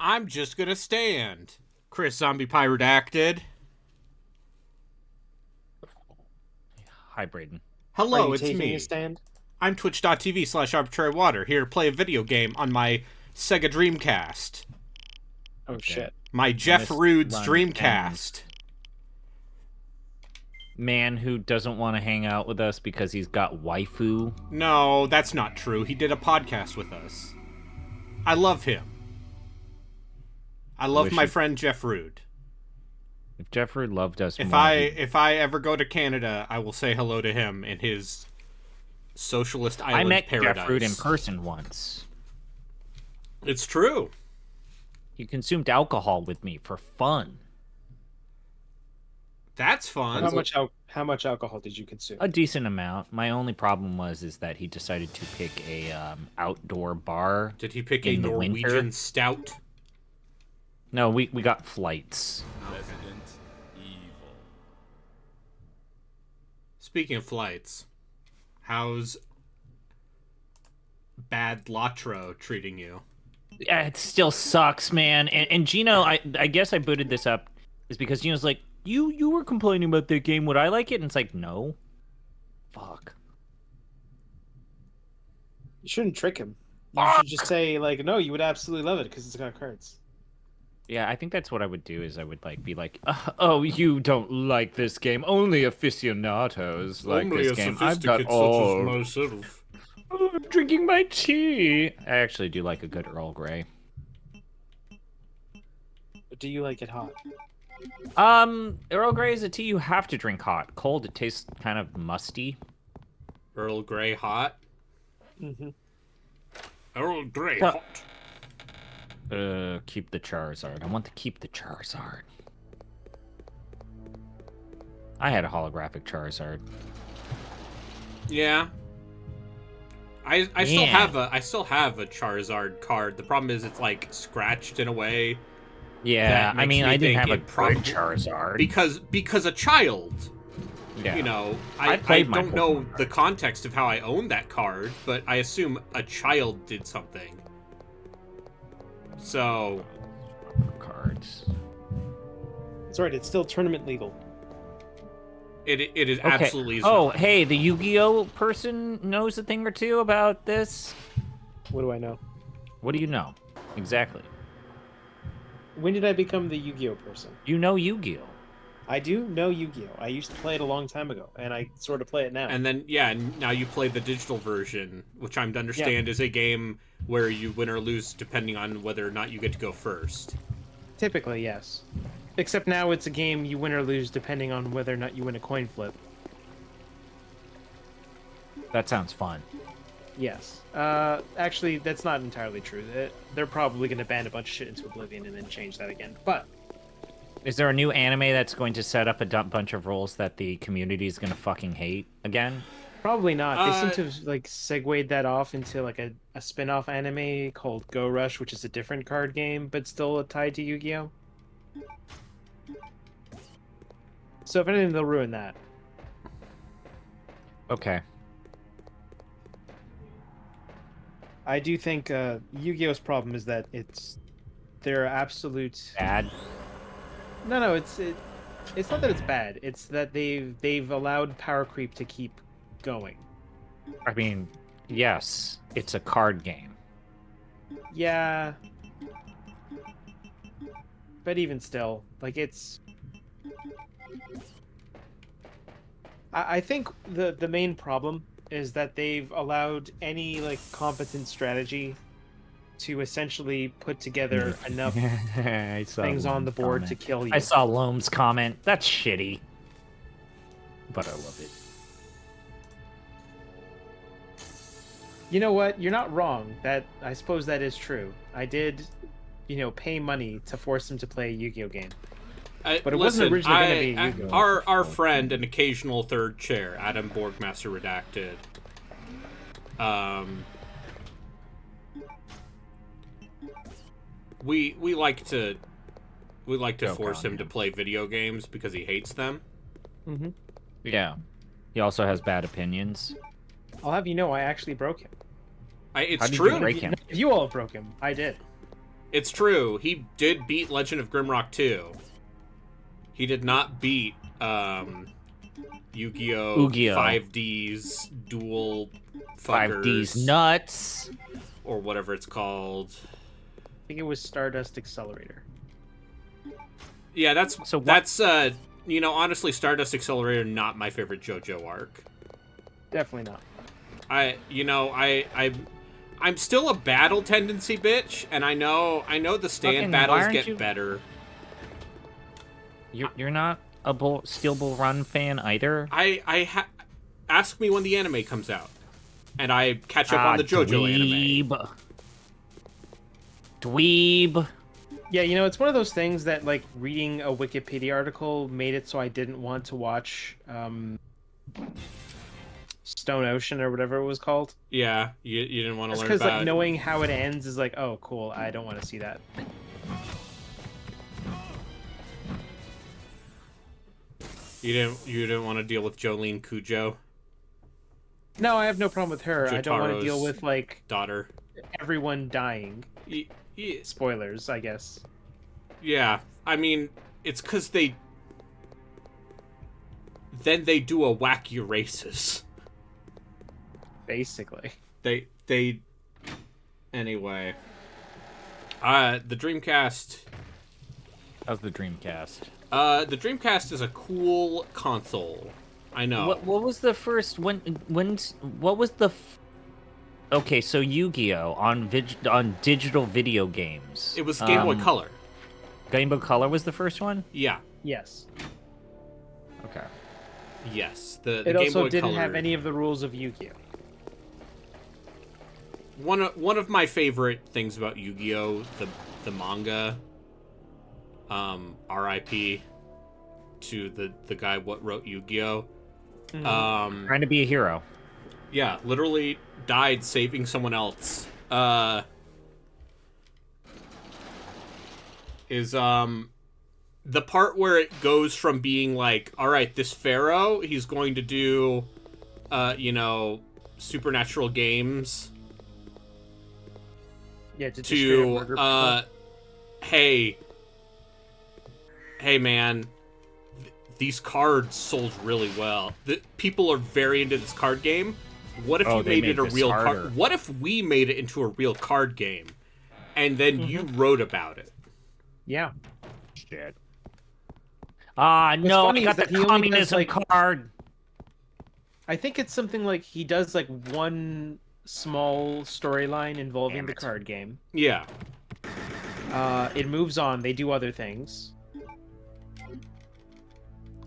I'm just gonna stand. Chris Zombie Pie Redacted. Hi, Braden. Are Hello, you it's taking me. a stand? I'm twitch.tv/arbitrarywater, here to play a video game on my Sega Dreamcast. Oh, Okay. shit. My Jeff This Rude's runs Dreamcast. Man who doesn't want to hang out with us because he's got waifu. No, that's not true. He did a podcast with us. I love him. I love wish my he- friend Jeff Rude. If Jeff Rude loved us If more, I ever go to Canada, I will say hello to him in his socialist island I met paradise. Jeff Rude in person once. It's true. He consumed alcohol with me for fun. That's fun. How much alcohol did you consume? A decent amount. My only problem is that he decided to pick a outdoor bar. Did he pick a in the Norwegian winter. stout? No, we got flights. Resident Evil. Speaking of flights, how's Bad Latro treating you? Yeah, it still sucks, man. And Gino, I guess I booted this up is because Gino's like, you were complaining about the game. Would I like it? And it's like, no. Fuck. You shouldn't trick him. You should just say, like, no, you would absolutely love it because it's got cards. Yeah, I think that's what I would do. Is I would be like, oh, you don't like this game. Only aficionados like this game. I've got all. myself. Oh, I'm drinking my tea. I actually do like a good Earl Grey. But do you like it hot? Earl Grey is a tea you have to drink hot. Cold, it tastes kind of musty. Earl Grey hot. Mm-hmm. Earl Grey Uh, hot. Keep the Charizard. I want to keep the Charizard. I had a holographic Charizard. Yeah. I still have a Charizard card. The problem is it's like scratched in a way. Yeah, That I makes mean, me I didn't think have a it probably- good Charizard. Because a child. yeah. You know, I I played my don't know Pokemon the context of how I owned that card, but I assume a child did something. So, cards. It's alright, it's still tournament legal. it is Okay. absolutely... Oh, hey, the Yu-Gi-Oh person knows a thing or two about this. What do I know? What do you know? Exactly. When did I become the Yu-Gi-Oh person? You know Yu-Gi-Oh. I do know Yu-Gi-Oh! I used to play it a long time ago, and I sort of play it now. And then, yeah, now you play the digital version, which I'm to understand is a game where you win or lose depending on whether or not you get to go first. Typically, yes. Except now it's a game you win or lose depending on whether or not you win a coin flip. That sounds fun. Yes. Actually, that's not entirely true. They're probably going to ban a bunch of shit into oblivion and then change that again. But Is there a new anime that's going to set up a bunch of rules that the community is going to fucking hate again? probably not. They seem to have, like, segued that off into, like, a spin-off anime called Go Rush, which is a different card game, but still tied to Yu-Gi-Oh! So if anything, they'll ruin that. Okay. I do think Yu-Gi-Oh's problem is that they're absolute. Bad. No, it's not that it's bad. It's that they've allowed power creep to keep going. I mean, yes, it's a card game. Yeah, but even still, like it's. I think the main problem is that they've allowed any like competent strategy to essentially put together enough I saw things on Loam's the board comment. to kill you. I saw Loam's comment. That's shitty. But I love it. You know what? You're not wrong. I suppose that is true. I did, pay money to force them to play a Yu-Gi-Oh game. But it wasn't originally gonna be a Yu-Gi-Oh. Our friend and occasional third chair, Adam Borgmaster Redacted, we like to force him to play video games because he hates them. Mm-hmm. Yeah. He also has bad opinions. I'll have you know, I actually broke him. It's How did true. you break him? You all broke him. I did. It's true. He did beat Legend of Grimrock 2. He did not beat Yu-Gi-Oh! 5D's Dual Fuckers. 5D's nuts. Or whatever it's called. I think it was Stardust Accelerator. Yeah, that's honestly, Stardust Accelerator not my favorite JoJo arc. Definitely not. I'm still a battle tendency bitch, and I know the stand battles get better. You're not a Steel Bull Run fan either? Ask me when the anime comes out, and I catch up on the JoJo anime. Dweeb. Yeah, it's one of those things that, like, reading a Wikipedia article made it so I didn't want to watch Stone Ocean or whatever it was called. Yeah, you didn't want to learn about... because, like, knowing how it ends is like, oh, cool, I don't want to see that. You didn't want to deal with Jolene Cujo? No, I have no problem with her. Jotaro's I don't want to deal with, like... daughter. Everyone dying. Spoilers, I guess. Yeah, I mean, it's because then they do a wacky races. Basically. Anyway. The Dreamcast... How's the Dreamcast? The Dreamcast is a cool console. I know. What was the first... What was the... Okay, so Yu-Gi-Oh! On digital video games. It was Game Boy Color. Game Boy Color was the first one? Yeah. Yes. Okay. Yes. The it Game also Boy didn't Color... have any of the rules of Yu-Gi-Oh! One of my favorite things about Yu-Gi-Oh! The manga, R.I.P. to the guy what wrote Yu-Gi-Oh! Trying to be a hero. Yeah, literally died saving someone else. Is the part where it goes from being like, all right, this pharaoh, he's going to do, supernatural games. Yeah, to hey man, these cards sold really well. People are very into this card game. What if you made it a real card? What if we made it into a real card game, and then you wrote about it? Yeah. Shit. No, I got the communism card. I think it's something like he does like one small storyline involving the card game. Yeah. It moves on. They do other things.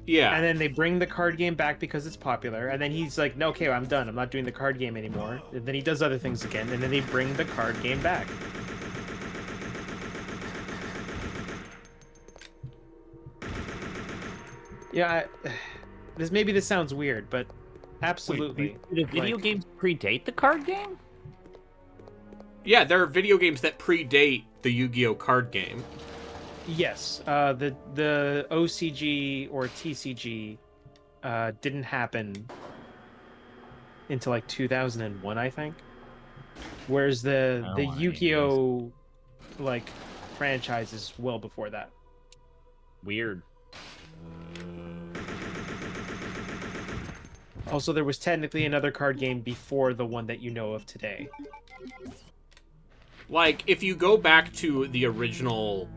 Yeah. And then they bring the card game back because it's popular. And then he's like, no, okay, I'm done. I'm not doing the card game anymore. And then he does other things again. And then they bring the card game back. Yeah, this sounds weird, but absolutely. Wait, do the video games predate the card game? Yeah, there are video games that predate the Yu-Gi-Oh! Card game. Yes, the OCG or TCG didn't happen until like 2001, I think. Whereas the Yu-Gi-Oh! Like franchise is well before that. Weird. Also, there was technically another card game before the one that you know of today. Like, if you go back to the original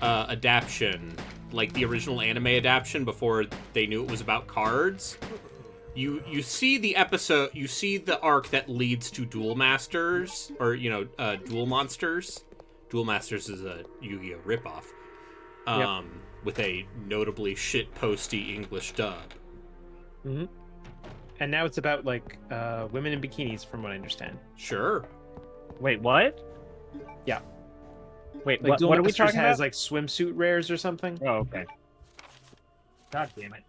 adaptation, like the original anime adaptation before they knew it was about cards, you see the episode, you see the arc that leads to Duel Masters, or, Duel Monsters. Duel Masters is a Yu-Gi-Oh! Ripoff. Yep. With a notably shit-posty English dub. Mm-hmm. And now it's about, like, women in bikinis, from what I understand. Sure. Wait, what? Yeah. Wait, like, what are we talking has, about? like, swimsuit rares or something. Oh, okay. God damn it.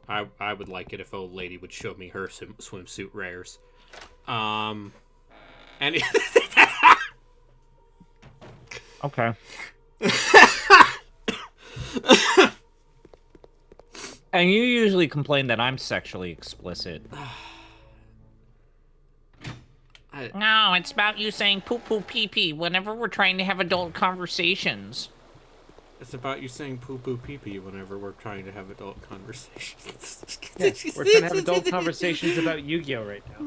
I would like it if old lady would show me her swimsuit rares. And okay. And you usually complain that I'm sexually explicit. No, it's about you saying poo poo pee pee whenever we're trying to have adult conversations. It's about you saying poo-poo pee-pee whenever we're trying to have adult conversations. Yeah, we're trying to have adult conversations about Yu-Gi-Oh right now.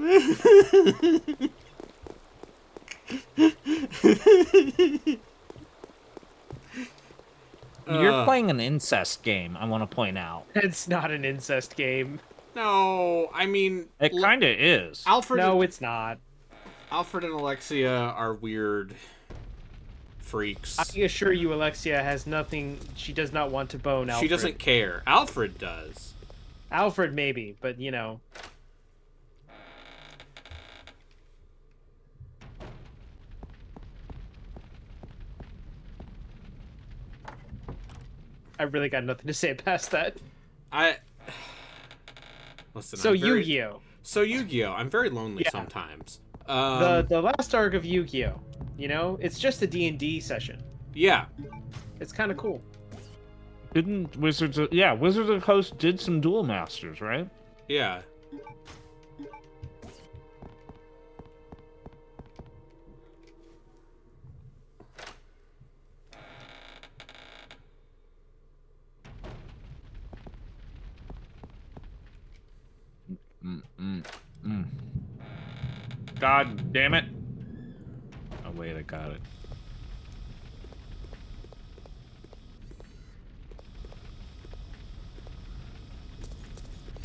You're playing an incest game, I want to point out. It's not an incest game. No, I mean... It kind of is. No, it's not. Alfred and Alexia are weird freaks. I assure you, Alexia has nothing... She does not want to bone Alfred. She doesn't care. Alfred does. Alfred, maybe, but, you know... I really got nothing to say past that. Listen, so Yu-Gi-Oh! So Yu-Gi-Oh! I'm very lonely sometimes. The last arc of Yu-Gi-Oh! You know? It's just a D&D session. Yeah. It's kind of cool. Didn't Wizards of... Yeah, Wizards of the Coast did some Duel Masters, right? Yeah. God damn it. Oh, wait, I got it.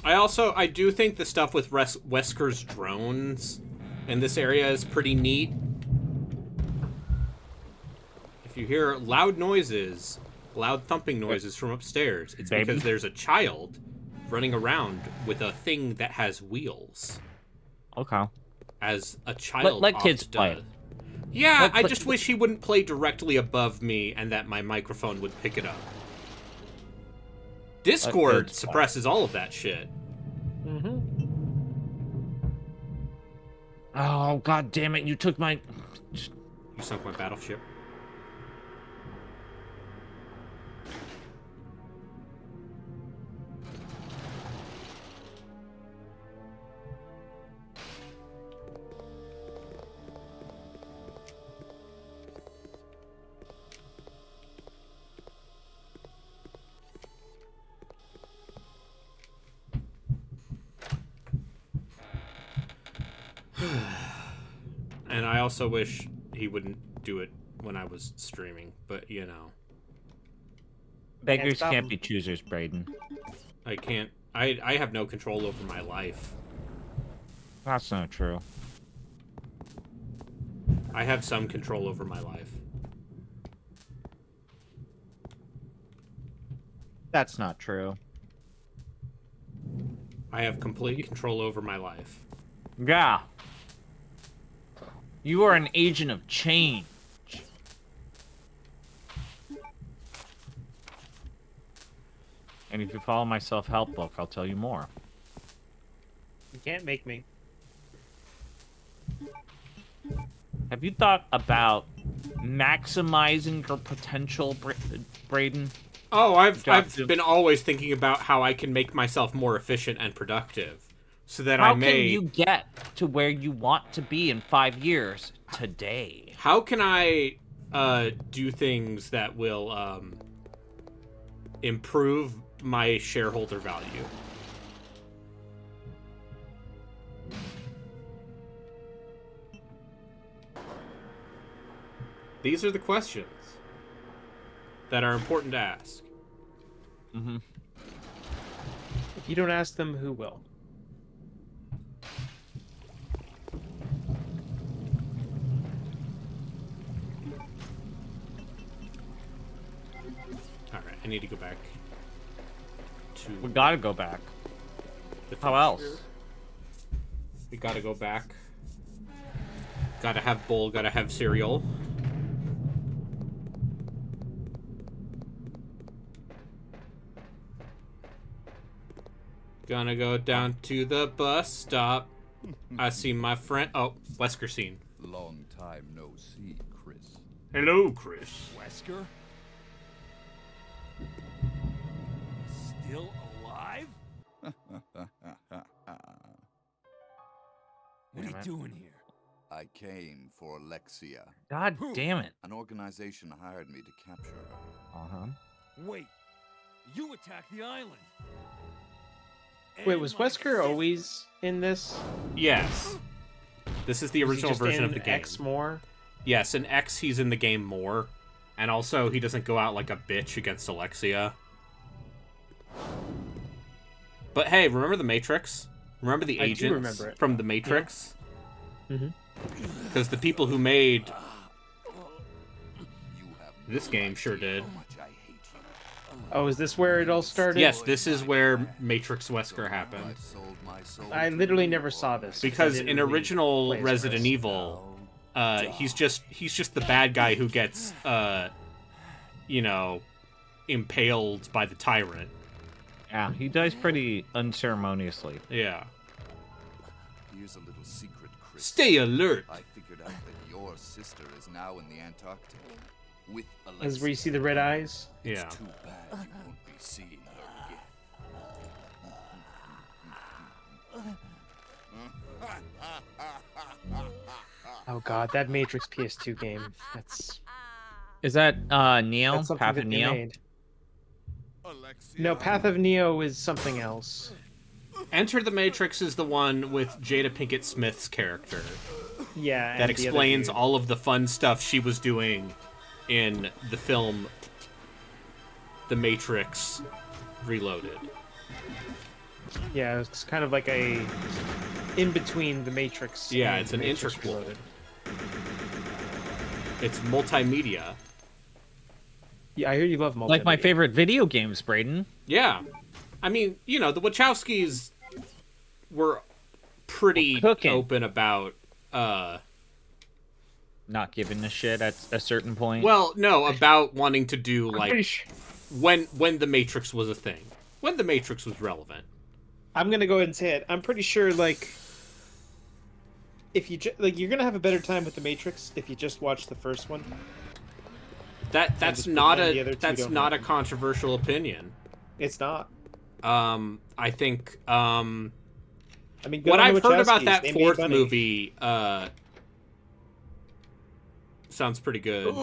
I do think the stuff with Wesker's drones in this area is pretty neat. If you hear loud noises, loud thumping noises from upstairs, it's because there's a child running around with a thing that has wheels. Okay. As a child let kids often play does. it. Yeah, I just wish he wouldn't play directly above me and that my microphone would pick it up. Discord suppresses all of that shit. Mm-hmm. Oh, god damn it, you took my... You sunk my battleship. And I also wish he wouldn't do it when I was streaming, but you know. Beggars can't be choosers, Braden. I can't. I have no control over my life. That's not true. I have some control over my life. That's not true. I have complete control over my life. Yeah. You are an agent of change. And if you follow my self-help book, I'll tell you more. You can't make me. Have you thought about maximizing your potential, Braden? Oh, I've been always thinking about how I can make myself more efficient and productive, so that I may. How can you get to where you want to be in 5 years today? How can I do things that will improve my shareholder value? These are the questions that are important to ask. Mm-hmm. If you don't ask them, who will? Alright, I need to go back to... We gotta go back. the How else? here. We gotta go back. Gotta have bowl, gotta have cereal. Gonna go down to the bus stop. I see my friend. Oh, Wesker scene. Long time no see, Chris. Hello, Chris. Wesker? Still alive? What are you doing here? I came for Alexia. God damn it. An organization hired me to capture her. Uh-huh. Wait, you attacked the island. Wait, And was my Wesker sister. always in this? Yes. This is the Was he original just version in of the game. X more? Yes, in X he's in the game more. And also he doesn't go out like a bitch against Alexia. But hey, remember the Matrix? Remember the I do agents remember it. from the Matrix? Mm-hmm. Because the people who made You have this no game sure idea did. how much I hate you. Oh, is this where it all started? Yes, this is where Matrix Wesker happened. I've sold my soul I to literally you, never saw this. I Because didn't in really original play as Resident Chris. Evil, he's just the bad guy who gets you know, impaled by the tyrant. Yeah, he dies pretty unceremoniously. Yeah. Here's a little secret, Chris. Stay alert. I figured out that your sister is now in the Antarctic with Alexia. This is where you see the red eyes. Yeah. It's too bad you won't be seeing her again. Oh god, that Matrix PS2 game. That's Is that Neo? that's something Path that of they Neo? made. Alexia. No, Path of Neo is something else. Enter the Matrix is the one with Jada Pinkett Smith's character Yeah, that and the other explains dude. all of the fun stuff she was doing in the film The Matrix Reloaded. Yeah, it's kind of like a in between the Matrix. Yeah, and it's an Matrix interquel. Reloaded. It's multimedia. Yeah, I hear you love multimedia. Like my favorite video games, Braden. Yeah. I mean, you know, the Wachowskis were pretty We're cooking. open about Not giving a shit at a certain point. well, no, about wanting to do I'm pretty like sure- when the Matrix was a thing. When the Matrix was relevant. I'm gonna go ahead and say it. I'm pretty sure, like, if you like, you're gonna have a better time with the Matrix if you just watch the first one. That's just not pretend the other a two that's don't not a happen. controversial opinion. It's not. I think I mean, good what on the I've heard about Wachowskis. that They made fourth money. movie sounds pretty good.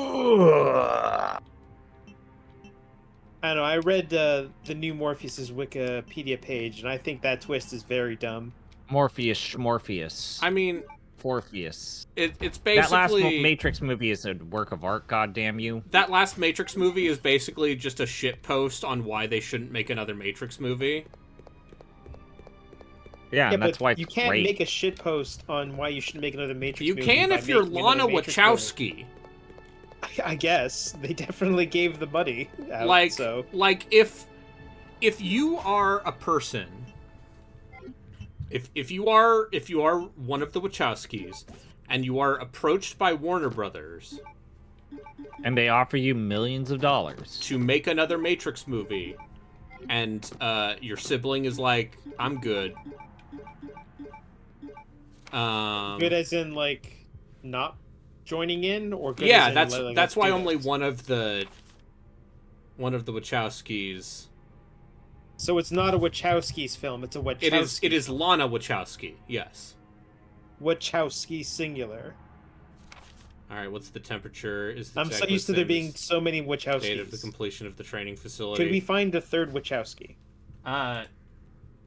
I don't know. I read the new Morpheus's Wikipedia page, and I think that twist is very dumb. Morpheus. I mean, Morpheus. it's That last basically Matrix movie is a work of art, goddamn you. that last Matrix movie is basically just a shit post on why they shouldn't make another Matrix movie. Yeah, and that's but why it's you can't great. make a shit post on why you shouldn't make another Matrix You movie. can by if you're making another Lana Matrix movie. Wachowski. I guess they definitely gave the money out, Like so if you are a person, if you are one of the Wachowskis and you are approached by Warner Brothers And they offer you millions of dollars. to make another Matrix movie, and your sibling is like, I'm good. good as in like not joining in, or good Yeah, as in, like, that's let's why do only this? one of the Wachowskis. So it's not a Wachowski's film; it's a Wachowski. It is Lana Wachowski. Yes. Wachowski singular. All right. What's the temperature? Is the I'm so used to there being checklist so many and date of the Wachowskis. completion of the training facility? Could we find a third Wachowski?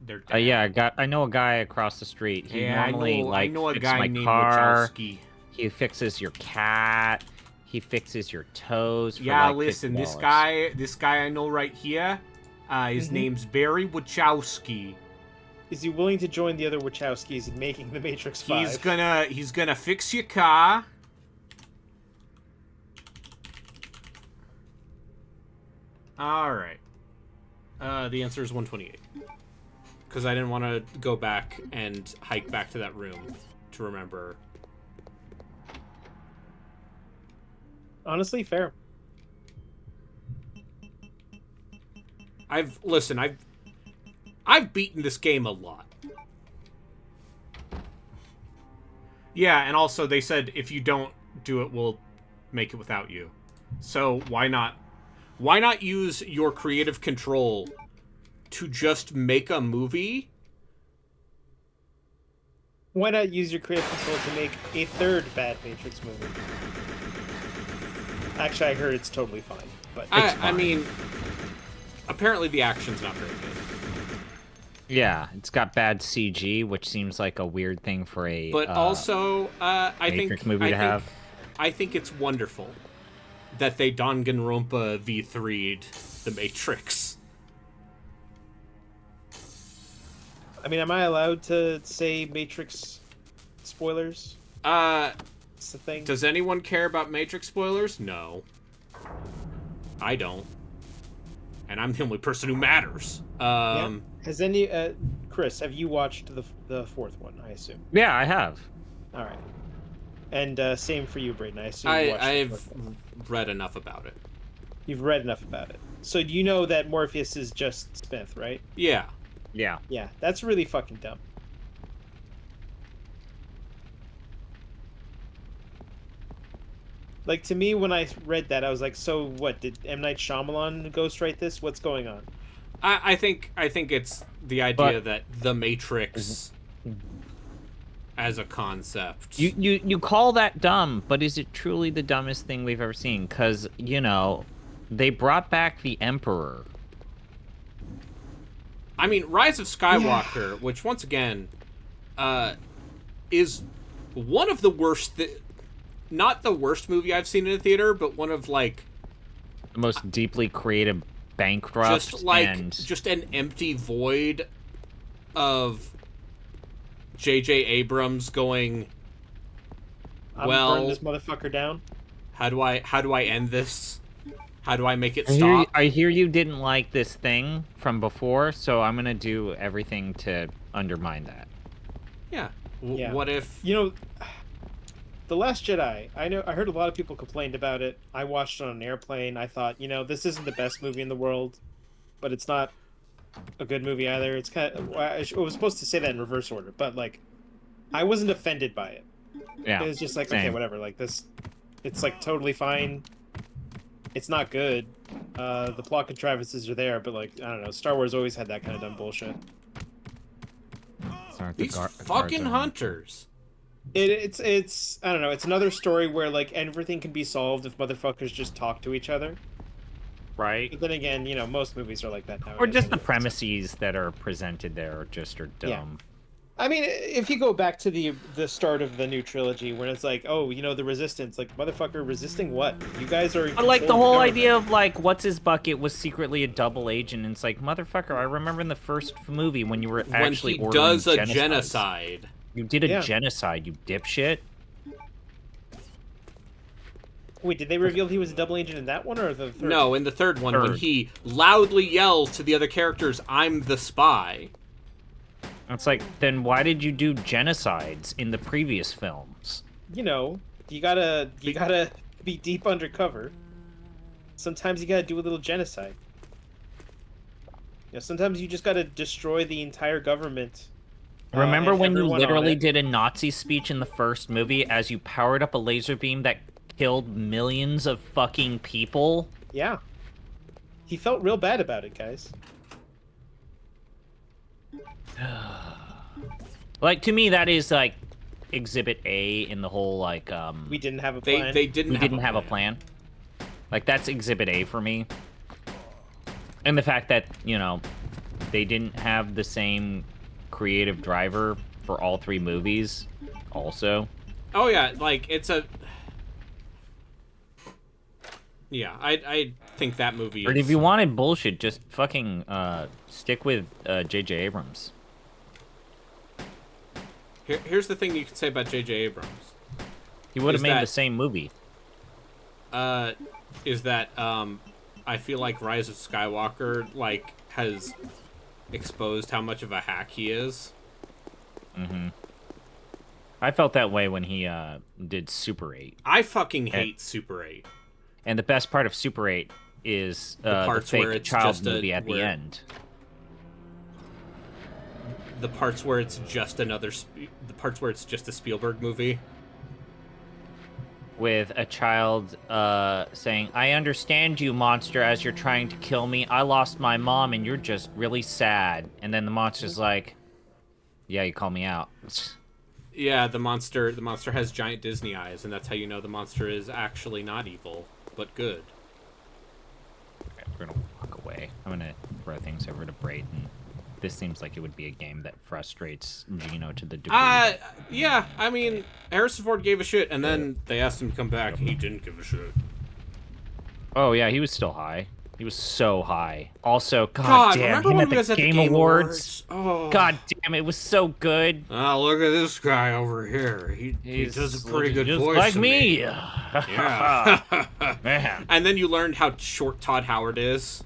They're Yeah, I know a guy across the street. He normally I know a fixes guy my named car. Wachowski. He fixes your cat. He fixes your toes. For Yeah, like listen, $50. this guy I know right here, his Mhm. name's Barry Wachowski. Is he willing to join the other Wachowskis in making the Matrix 5? He's gonna fix your car. All right. The answer is 128. Because I didn't want to go back and hike back to that room to remember. Honestly, fair. I've beaten this game a lot. Yeah, and also they said if you don't do it, we'll make it without you. So why not use your creative control to just make a movie Why not use your creative control to make a third bad Matrix movie? Actually, I heard it's totally fine. But I mean, apparently the action's not very good. Yeah, it's got bad CG, which seems like a weird thing for a But also, Matrix movie to have. I think it's wonderful that they Danganronpa V3'd the Matrix. I mean, am I allowed to say Matrix spoilers? It's the thing. Does anyone care about Matrix spoilers? No. I don't. And I'm the only person who matters. Yeah. Has any Chris, have you watched the fourth one, I assume? Yeah, I have. All right. And same for you, Braden. I assume you watched I've read enough about it. You've read enough about it. So you know that Morpheus is just Smith, right? Yeah. Yeah. Yeah, that's really fucking dumb. Like, to me, when I read that, I was like, so what, did M. Night Shyamalan ghostwrite this? What's going on? I think it's the idea that the Matrix as a concept. You call that dumb, but is it truly the dumbest thing we've ever seen? Because, you know, they brought back the Emperor. I mean, Rise of Skywalker, which once again is one of the worst not the worst movie I've seen in a theater, but one of, like, the most deeply creative, bankrupt, just an empty void of J.J. Abrams going, I'm burn this motherfucker down. How do I end this? How do I make it stop? I hear you didn't like this thing from before, so I'm gonna do everything to undermine that. Yeah. Yeah. What if... You know, The Last Jedi, I heard a lot of people complained about it. I watched it on an airplane. I thought, you know, this isn't the best movie in the world, but it's not a good movie either. It's kind of... I was supposed to say that in reverse order, but, like, I wasn't offended by it. Yeah. It was just like, same. okay, whatever. Like, this... It's, like, totally fine. It's not good. The plot contrivances are there, but, like, I don't know. Star Wars always had that kind of dumb bullshit. These fucking hunters. It's I don't know. It's another story where, like, everything can be solved if motherfuckers just talk to each other. Right. But then again, you know, most movies are like that nowadays. Or just the premises that are presented there are dumb. Yeah. I mean, if you go back to the start of the new trilogy, when it's like, oh, you know, the Resistance, like, motherfucker, resisting what? You guys are... But, like, the whole idea of, like, what's his bucket was secretly a double agent, and it's like, motherfucker, I remember in the first movie when you were actually when he does a genocide. You did a genocide, you dipshit. Wait, did they reveal he was a double agent in that one, or the third? No, in the third one, when he loudly yells to the other characters, "I'm the spy." It's like, then why did you do genocides in the previous films? You know, you gotta be deep undercover. Sometimes you gotta do a little genocide. You know, sometimes you just gotta destroy the entire government. Remember when you literally did a Nazi speech in the first movie as you powered up a laser beam that killed millions of fucking people? Yeah. He felt real bad about it, guys. Like, to me, that is, like, Exhibit A in the whole, like, we didn't have a plan. They didn't have a plan. Like, that's Exhibit A for me. And the fact that, you know, they didn't have the same creative driver for all three movies, also. Oh, yeah, like, it's a... Yeah, I think that movie Or is... if you wanted bullshit, just fucking stick with J.J. Abrams. Here's the thing you could say about J.J. Abrams. He would have made the same movie. Is that, I feel like Rise of Skywalker, like, has exposed how much of a hack he is. Mm-hmm. I felt that way when he did Super 8. I fucking hate Super 8. And the best part of Super 8 is the fake child movie at the end. The parts where it's just the parts where it's just a Spielberg movie. With a child saying, "I understand you, monster, as you're trying to kill me. I lost my mom and you're just really sad." And then the monster's like, "Yeah, you call me out." Yeah, the monster has giant Disney eyes, and that's how you know the monster is actually not evil, but good. Okay, we're gonna walk away. I'm gonna throw things over to Brayton. This seems like it would be a game that frustrates Gino to the degree. Yeah, I mean, Harrison Ford gave a shit, and then they asked him to come back, and he didn't give a shit. Oh yeah, he was still high. He was so high. Also, God, damn, remember him when at we the was at the Game Game Awards. Oh. God damn, it was so good. Oh, look at this guy over here. He does a pretty good just voice. like to me. Yeah. Man. And then you learned how short Todd Howard is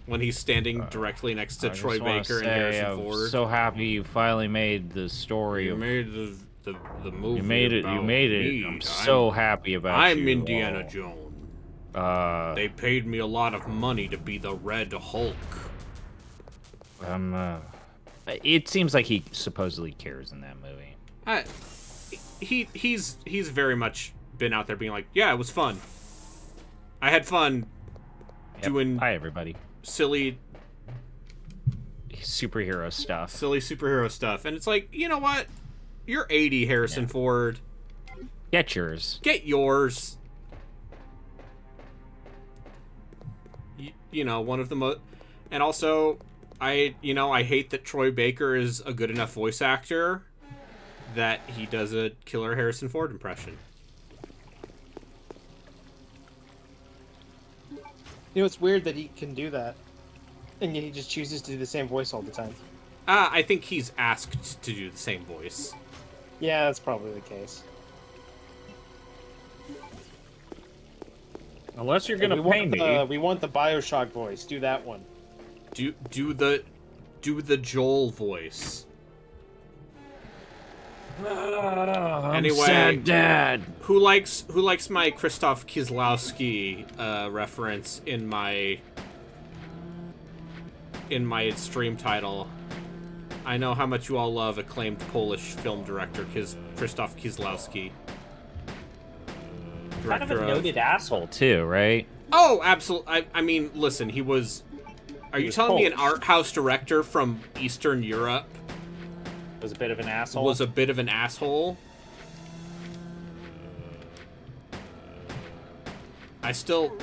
when he's standing directly next to Troy Baker and Harrison Ford. I'm so happy you finally made the story. You of, made the movie. You made it. You made it. Me. I'm so happy about I'm you. Indiana Jones. They paid me a lot of money to be the Red Hulk. It seems like he supposedly cares in that movie. He's very much been out there being like, yeah, it was fun. I had fun doing Hi, everybody. silly Superhero stuff. And it's like, you know what? You're 80, Harrison Ford. Get yours. Get yours. You know, one of the most... And also, I hate that Troy Baker is a good enough voice actor that he does a killer Harrison Ford impression. You know, it's weird that he can do that, and yet he just chooses to do the same voice all the time. I think he's asked to do the same voice. Yeah, that's probably the case. Unless you're gonna pay me. We want the BioShock voice. Do that one. Do the Joel voice. Anyway, sad dad. Who likes my Krzysztof Kieslowski reference in my stream title? I know how much you all love acclaimed Polish film director Krzysztof Kieslowski. Kind of a noted asshole too, right? Oh, absolutely. I mean, listen, he was... Are you telling me an art house director from Eastern Europe Was a bit of an asshole. was a bit of an asshole? I still...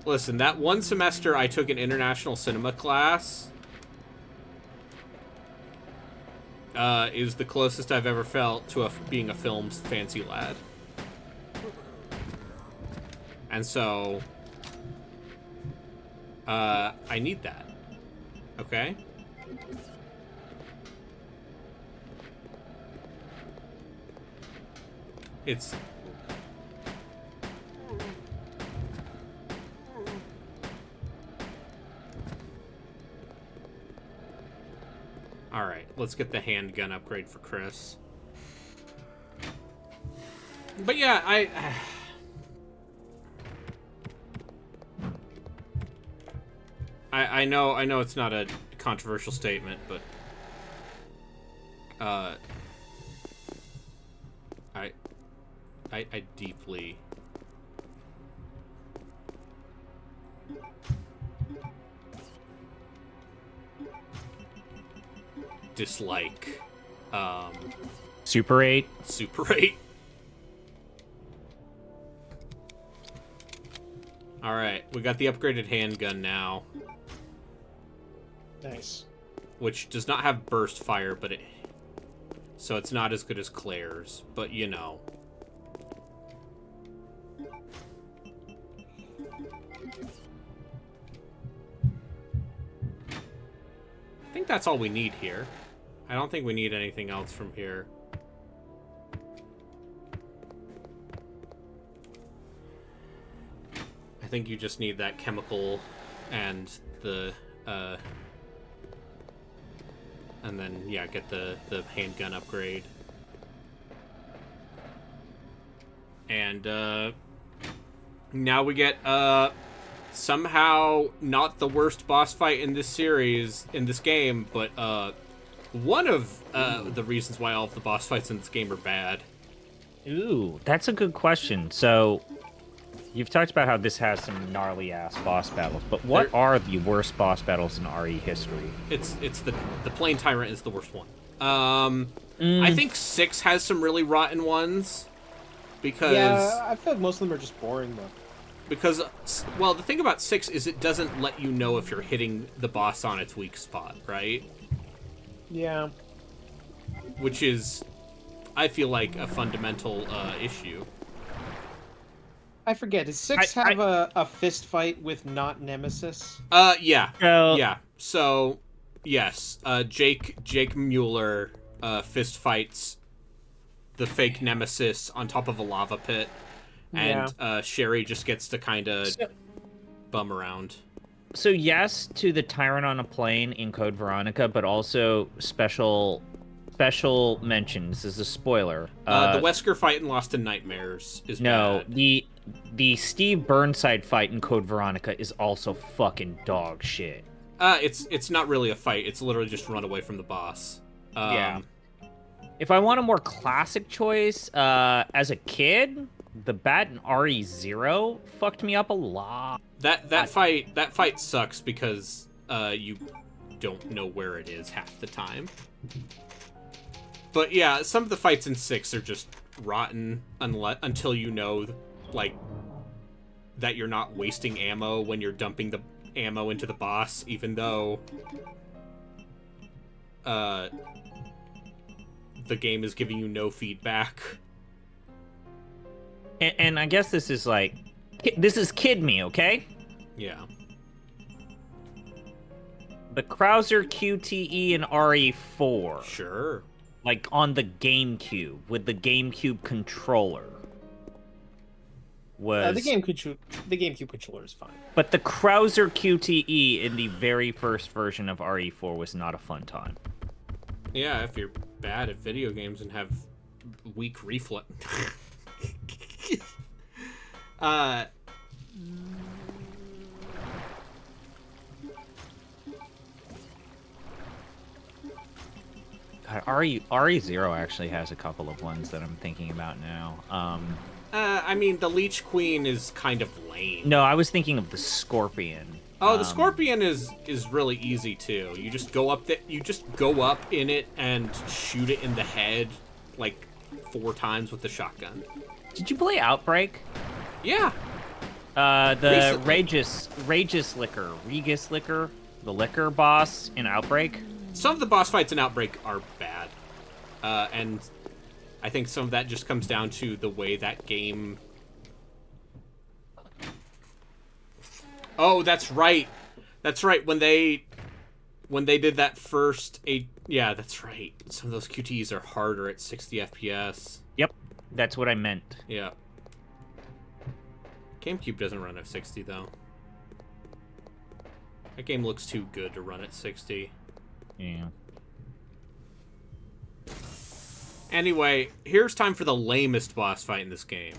Listen, that one semester I took an international cinema class is the closest I've ever felt to being a film's fancy lad. And so, I need that. Okay? It's... Alright, let's get the handgun upgrade for Chris. But yeah, I know it's not a controversial statement, but I deeply dislike Super 8. Super 8. Alright, we got the upgraded handgun now. Nice. Which does not have burst fire, but so it's not as good as Claire's, but you know. I think that's all we need here. I don't think we need anything else from here. I think you just need that chemical and the, and then, yeah, get the handgun upgrade. And, now we get, somehow not the worst boss fight in this series, in this game, but, one of, the reasons why all of the boss fights in this game are bad. Ooh, that's a good question. So, you've talked about how this has some gnarly-ass boss battles, but what are the worst boss battles in RE history? It's the Plane Tyrant is the worst one. I think 6 has some really rotten ones because Yeah, I feel like most of them are just boring though. because well, the thing about 6 is it doesn't let you know if you're hitting the boss on its weak spot, right? Yeah. Which is, I feel like, a fundamental issue. I forget. Does 6 have a fist fight with not Nemesis? Yeah, So- yeah. So, yes, Jake Mueller fist fights the fake Nemesis on top of a lava pit, and Sherry just gets to kind of bum around. So yes to the Tyrant on a Plane in Code Veronica, but also special mentions. This is a spoiler. The Wesker fight in Lost in Nightmares is no, bad. the Steve Burnside fight in Code Veronica is also fucking dog shit. It's not really a fight. It's literally just run away from the boss. Yeah. If I want a more classic choice, as a kid, the bat in RE0 fucked me up a lot. That fight sucks because you don't know where it is half the time. But yeah, some of the fights in 6 are just rotten until you know, like, that you're not wasting ammo when you're dumping the ammo into the boss, even though the game is giving you no feedback. And I guess this is like, this is kid me, okay? Yeah. The Krauser QTE and RE4. Sure. Like on the GameCube with the GameCube controller. Was The GameCube controller is fine. But the Krauser QTE in the very first version of RE4 was not a fun time. Yeah, if you're bad at video games and have weak reflex. God, RE0 actually has a couple of ones that I'm thinking about now. I mean, the Leech Queen is kind of lame. No, I was thinking of the Scorpion. Oh, the Scorpion is really easy too. You just go up in it and shoot it in the head like 4 times with the shotgun. Did you play Outbreak? Yeah. The Recently. Regis Liquor, the liquor boss in Outbreak. Some of the boss fights in Outbreak are bad. And I think some of that just comes down to the way that game... Oh, that's right. That's right. When they did that first... Yeah, that's right. Some of those QTEs are harder at 60 FPS. Yep, that's what I meant. Yeah. GameCube doesn't run at 60, though. That game looks too good to run at 60. Yeah. Anyway, here's time for the lamest boss fight in this game.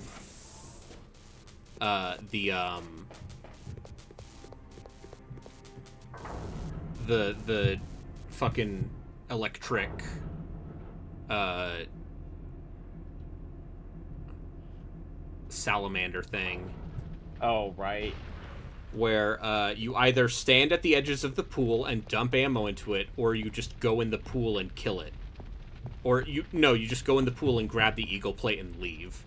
The fucking electric salamander thing. Oh, right. Where you either stand at the edges of the pool and dump ammo into it, or you just go in the pool and kill it. Or you just go in the pool and grab the eagle plate and leave.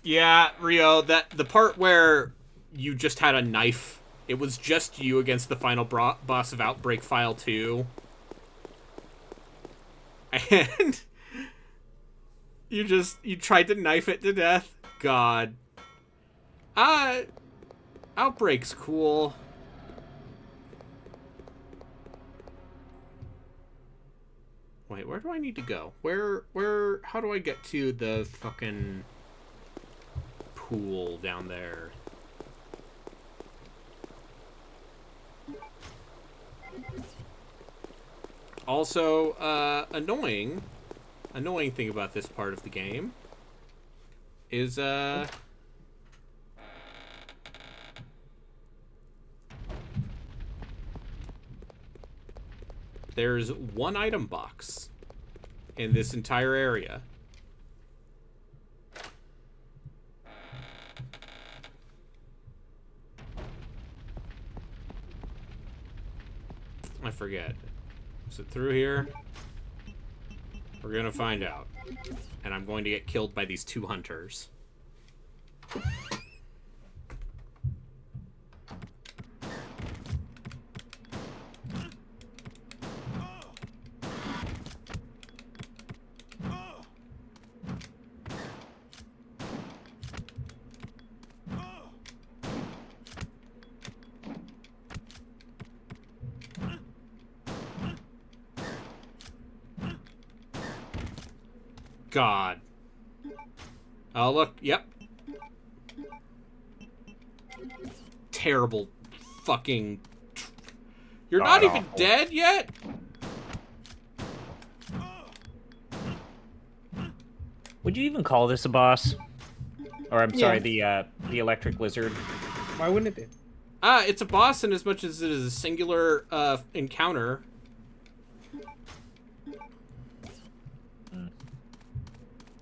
Yeah, Rio, the part where you just had a knife, it was just you against the final boss of Outbreak File 2. And you tried to knife it to death. God. Outbreak's cool. Wait, where do I need to go? How do I get to the fucking pool down there? Also, annoying thing about this part of the game is there's one item box in this entire area. I forget. Is it through here? We're gonna find out. And I'm going to get killed by these 2 hunters. God. Oh, look. Yep. Terrible fucking... You're not even dead yet? Would you even call this a boss? Or I'm sorry, Yeah. the electric lizard. Why wouldn't it be? It's a boss in as much as it is a singular encounter.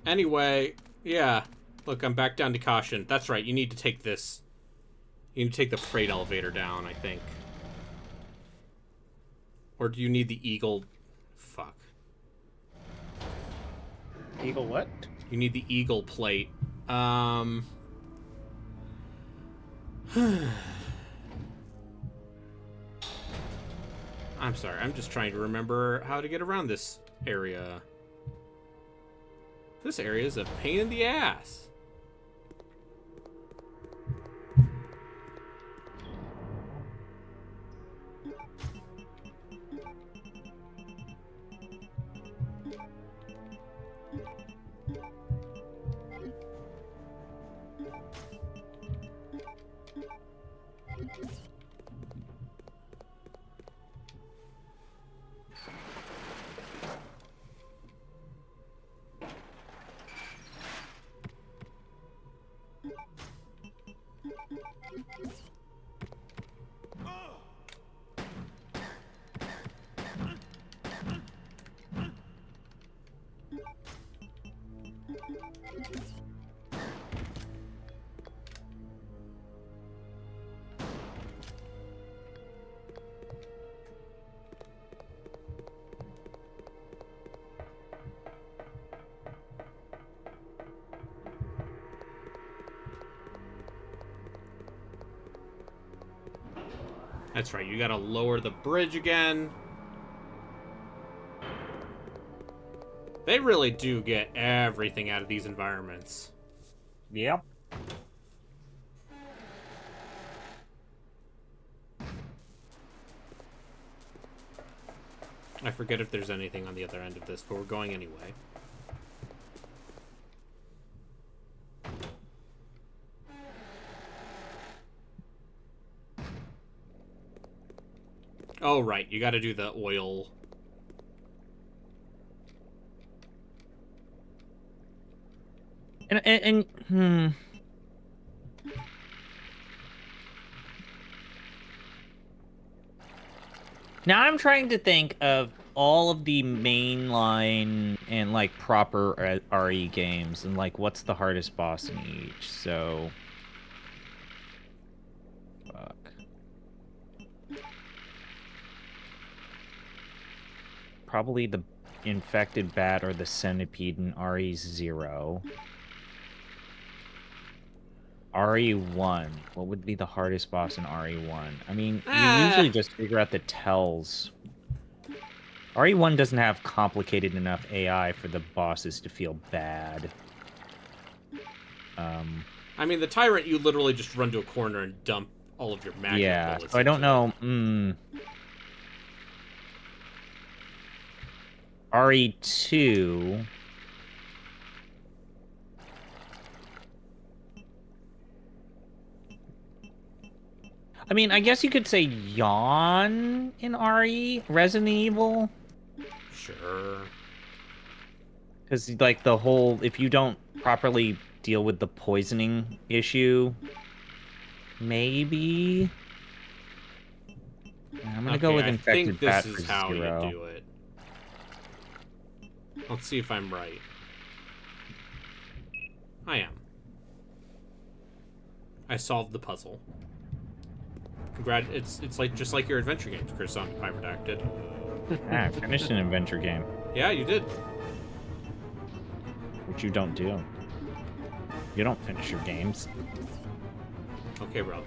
Anyway, yeah. Look, I'm back down to caution. That's right, you need to take this. You need to take the freight elevator down, I think. Or do you need the eagle? Fuck. Eagle what? You need the eagle plate. I'm sorry, I'm just trying to remember how to get around this area. This area is a pain in the ass. That's right, you gotta lower the bridge again. They really do get everything out of these environments. Yep. I forget if there's anything on the other end of this, but we're going anyway. Oh, right. You gotta do the oil. Now I'm trying to think of all of the mainline and like proper RE games and like what's the hardest boss in each. So fuck. Probably the infected bat or the centipede in RE0. RE1. What would be the hardest boss in RE1? I mean, you usually just figure out the tells. RE1 doesn't have complicated enough AI for the bosses to feel bad. I mean, the Tyrant, you literally just run to a corner and dump all of your magnet bullets so I don't know. RE2... I mean, I guess you could say Yawn in RE, Resident Evil. Sure. Because, like, the whole... If you don't properly deal with the poisoning issue, maybe... I'm gonna go with I infected think this bat is for how 0. you do it. Let's see if I'm right. I am. I solved the puzzle. It's like just like your adventure games, Chris on Pie Redacted. I finished an adventure game, Yeah, you did. which you don't do. You don't finish your games. Okay, bro.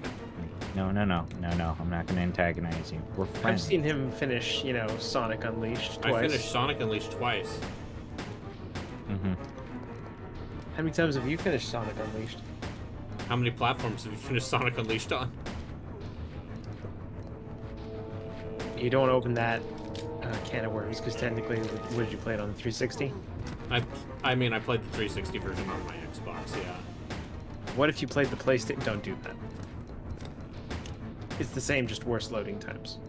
No. I'm not gonna antagonize you. We're I've friends. seen him finish, Sonic Unleashed twice. I finished Sonic Unleashed twice. Mm-hmm. How many times have you finished Sonic Unleashed? How many platforms have you finished Sonic Unleashed on? You don't open that can of worms, because technically, what did you play it on, the 360? I mean, I played the 360 version on my Xbox, yeah. What if you played the PlayStation? Don't do that. It's the same, just worse loading times.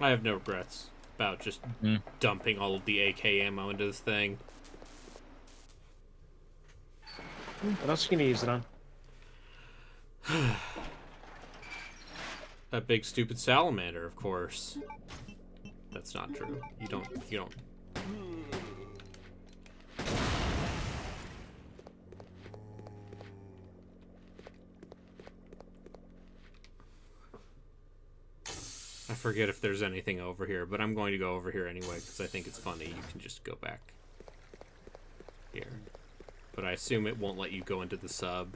I have no regrets about just dumping all of the AK ammo into this thing. What else are you gonna use it on? That big stupid salamander, of course. That's not true. You don't. I forget if there's anything over here, but I'm going to go over here anyway because I think it's funny. You can just go back here. But I assume it won't let you go into the sub.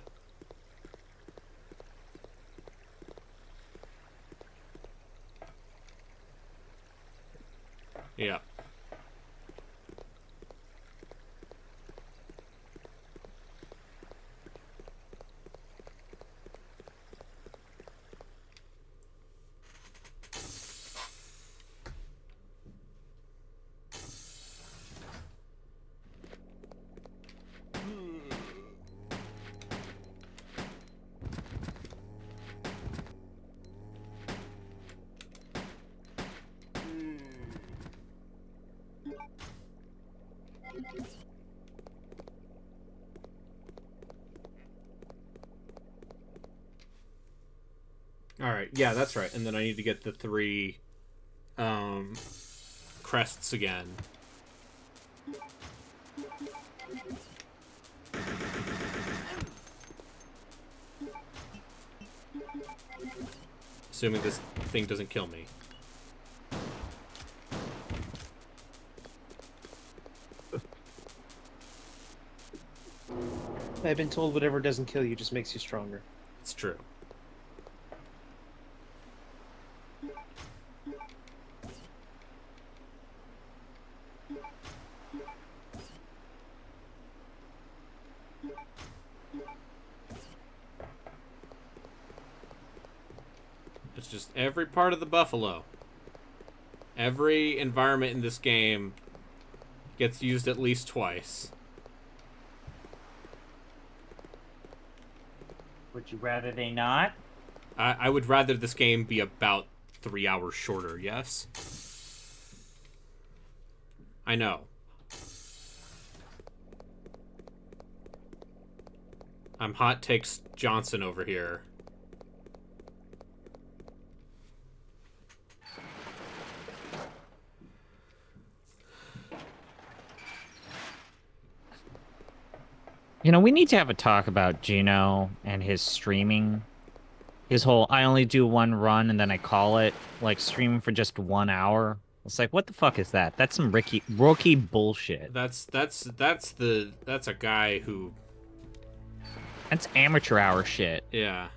Yeah. Alright, yeah, that's right. And then I need to get the 3 crests again. Assuming this thing doesn't kill me. I've been told whatever doesn't kill you just makes you stronger. It's true. It's just every part of the buffalo. Every environment in this game gets used at least twice. Would you rather they not? I would rather this game be about 3 hours shorter, yes? I know. I'm Hot Takes Johnson over here. You know, we need to have a talk about Gino and his streaming. His whole, I only do one run and then I call it, like, streaming for just 1 hour. It's like, what the fuck is that? That's some rookie bullshit. That's a guy who, That's amateur hour shit. yeah.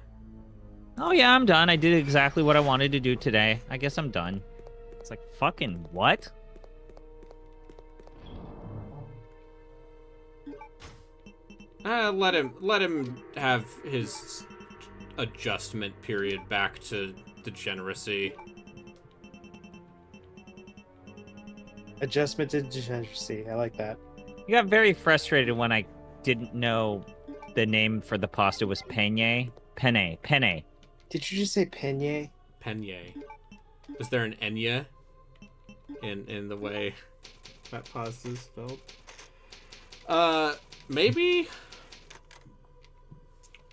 Oh yeah, I'm done. I did exactly what I wanted to do today. I guess I'm done. It's like, fucking what? Let him have his adjustment period back to degeneracy. Adjustment to degeneracy. I like that. You got very frustrated when I didn't know the name for the pasta was penne. Penne. Did you just say penne? Penne. Is there an Enya in the way that pasta is spelled? Maybe.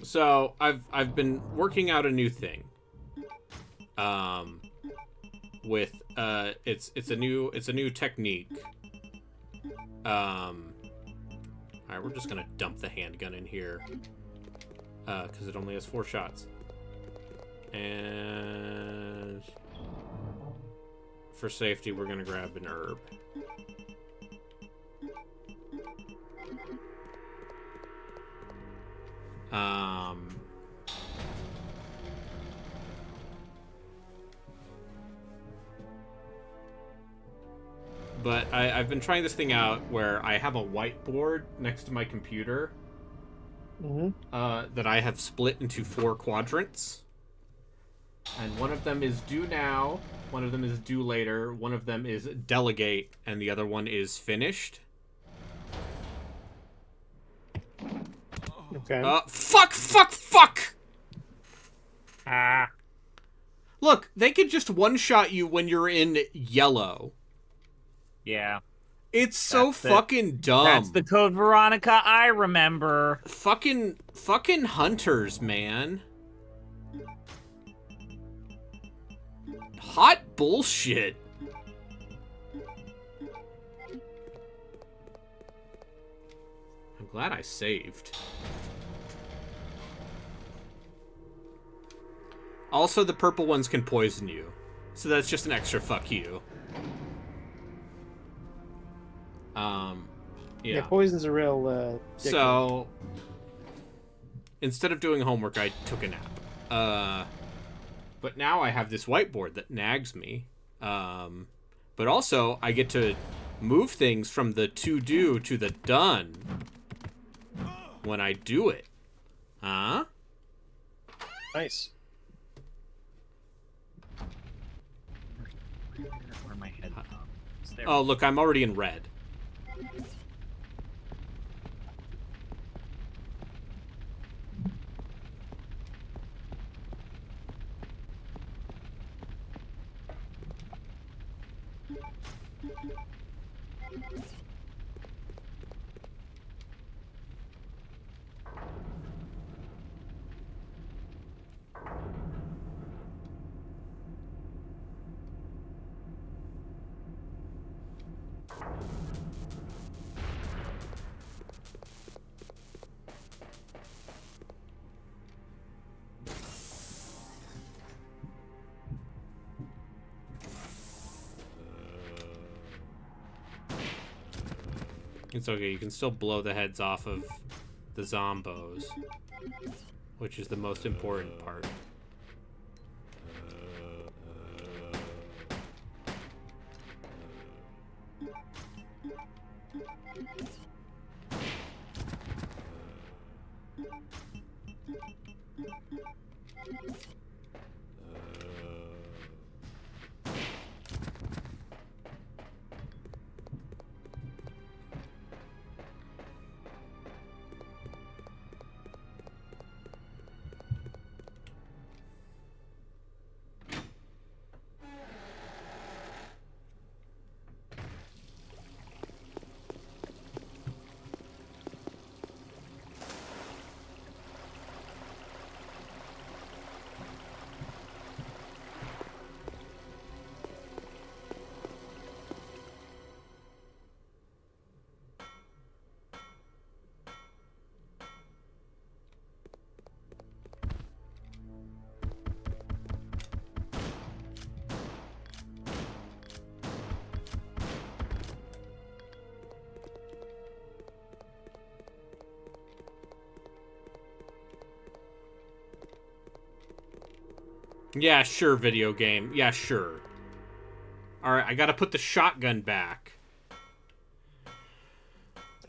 So I've been working out a new thing. With it's a new technique. All right, we're just gonna dump the handgun in here, because it only has 4 shots. And for safety, we're gonna grab an herb. But I've been trying this thing out where I have a whiteboard next to my computer that I have split into 4 quadrants. And one of them is due now, one of them is due later, one of them is delegate, and the other one is finished. Okay. Fuck! Ah. Look, they could just one-shot you when you're in yellow. Yeah. It's so fucking dumb. That's the code Veronica I remember. Fucking hunters, man. Hot bullshit. I'm glad I saved. Also, the purple ones can poison you. So that's just an extra fuck you. Yeah, poison's a real dick. So instead of doing homework, I took a nap. But now I have this whiteboard that nags me. But also I get to move things from the to do to the done when I do it. Huh? Nice. Where my head comes. There. Oh, look, I'm already in red. It's okay, you can still blow the heads off of the zombos, which is the most important part. Yeah, sure, video game. Yeah, sure. Alright, I gotta put the shotgun back.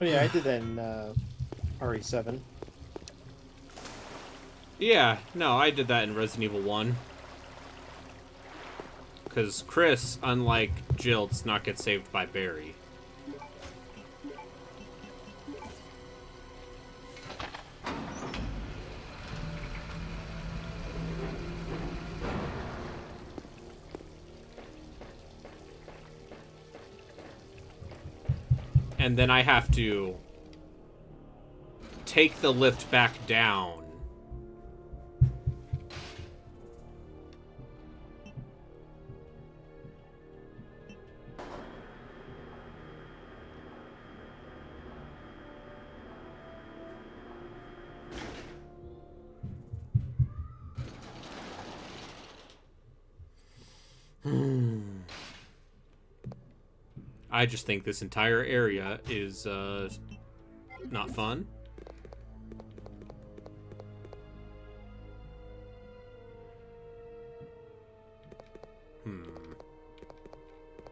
Oh yeah, I did that in RE7. Yeah, no, I did that in Resident Evil 1. Because Chris, unlike Jill, does not get saved by Barry. And then I have to take the lift back down. I just think this entire area is not fun.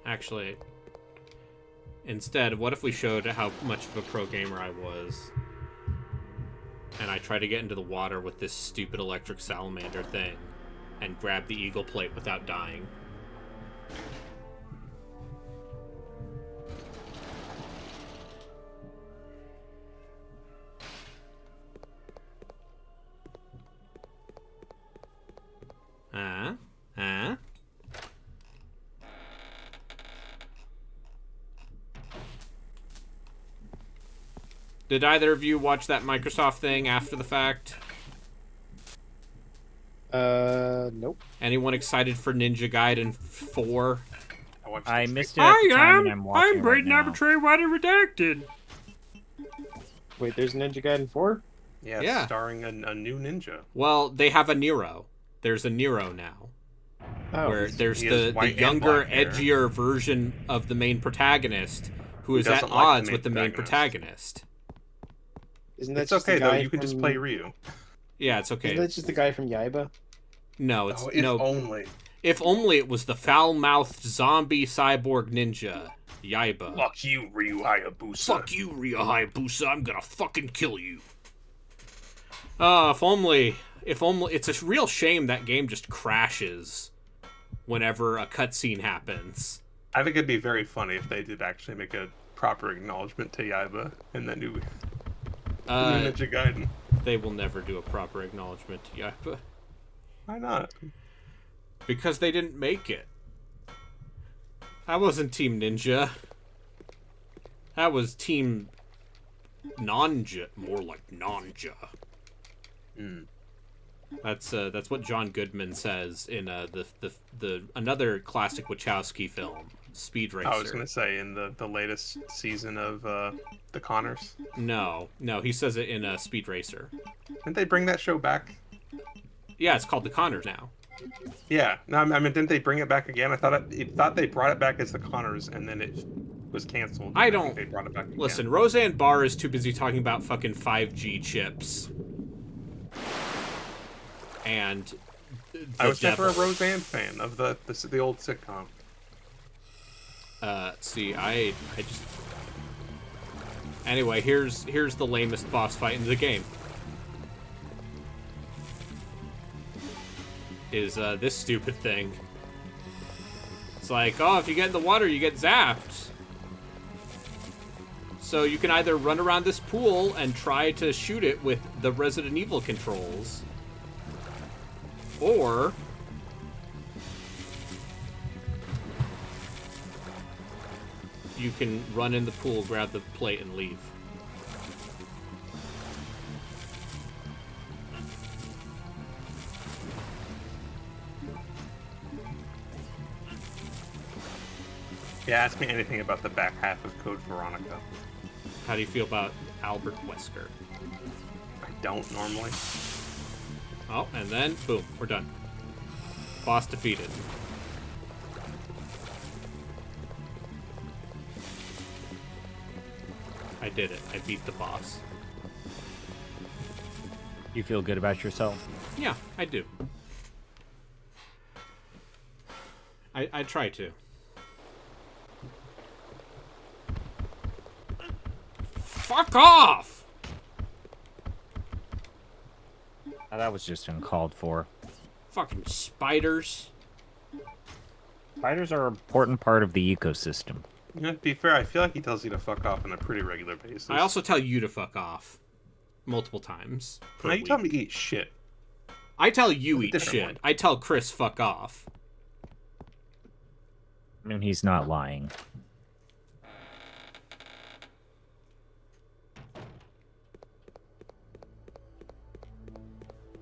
Actually, instead, what if we showed how much of a pro gamer I was? And I try to get into the water with this stupid electric salamander thing and grab the eagle plate without dying. Huh? Did either of you watch that Microsoft thing after the fact? Nope. Anyone excited for Ninja Gaiden 4? I missed it at the time, and I'm watching it right now. Arbitrary Writer Redacted. Wait, there's Ninja Gaiden 4? Yeah, Yeah. starring a new ninja. Well, they have a Nero. There's a Nero now. Oh, Where there's he has the white and younger, black hair. edgier version of the main protagonist who is at doesn't like the odds main with the main protagonist. isn't that It's just okay the though. guy You can just from- play Ryu. Yeah, it's Isn't okay. that just the guy from Yaiba? No, it's Oh, if no. only. If only it was the foul-mouthed zombie cyborg ninja, Yaiba. Fuck you, Ryu Hayabusa. Fuck you, Ryu Hayabusa. I'm gonna fucking kill you. If only. It's a real shame that game just crashes whenever a cutscene happens. I think it'd be very funny if they did actually make a proper acknowledgement to Yaiba in the new Ninja Gaiden. They will never do a proper acknowledgement to Yaiba. Why not? Because they didn't make it. I wasn't Team Ninja. That was Team Nanja. More like Nanja. That's what John Goodman says in the another classic Wachowski film, Speed Racer. I was gonna say in the latest season of the Connors. No, he says it in Speed Racer. Didn't they bring that show back? Yeah, it's called The Connors now. Yeah. No, I mean, didn't they bring it back again? I thought they brought it back as the Connors, and then it was canceled. I think don't They brought it back again. listen. Roseanne Barr is too busy talking about fucking 5G chips. And I was never a devil. Roseanne fan of the old sitcom. See, I just. Anyway, here's the lamest boss fight in the game. Is this stupid thing. It's like, oh, if you get in the water, you get zapped. So you can either run around this pool and try to shoot it with the Resident Evil controls, or you can run in the pool, grab the plate, and leave. Yeah, ask me anything about the back half of Code Veronica. How do you feel about Albert Wesker? I don't normally. Oh, and then, boom, we're done. Boss defeated. I did it. I beat the boss. You feel good about yourself? Yeah, I do. I try to. Fuck off! Oh, that was just uncalled for. Fucking spiders. Spiders are an important part of the ecosystem. You know, to be fair, I feel like he tells you to fuck off on a pretty regular basis. I also tell you to fuck off. Multiple times. Now you tell me to eat shit. I tell you That's a eat different shit. one. I tell Chris fuck off. I mean, he's not lying.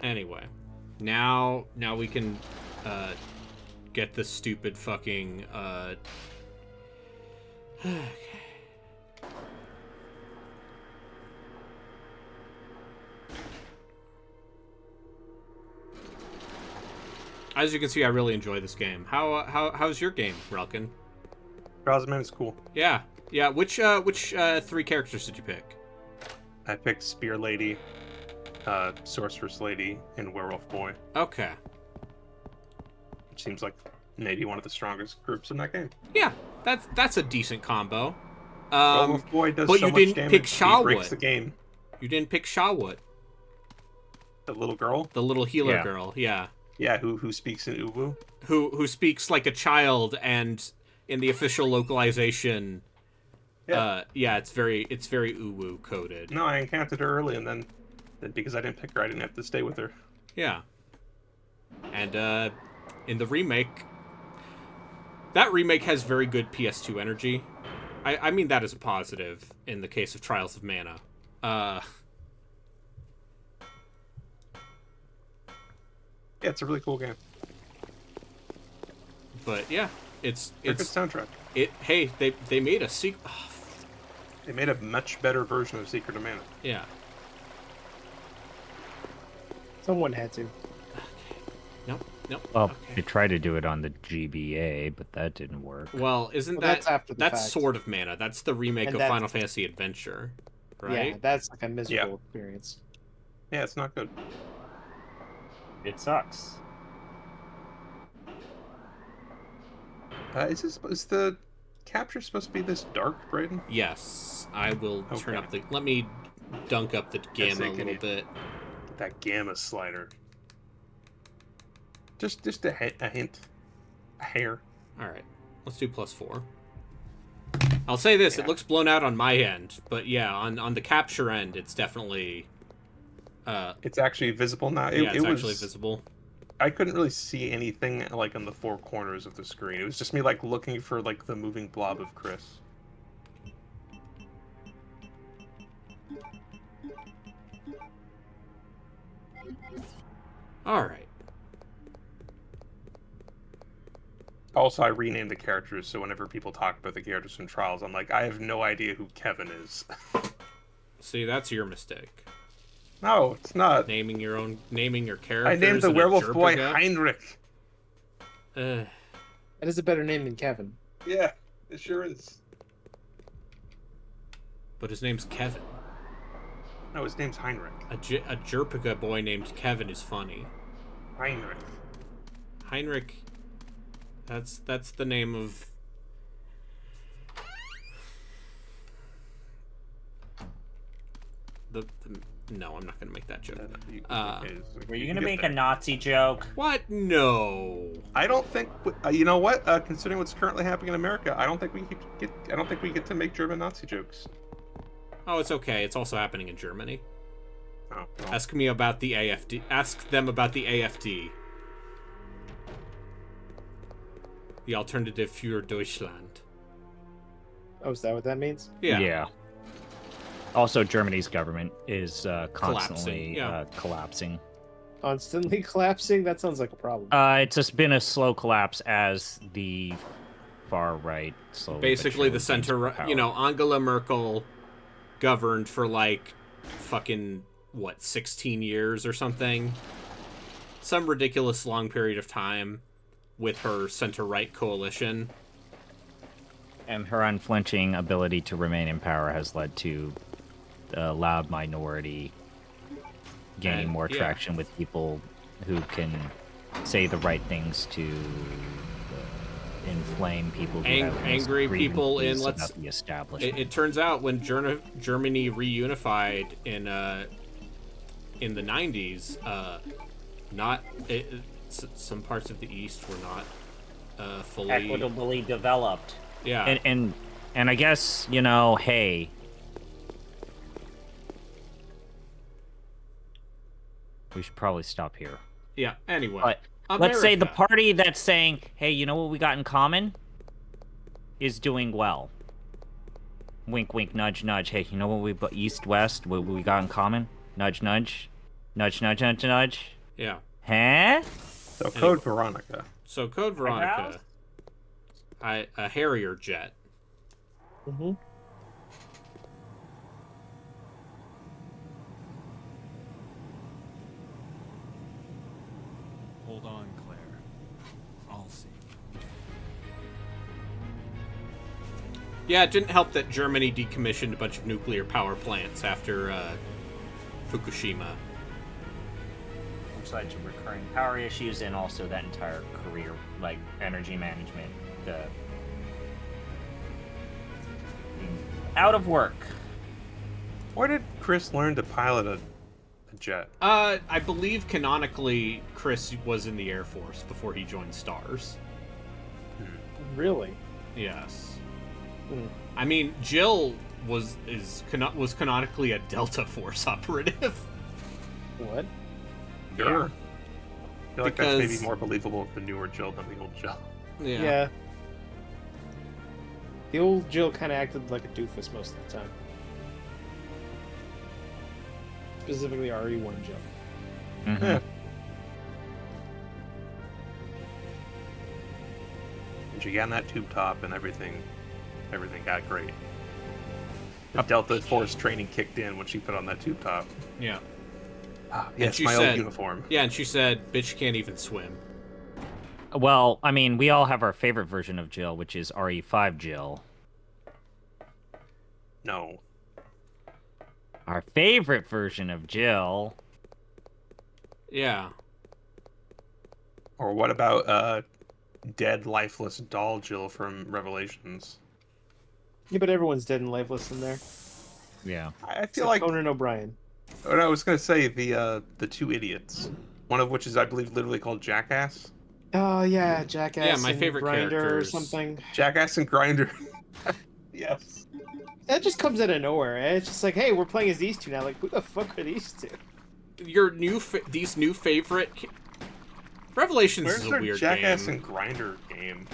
Anyway, now we can get the stupid fucking okay. As you can see, I really enjoy this game. How's your game, Relkin? Browserman is cool. Yeah. Which 3 characters did you pick? I picked Spear Lady, Sorceress Lady, and Werewolf Boy. Okay. Which seems like maybe one of the strongest groups in that game. Yeah, that's a decent combo. Werewolf Boy does but so you much didn't damage, pick he breaks Shawwood. the game. You didn't pick Shawwood, The little girl? the little healer Yeah. girl. Yeah. Yeah, who speaks in Uwu. Who speaks like a child, and in the official localization, it's very uwu coded. No, I encountered her early, and then because I didn't pick her, I didn't have to stay with her. Yeah. And in the remake, that remake has very good PS2 energy. I mean that as a positive in the case of Trials of Mana. Yeah, it's a really cool game. But yeah, it's Very good soundtrack. Hey, they made a sequel. Oh, They made a much better version of Secret of Mana. yeah. Someone had to. Nope. Well, Okay. they tried to do it on the GBA, but that didn't work. Well, isn't Well, that that's after the that's fact. Sword of Mana? That's the remake And of that's- Final Fantasy Adventure, Yeah, right? that's like a miserable experience. Yeah, it's not good. It sucks. Is the capture supposed to be this dark, Brayden? Yes, I will turn Okay. up the. Let me dunk up the gamma say, a can little you- bit. Get that gamma slider. Just a hint, a hair. All right, let's do +4. I'll say this: Yeah. it looks blown out on my end, but yeah, on the capture end, it's definitely. It's actually visible now. Yeah, it's it actually was, visible. I couldn't really see anything like on the 4 corners of the screen. It was just me like looking for like the moving blob of Chris. All right. Also, I renamed the characters, so whenever people talk about the characters from Trials, I'm like, I have no idea who Kevin is. See, that's your mistake. No, it's not. Naming your characters. I named the in a werewolf boy Jerpiga. Heinrich. Uh, That is a better name than Kevin. Yeah, it sure is. but his name's Kevin. No, his name's Heinrich. A Jerpiga boy named Kevin is funny. Heinrich. Heinrich. That's the name of. No, I'm not gonna make that joke. Were you gonna make a Nazi joke? What? No. I don't think. You know what? Considering what's currently happening in America, I don't think we get. I don't think we get to make German Nazi jokes. Oh, it's okay. It's also happening in Germany. Oh, well. Ask me about the AFD. Ask them about the AFD. The Alternative für Deutschland. Oh, is that what that means? Yeah. Also, Germany's government is constantly yeah. collapsing. Constantly collapsing? That sounds like a problem. It's just been a slow collapse as the far right slowly. but Basically, the surely gains center. power. You know, Angela Merkel governed for like fucking what 16 years or something. Some ridiculous long period of time with her center-right coalition. And her unflinching ability to remain in power has led to a loud minority gaining And, more yeah. traction with people who can say the right things to inflame people who have angry people in about the establishment. It turns out when Germany reunified in the 90s, some parts of the East were not fully equitably developed. Yeah, and I guess, you know, hey, we should probably stop here. Yeah. Anyway, but let's say the party that's saying, hey, you know what we got in common, is doing well. Wink, wink, nudge, nudge. Hey, you know what east, west, what we got in common? Nudge, nudge. Nudge, nudge, nudge, nudge. Yeah. Huh? So Code Veronica. So Code Veronica. A Harrier jet. Mm-hmm. Hold on, Claire. I'll see. Yeah, it didn't help that Germany decommissioned a bunch of nuclear power plants after Fukushima. Besides recurring power issues and also that entire career, like energy management, being out of work. Where did Chris learn to pilot a jet? I believe canonically Chris was in the Air Force before he joined STARS. Really? Yes. Hmm. I mean, Jill was canonically a Delta Force operative. What? Sure. I feel like that's maybe more believable with the newer Jill than the old Jill. Yeah. The old Jill kind of acted like a doofus most of the time. Specifically RE1 Jill. Mm-hmm. Yeah. And she got on that tube top and everything got great. The Delta Force training kicked in when she put on that tube top. Yeah. Yes, my old uniform. Yeah, and she said, bitch can't even swim. Well, I mean, we all have our favorite version of Jill, which is RE5 Jill. No. Our favorite version of Jill. Yeah. Or what about dead, lifeless doll Jill from Revelations? Yeah, but everyone's dead and lifeless in there. Yeah. I feel like Conan O'Brien. What I was gonna say, the two idiots, one of which is, I believe, literally called Jackass. Oh yeah, Jackass. Yeah, my and favorite Grinder characters. or something. Jackass and Grinder. Yes. That just comes out of nowhere. Eh? It's just like, hey, we're playing as these two now. Like, who the fuck are these two? Your these new favorite Revelations Where's is a their weird Jackass game. and Grinder game?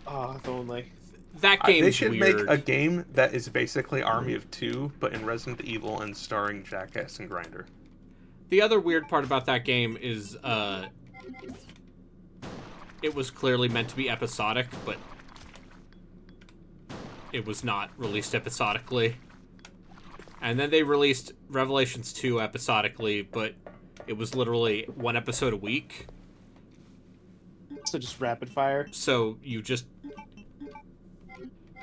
Oh, if only. That game They is should weird. make a game that is basically Army of Two, but in Resident Evil and starring Jackass and Grinder. The other weird part about that game is it was clearly meant to be episodic, but it was not released episodically. And then they released Revelations 2 episodically, but it was literally one episode a week. So just rapid fire. So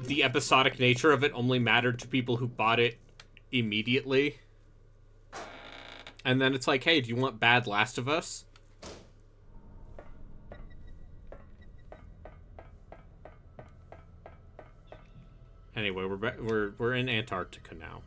the episodic nature of it only mattered to people who bought it immediately. And then it's like, hey, do you want Bad Last of Us? Anyway, we're in Antarctica now.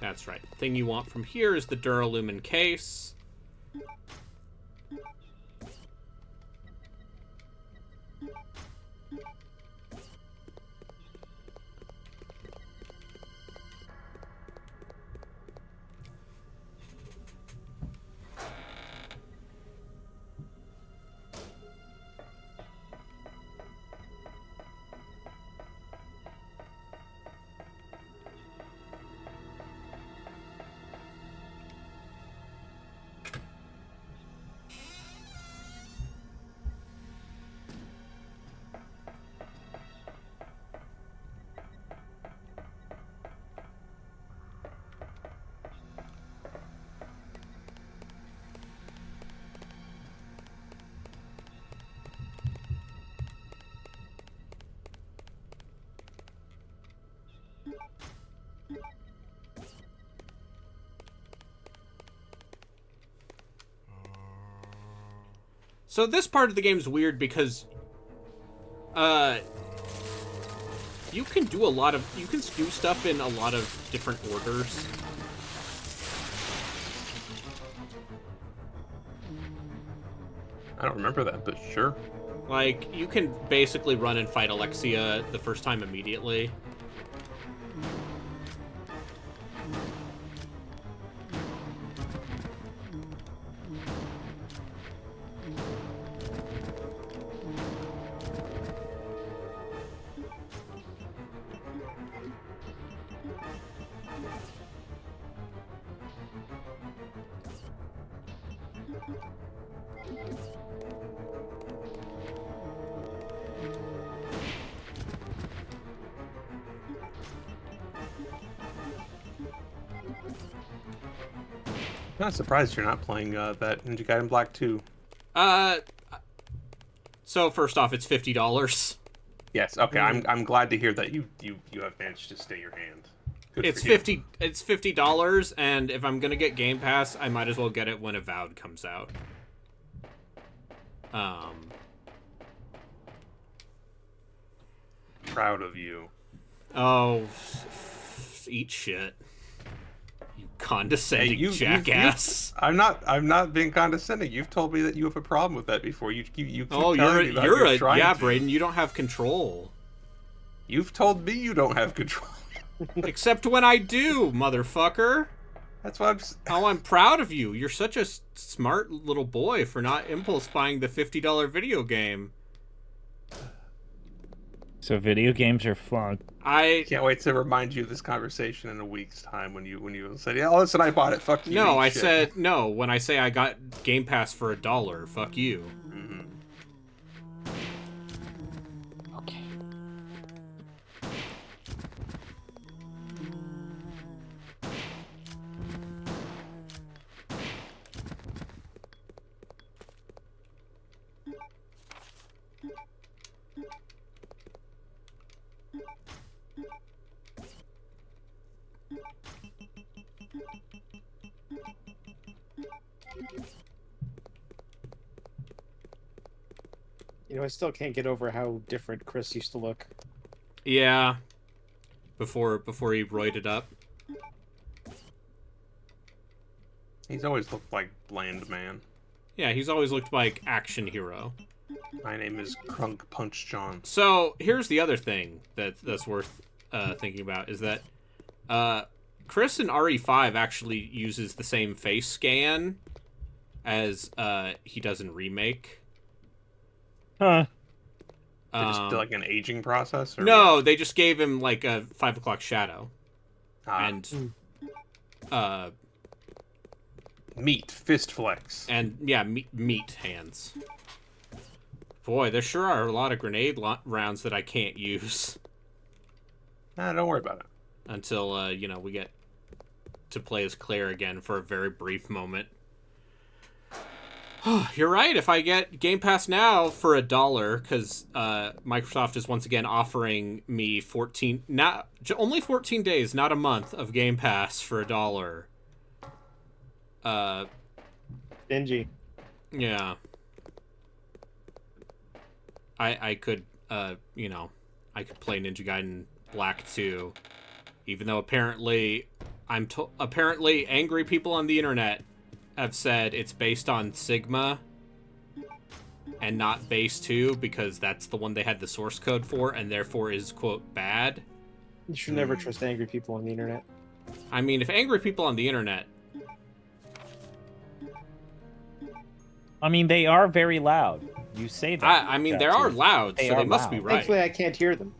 That's right. The thing you want from here is the Duralumin case. So this part of the game is weird because, you can do stuff in a lot of different orders. I don't remember that, but sure. Like, you can basically run and fight Alexia the first time immediately. I'm not surprised you're not playing that Ninja Gaiden Black 2. So first off, it's $50. Yes, okay. I'm glad to hear that you have managed to stay your hand. Good It's for you. It's $50, and if I'm gonna get Game Pass, I might as well get it when Avowed comes out. Proud of you. Oh, eat shit, you condescending jackass. I'm not being condescending. You've told me that you have a problem with that before. You keep Oh, telling me that you're trying yeah, to. Brayden. You don't have control. You've told me you don't have control. Except when I do, motherfucker. That's what I'm proud of you. You're such a smart little boy for not impulse buying the $50 video game. So video games are fun. I can't wait to remind you of this conversation in a week's time when you said, "Yeah, listen, I bought it. Fuck you." No, I shit. said no when I say I got Game Pass for $1. Fuck you. Mm-hmm. Okay. You know, I still can't get over how different Chris used to look. Yeah. Before he roided up. He's always looked like bland man. Yeah, he's always looked like action hero. My name is Crunk Punch John. So here's the other thing that's worth thinking about is that Chris in RE5 actually uses the same face scan as he does in Remake. Huh. They just did like an aging process? Or No, what? they just gave him like a 5 o'clock shadow. And meat, fist flex. And yeah, meat hands. Boy, there sure are a lot of grenade rounds that I can't use. Nah, don't worry about it. Until, you know, we get to play as Claire again for a very brief moment. You're right, if I get Game Pass now for $1, because Microsoft is once again offering me only 14 days, not a month, of Game Pass for $1. Stingy. Yeah. I could, you know, I could play Ninja Gaiden Black 2, even though apparently apparently angry people on the internet have said it's based on Sigma and not Base 2 because that's the one they had the source code for and therefore is, quote, bad. You should never trust angry people on the internet. I mean, if angry people on the internet... I mean, they are very loud. You say that. I mean, they are loud, so they must be right. Thankfully, I can't hear them.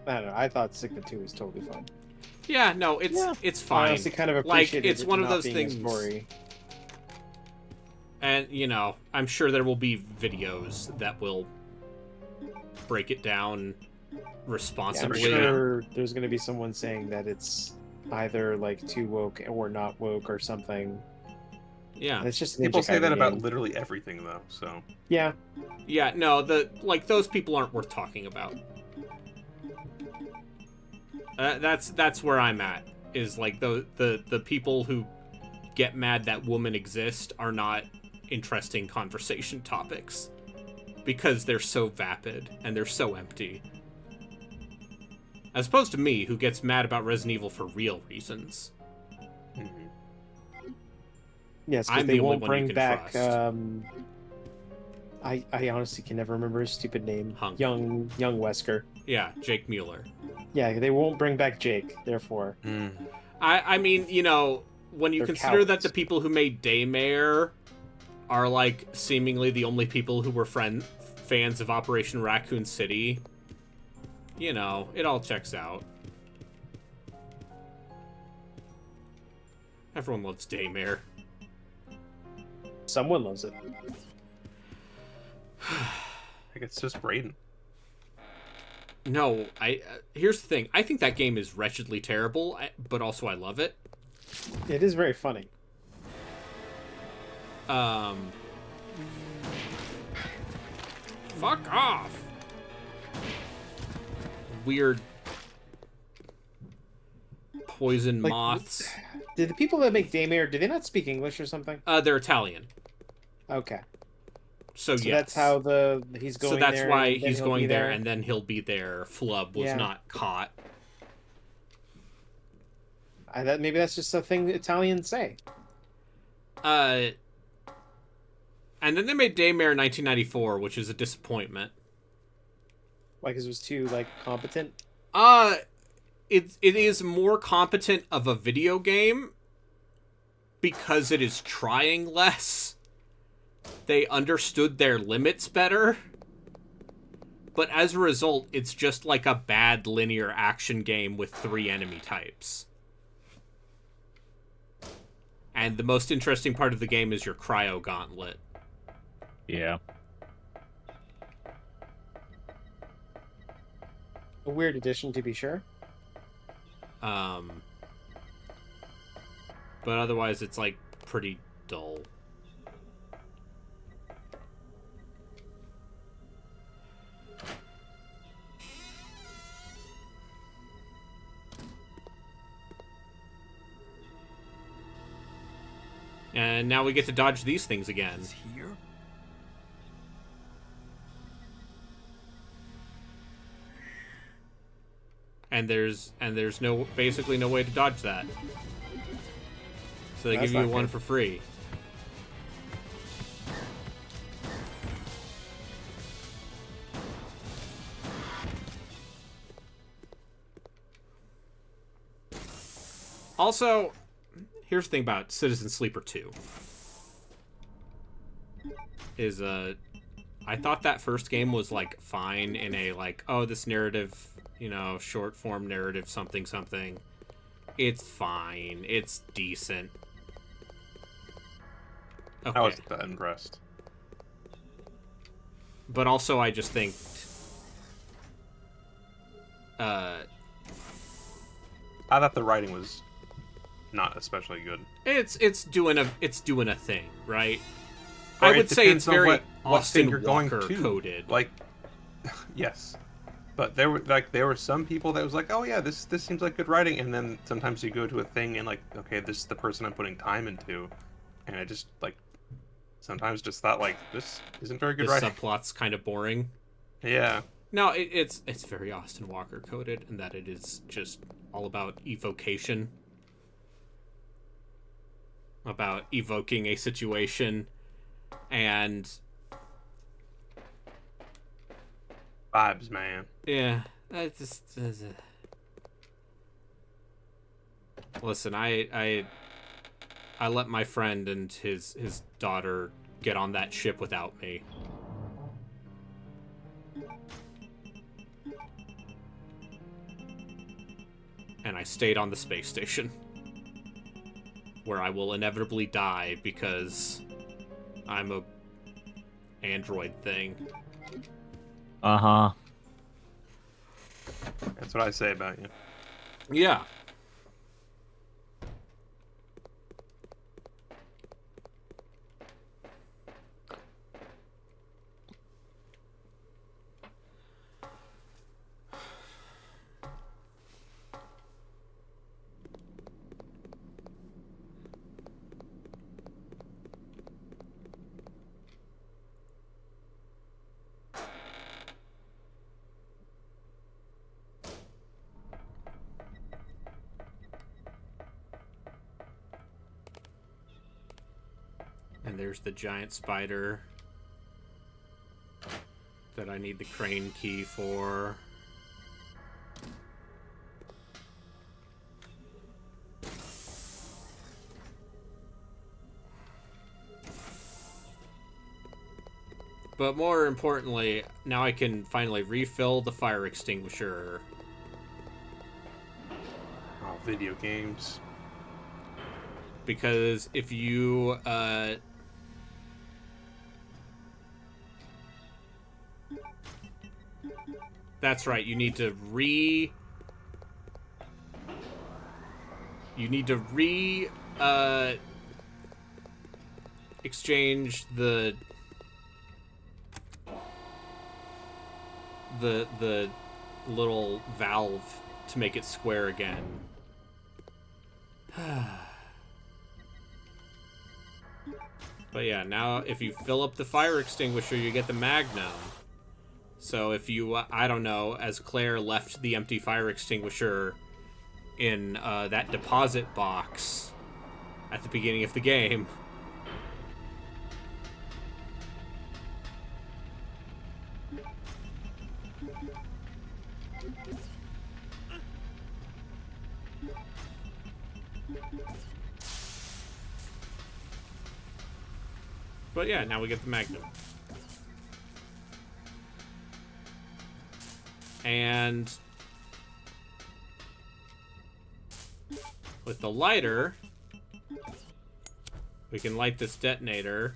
I don't know. I thought Sigma 2 was totally fun. Yeah, no, it's fine. I honestly kind of appreciate it's one of those things. Gory. And, you know, I'm sure there will be videos that will break it down responsibly. Yeah, I'm sure there's going to be someone saying that it's either, like, too woke or not woke or something. Yeah. And it's just people say that about game. literally everything, though, so... Yeah. Yeah, no, those people aren't worth talking about. That's where I'm at. is like the people who get mad that women exist are not interesting conversation topics because they're so vapid and they're so empty. As opposed to me, who gets mad about Resident Evil for real reasons. Yes, because I'm they the only won't one you bring can back. trust. I honestly can never remember his stupid name. Hunk. Young Wesker. Yeah, Jake Mueller. Yeah, they won't bring back Jake. Therefore, I mean, you know, when you They're consider that cowards. the people who made Daymare are like seemingly the only people who were fans of Operation Raccoon City, you know, it all checks out. Everyone loves Daymare. someone loves it. Like it's just Brayden. No, here's the thing. I think that game is wretchedly terrible, but also I love it. It is very funny. Fuck off. Weird poison Like, moths. Did the people that make Daymare, do they not speak English or something? They're Italian. Okay. So So yes. that's how he's going So that's there. why and then he's he'll going be there, and then he'll be there. Flub was Yeah. not caught. Maybe that's just a thing Italians say. And then they made Daymare in 1994, which is a disappointment. Like it was too competent. It is more competent of a video game because it is trying less. They understood their limits better. But as a result, it's just like a bad linear action game with 3 enemy types. And the most interesting part of the game is your cryo gauntlet. Yeah. A weird addition, to be sure. But otherwise, it's like pretty dull. And now we get to dodge these things again. It's here? And there's basically no way to dodge that. So they That's give you not one good. for free. Also, here's the thing about Citizen Sleeper 2. I thought that first game was like fine in a this narrative, short form narrative something. It's fine. It's decent. Okay. I was that impressed. But also I just think I thought the writing was not especially good. it's doing a thing, right? Or I it would say it's depends on very what Austin thing you're going Walker to. coded. Like, yes, but there were some people that was like, oh yeah, this seems like good writing, and then sometimes you go to a thing and like, okay, this is the person I'm putting time into, and I just sometimes just thought this isn't very good The writing. subplot's kind of boring. Yeah. No, it's very Austin Walker coded, in that it is just all about evocation, about evoking a situation, and Vibes, man. yeah, that just listen. I let my friend and his daughter get on that ship without me. And I stayed on the space station, where I will inevitably die because I'm a android thing. Uh-huh. That's what I say about you. Yeah. And there's the giant spider that I need the crane key for. But more importantly, now I can finally refill the fire extinguisher. Oh, video games. Because if you, that's right, you need to exchange the little valve to make it square again. But yeah, now if you fill up the fire extinguisher, you get the Magnum. So if you, I don't know, as Claire left the empty fire extinguisher in that deposit box at the beginning of the game. But yeah, now we get the Magnum. And with the lighter, we can light this detonator.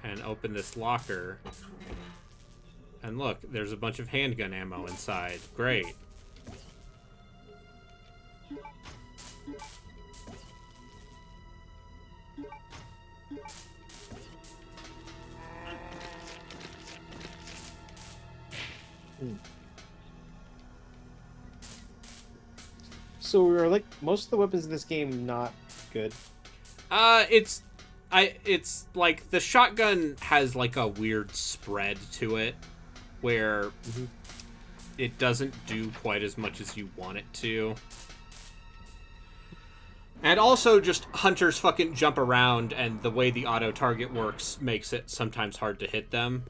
And open this locker. And look, there's a bunch of handgun ammo inside. Great. So are like most of the weapons in this game not good? It's like the shotgun has like a weird spread to it where it doesn't do quite as much as you want it to. And also just hunters fucking jump around, and the way the auto target works makes it sometimes hard to hit them.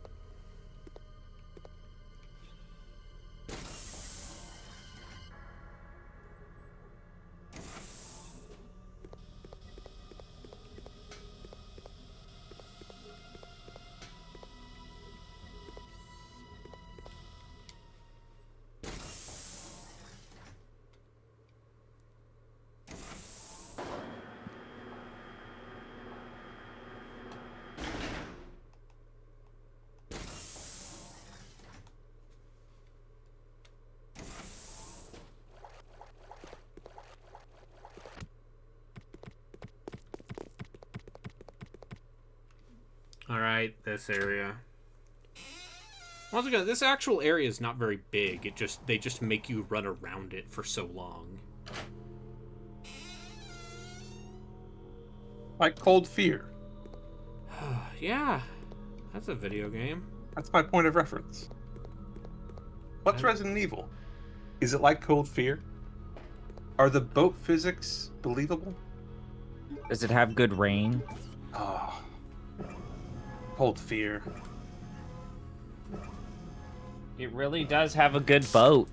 Alright, this area. Once again, this actual area is not very big. They just make you run around it for so long. Like Cold Fear. Yeah, that's a video game. That's my point of reference. What's Resident Evil? Is it like Cold Fear? Are the boat physics believable? Does it have good rain? Oh. Cold Fear. It really does have a good boat.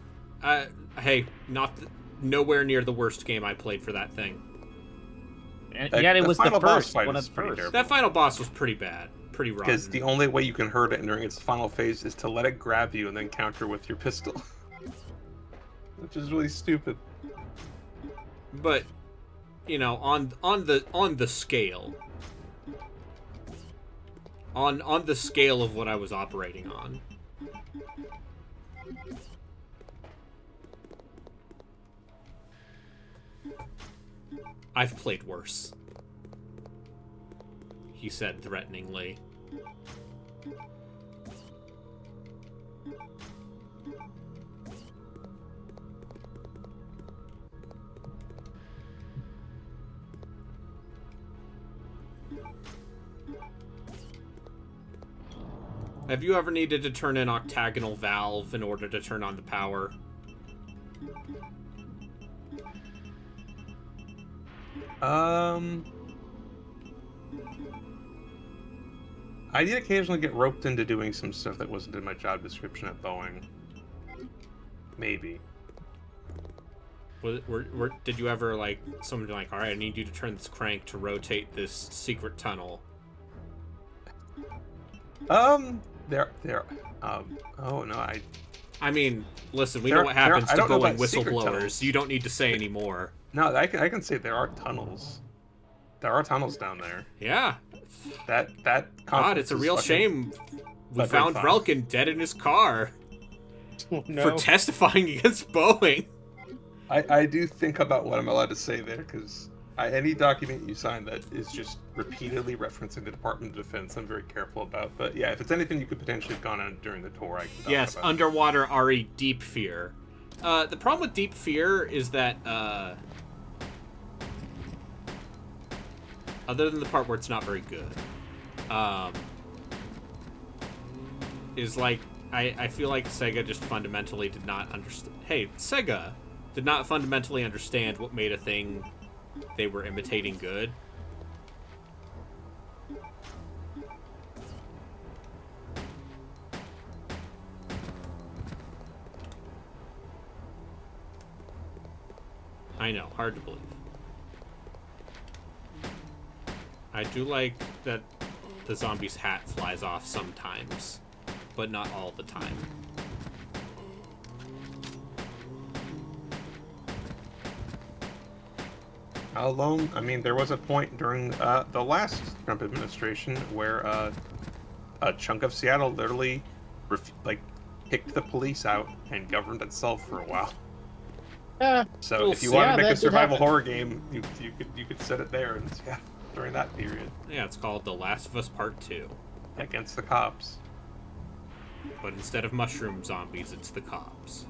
Hey, nowhere near the worst game I played for that thing. And yet it was the final boss first, fight one is of the pretty first. terrible. That final boss was pretty bad. Pretty rotten. Because the only way you can hurt it during its final phase is to let it grab you and then counter with your pistol. Which is really stupid. But, you know, on the scale. On the scale of what I was operating on. I've played worse. He said threateningly. Have you ever needed to turn an octagonal valve in order to turn on the power? Um, I did occasionally get roped into doing some stuff that wasn't in my job description at Boeing. Maybe. Did you ever, like, someone be like, all right, I need you to turn this crank to rotate this secret tunnel? Oh no, I mean, listen, we There- know what there- happens I to don't know Boeing about secret whistleblowers. tunnels. You don't need to say any more. no, I can say there are tunnels. There are tunnels down there. Yeah. That God, conference it's a is real fucking- shame we fucking found fun. Relkin dead in his car Oh, no. for testifying against Boeing. I do think about what I'm allowed to say there, because any document you sign that is just repeatedly referencing the Department of Defense, I'm very careful about. But yeah, if it's anything you could potentially have gone on during the tour, I can talk Yes, about. underwater RE Deep Fear. The problem with Deep Fear is that, other than the part where it's not very good, is like, I feel like Sega just fundamentally did not understand. Hey, Sega did not fundamentally understand what made a thing they were imitating good. I know, hard to believe. I do like that the zombie's hat flies off sometimes, but not all the time. Alone, I mean, there was a point during the last Trump administration where a chunk of Seattle literally, kicked the police out and governed itself for a while. Yeah. So Well, if you yeah, want to make that a did survival happen. horror game, you could set it there and yeah, during that period Yeah, it's called The Last of Us Part 2. against the cops. But instead of mushroom zombies, it's the cops.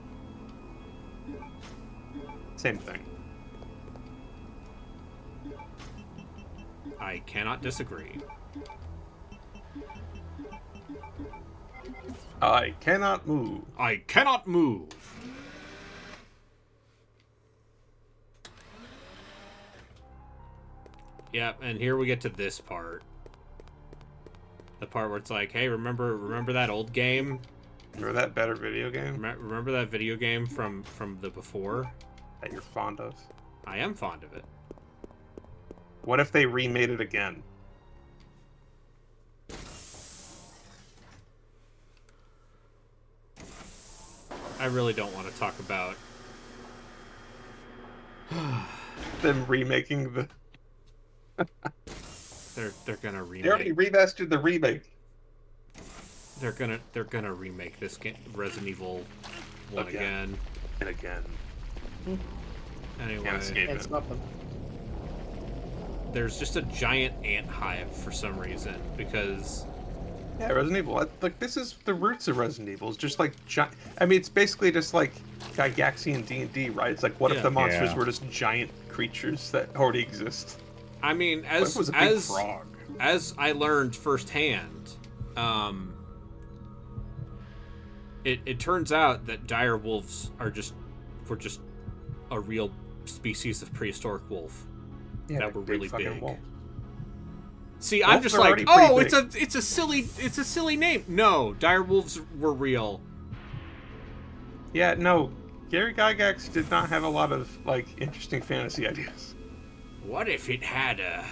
Same thing. I cannot disagree. I cannot move. I cannot move! Yep, and here we get to this part. The part where it's like, hey, remember that old game? Remember that better video game Remember that video game from the before? that you're fond of? I am fond of it. What if they remade it again? I really don't want to talk about. Them remaking the. They're gonna They already remake. remastered the remake. They're gonna remake this game, Resident Evil 1 again. And again. Anyway, Can't escape Can't it. stop them. there's just a giant ant hive for some reason because Yeah, Resident Evil. Like this is the roots of Resident Evil. It's just like I mean, it's basically just like Gygaxian D&D, right? It's like what if Yeah. the monsters Yeah. were just giant creatures that already exist? I mean, What if it was a big frog? as I learned firsthand, it turns out that dire wolves were just a real species of prehistoric wolf Yeah, that were really fucking big. wolf. See, I'm Wolves just are like, already pretty oh, big." it's a silly name. No, dire wolves were real. Yeah, no. Gary Gygax did not have a lot of like interesting fantasy ideas. What if it had a?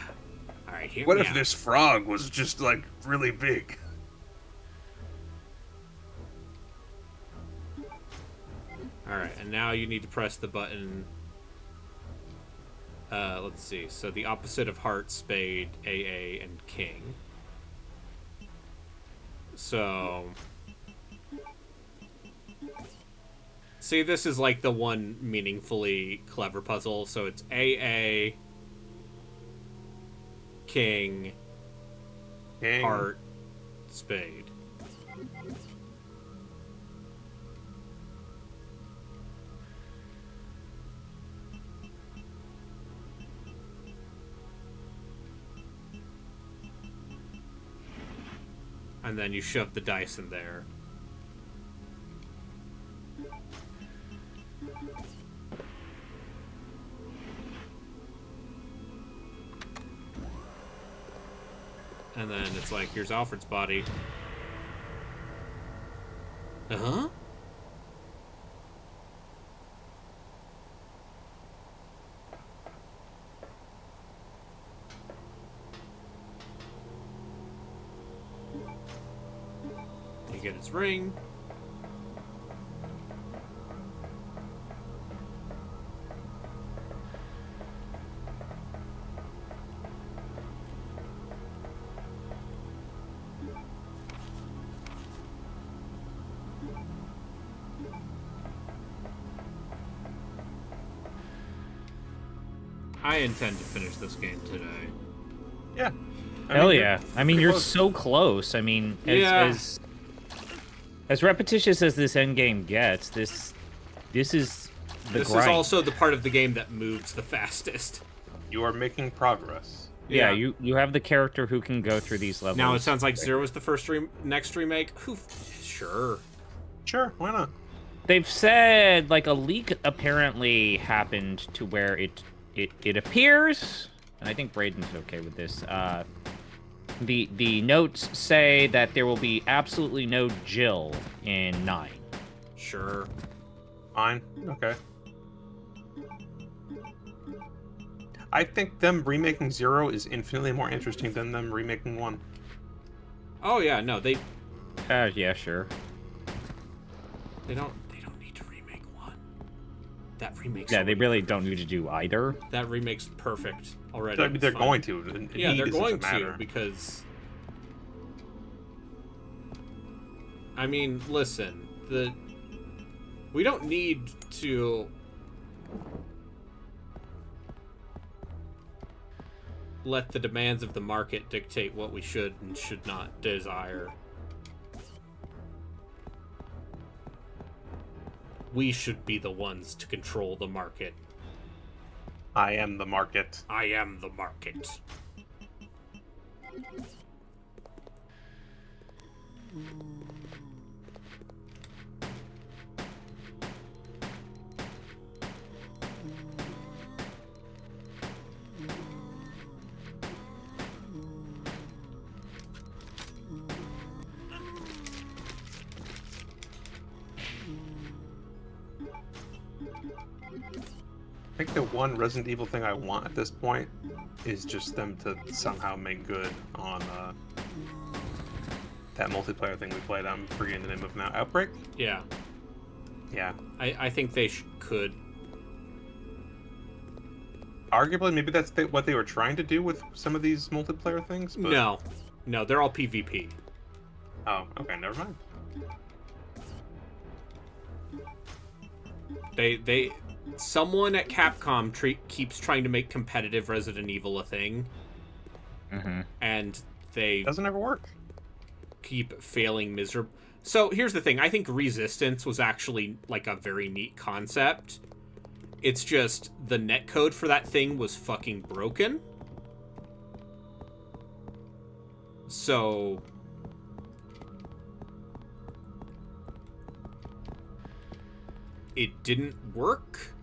All right, here. What if this frog was just like really big? All right, and now you need to press the button. Let's see. So the opposite of heart, spade, AA, and king. So, see, this is like the one meaningfully clever puzzle. So it's AA, king, Dang. heart, spade. And then you shove the dice in there. And then it's like, here's Alfred's body. Uh-huh? You get his ring. I intend to finish this game today. Yeah. Hell yeah. I mean, pretty you're close. so close. I mean, as repetitious as this end game gets, this is the This grind. is also the part of the game that moves the fastest. You are making progress. Yeah, you have the character who can go through these levels. Now it sounds like Zero was the first next remake. Sure. Sure, why not? They've said like a leak apparently happened to where it appears, and I think Braden's okay with this. The notes say that there will be absolutely no Jill in 9. Sure. Fine. Okay. I think them remaking 0 is infinitely more interesting than them remaking 1. Oh yeah, no, they Yeah, sure. don't need to remake 1. That remakes. Yeah, they really don't need to do either. That remake's perfect already. I mean, they're It's fine. going to. Yeah, they're going matter. to because. I mean, listen, we don't need to let the demands of the market dictate what we should and should not desire. We should be the ones to control the market. I am the market. I am the market. I think the one Resident Evil thing I want at this point is just them to somehow make good on that multiplayer thing we played. I'm forgetting the name of now. Outbreak? Yeah, Yeah. I think they could. Arguably, maybe that's what they were trying to do with some of these multiplayer things. But... No, they're all PvP. Oh, okay, never mind. Someone at Capcom keeps trying to make competitive Resident Evil a thing, and they Doesn't ever work. keep failing miserably. So here's the thing: I think Resistance was actually like a very neat concept. It's just the netcode for that thing was fucking broken. So it didn't work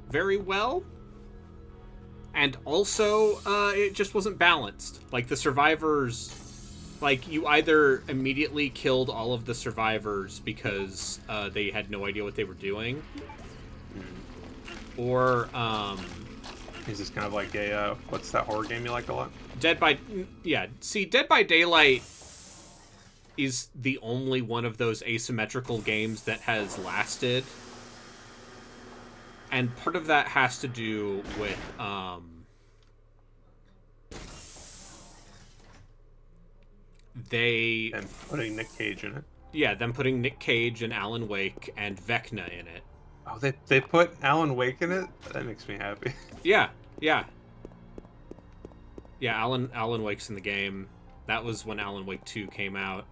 very well. And also, it just wasn't balanced. Like, the survivors... Like, you either immediately killed all of the survivors because they had no idea what they were doing, or, Is this kind of like a, what's that horror game you like a lot? Dead by Daylight is the only one of those asymmetrical games that has lasted. And part of that has to do with, And putting Nick Cage in it. Yeah, them putting Nick Cage and Alan Wake and Vecna in it. Oh, they put Alan Wake in it? That makes me happy. Yeah. Alan Wake's in the game. That was when Alan Wake 2 came out.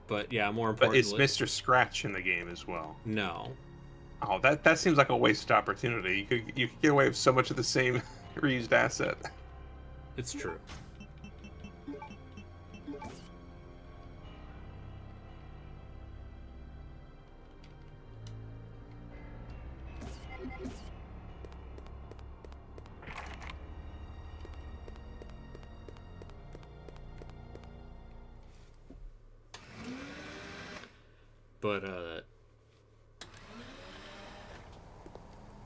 But yeah, more But importantly... is Mr. Scratch in the game as well? No. Oh, that seems like a wasted opportunity. You could get away with so much of the same reused asset. It's true. But,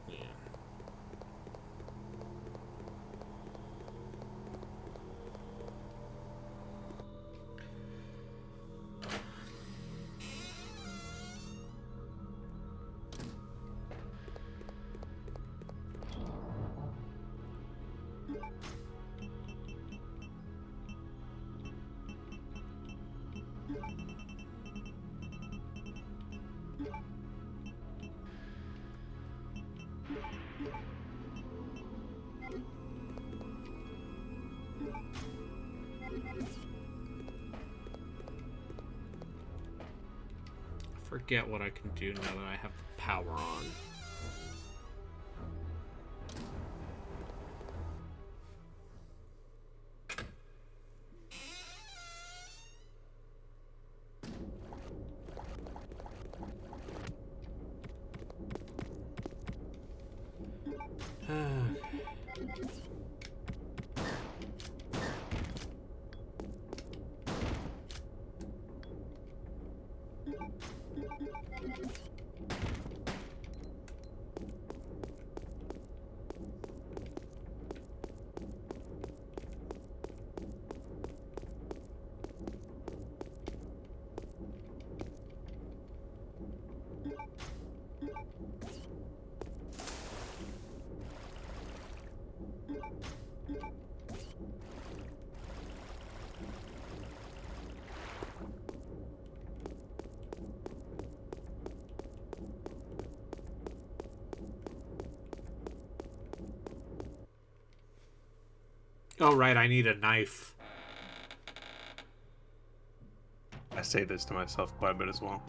yeah. Forget what I can do now that I have the power on. Oh, right, I need a knife. I say this to myself quite a bit as well.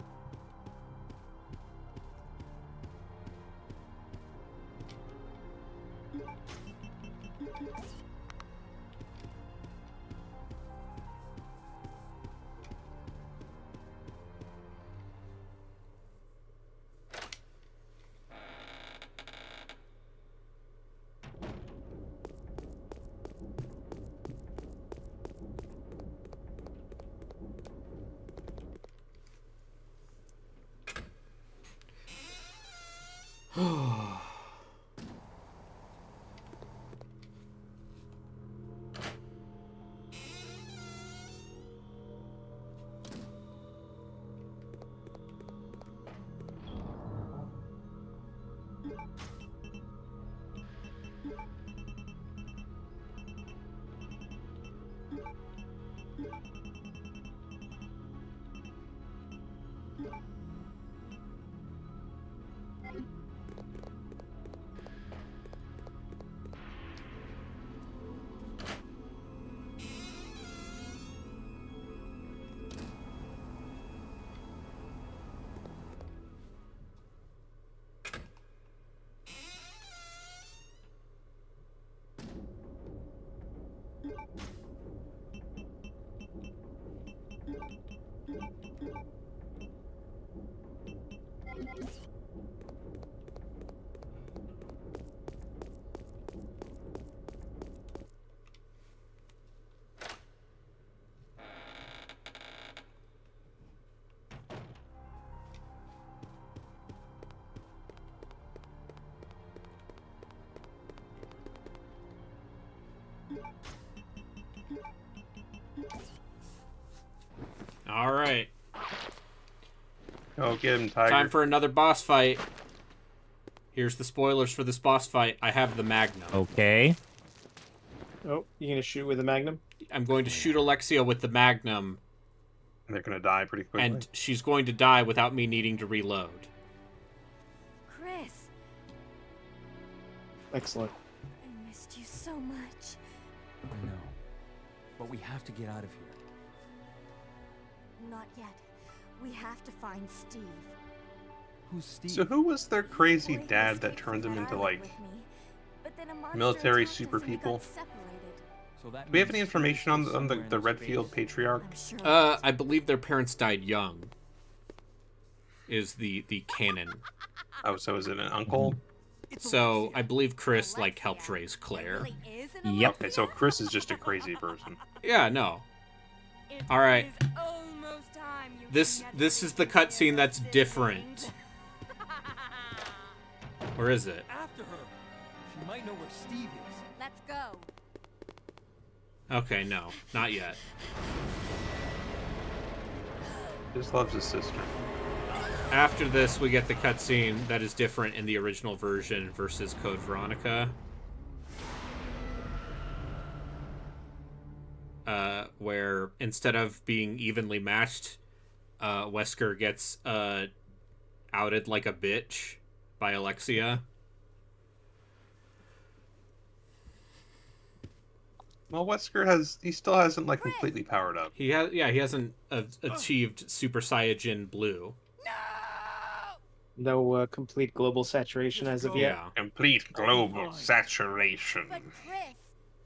All right. Oh, get him, Tiger. Time for another boss fight. Here's the spoilers for this boss fight. I have the Magnum. Okay. Oh, you gonna shoot with a magnum? I'm going to shoot Alexia with the Magnum, And they're gonna die pretty quickly. and she's going to die without me needing to reload. Chris, Excellent. I missed you so much. I know. But we have to get out of here. Not yet. We have to find Steve. Who's Steve? So who was their crazy Boy who dad that escaped turned from them that into, island like, with me, but then a monster military attacked us super and we got people? separated. So that Do we have means any information on Steve's the somewhere in this Redfield base. patriarch? I'm sure. I believe their parents died young. Is the canon. Oh, so is it an uncle? So I believe Chris like helped raise Claire. Really is an Yep. Okay, so Chris is just a crazy person. Yeah, no. It All right. is almost time. time you This forget this to is the be cutscene that's innocent. different. Or is it? After her. She might know where Steve is. Let's go. Okay, no, not yet. Just loves his sister. After this, we get the cutscene that is different in the original version versus Code Veronica. Where instead of being evenly matched, Wesker gets outed like a bitch by Alexia. Well, Wesker he still hasn't like completely powered up. He hasn't achieved Super Saiyajin Blue. No complete global saturation as of yet. Yeah. Complete global saturation. But Chris,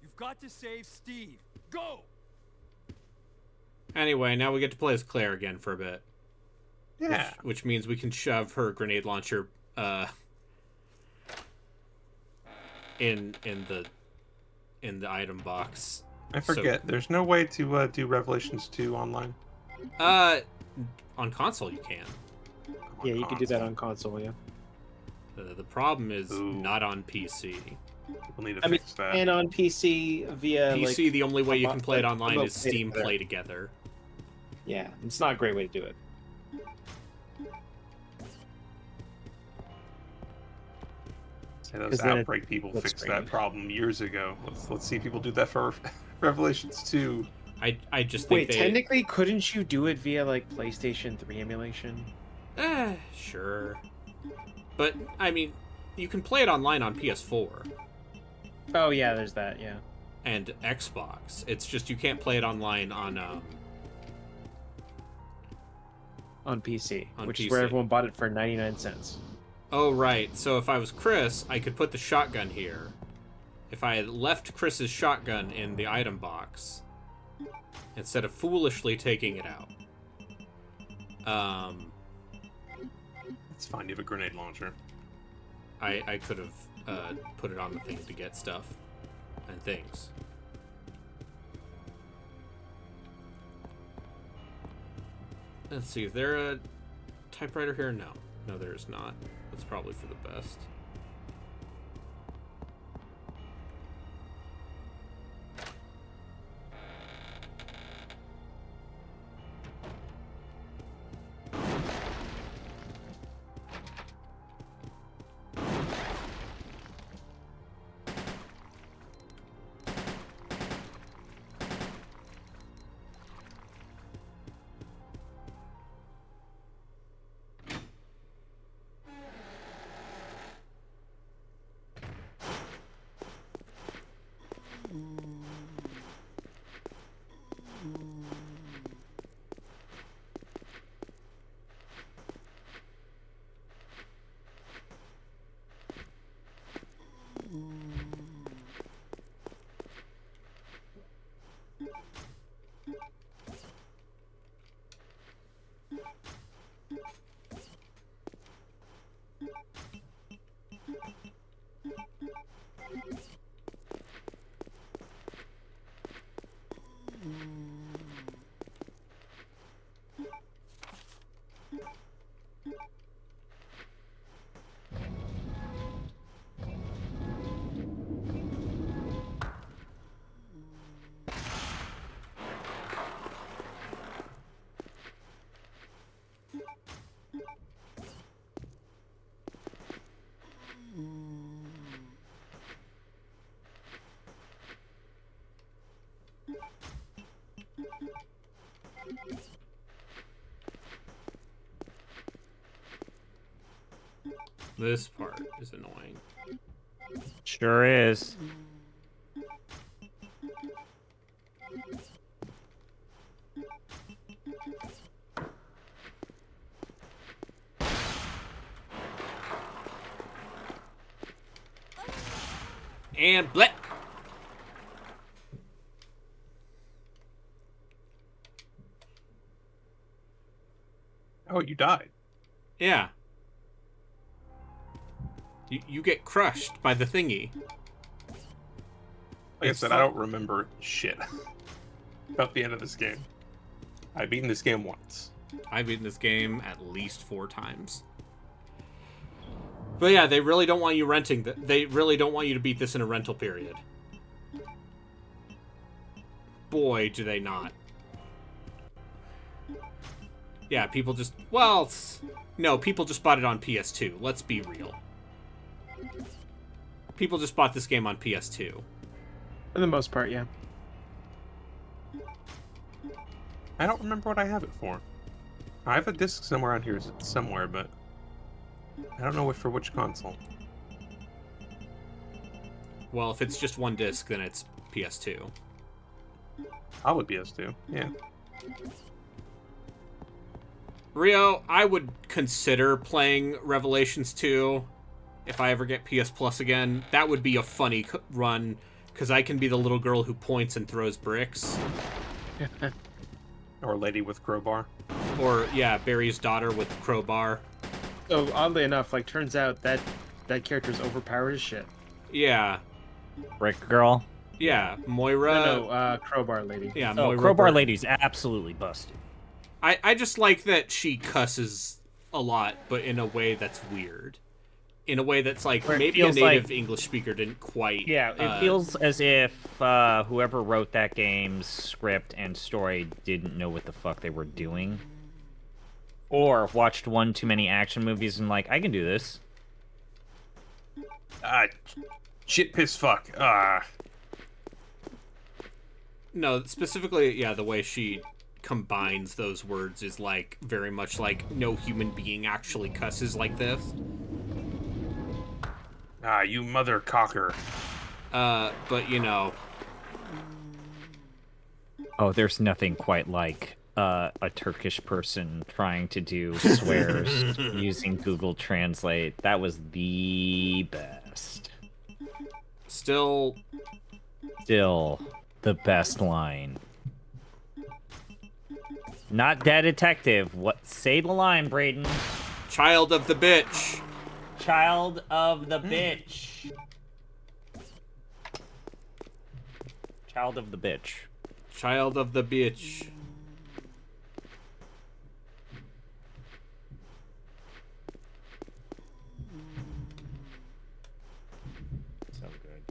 You've got to save Steve. Go! Anyway, now we get to play as Claire again for a bit. Yeah. Which means we can shove her grenade launcher in the item box. I forget. There's no way to do Revelations 2 online. On console you can. Yeah, you can do that on console. Yeah. The problem is Ooh. not on PC. People need to I mean, fix that. and on PC via PC, like, the only way you a can play it like, online remote is Steam together. Play Together. Yeah, it's not a great way to do it. Say those 'Cause then it Outbreak people looks fixed great. that problem years ago. Let's see if people do that for Revelations 2. I just think Wait, technically, couldn't you do it via like PlayStation 3 emulation? sure. But I mean, you can play it online on PS4 Oh yeah, there's that. Yeah. and Xbox. It's just you can't play it online on On PC, On which is PC. where everyone bought it for 99 cents. Oh, right. So if I was Chris, I could put the shotgun here. If I had left Chris's shotgun in the item box, instead of foolishly taking it out. It's fine. You have a grenade launcher. I could have put it on the thing to get stuff and things. Let's see, is there a typewriter here? No. No, there is not. That's probably for the best. This part is annoying. Sure is. And bleh! Oh, you died. Yeah. You get crushed by the thingy. Like It's I said, I fun. don't remember shit about the end of this game. I've beaten this game once. I've beaten this game at least 4 times. But yeah, they really don't want you renting. They really don't want you to beat this in a rental period. Boy, do they not. Yeah, people just... Well, no, people just bought it on PS2. Let's be real. People just bought this game on PS2. For the most part, yeah. I don't remember what I have it for. I have a disc somewhere on here somewhere, but I don't know for which console. Well, if it's just one disc, then it's PS2. Probably PS2, yeah. Rio, I would consider playing Revelations 2 if I ever get PS Plus again. That would be a funny run, because I can be the little girl who points and throws bricks. Or Lady with Crowbar. Or, yeah, Barry's daughter with crowbar. So, oddly enough, like, turns out that character's overpowered as shit. Yeah. Brick Girl. Yeah, Moira... No, Crowbar Lady. Yeah, Oh, Moira Crowbar Burton. Lady's absolutely busted. I just like that she cusses a lot, but in a way that's weird. In a way that's like, Where it maybe a feels native like- English speaker didn't quite... Yeah, it feels as if whoever wrote that game's script and story didn't know what the fuck they were doing. Or watched one too many action movies and like, I can do this. Shit, piss, fuck. No, specifically, yeah, the way she combines those words is like very much like no human being actually cusses like this. You mother cocker. But you know, Oh, there's nothing quite like a Turkish person trying to do swears using Google Translate. That was the best. still, Still the best line. Not dead detective. What? Say the line, Brayden. child of the bitch. Child of the bitch. Child of the bitch. Child of the bitch. So good.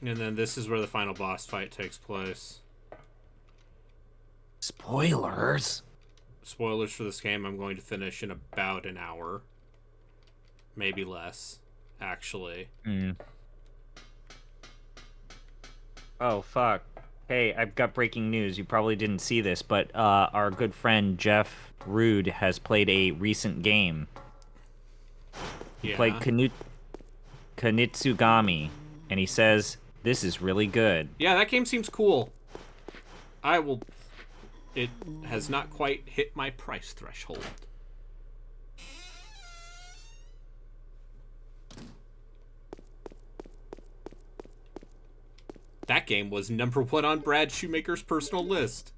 And then this is where the final boss fight takes place. Spoilers. Spoilers for this game I'm going to finish in about an hour. Maybe less, actually. Oh, fuck. Hey, I've got breaking news. You probably didn't see this, but our good friend Jeff Rude has played a recent game. Yeah. Played Kanitsugami, and he says, this is really good. Yeah, that game seems cool. I will... It has not quite hit my price threshold. That game was #1 on Brad Shoemaker's personal list.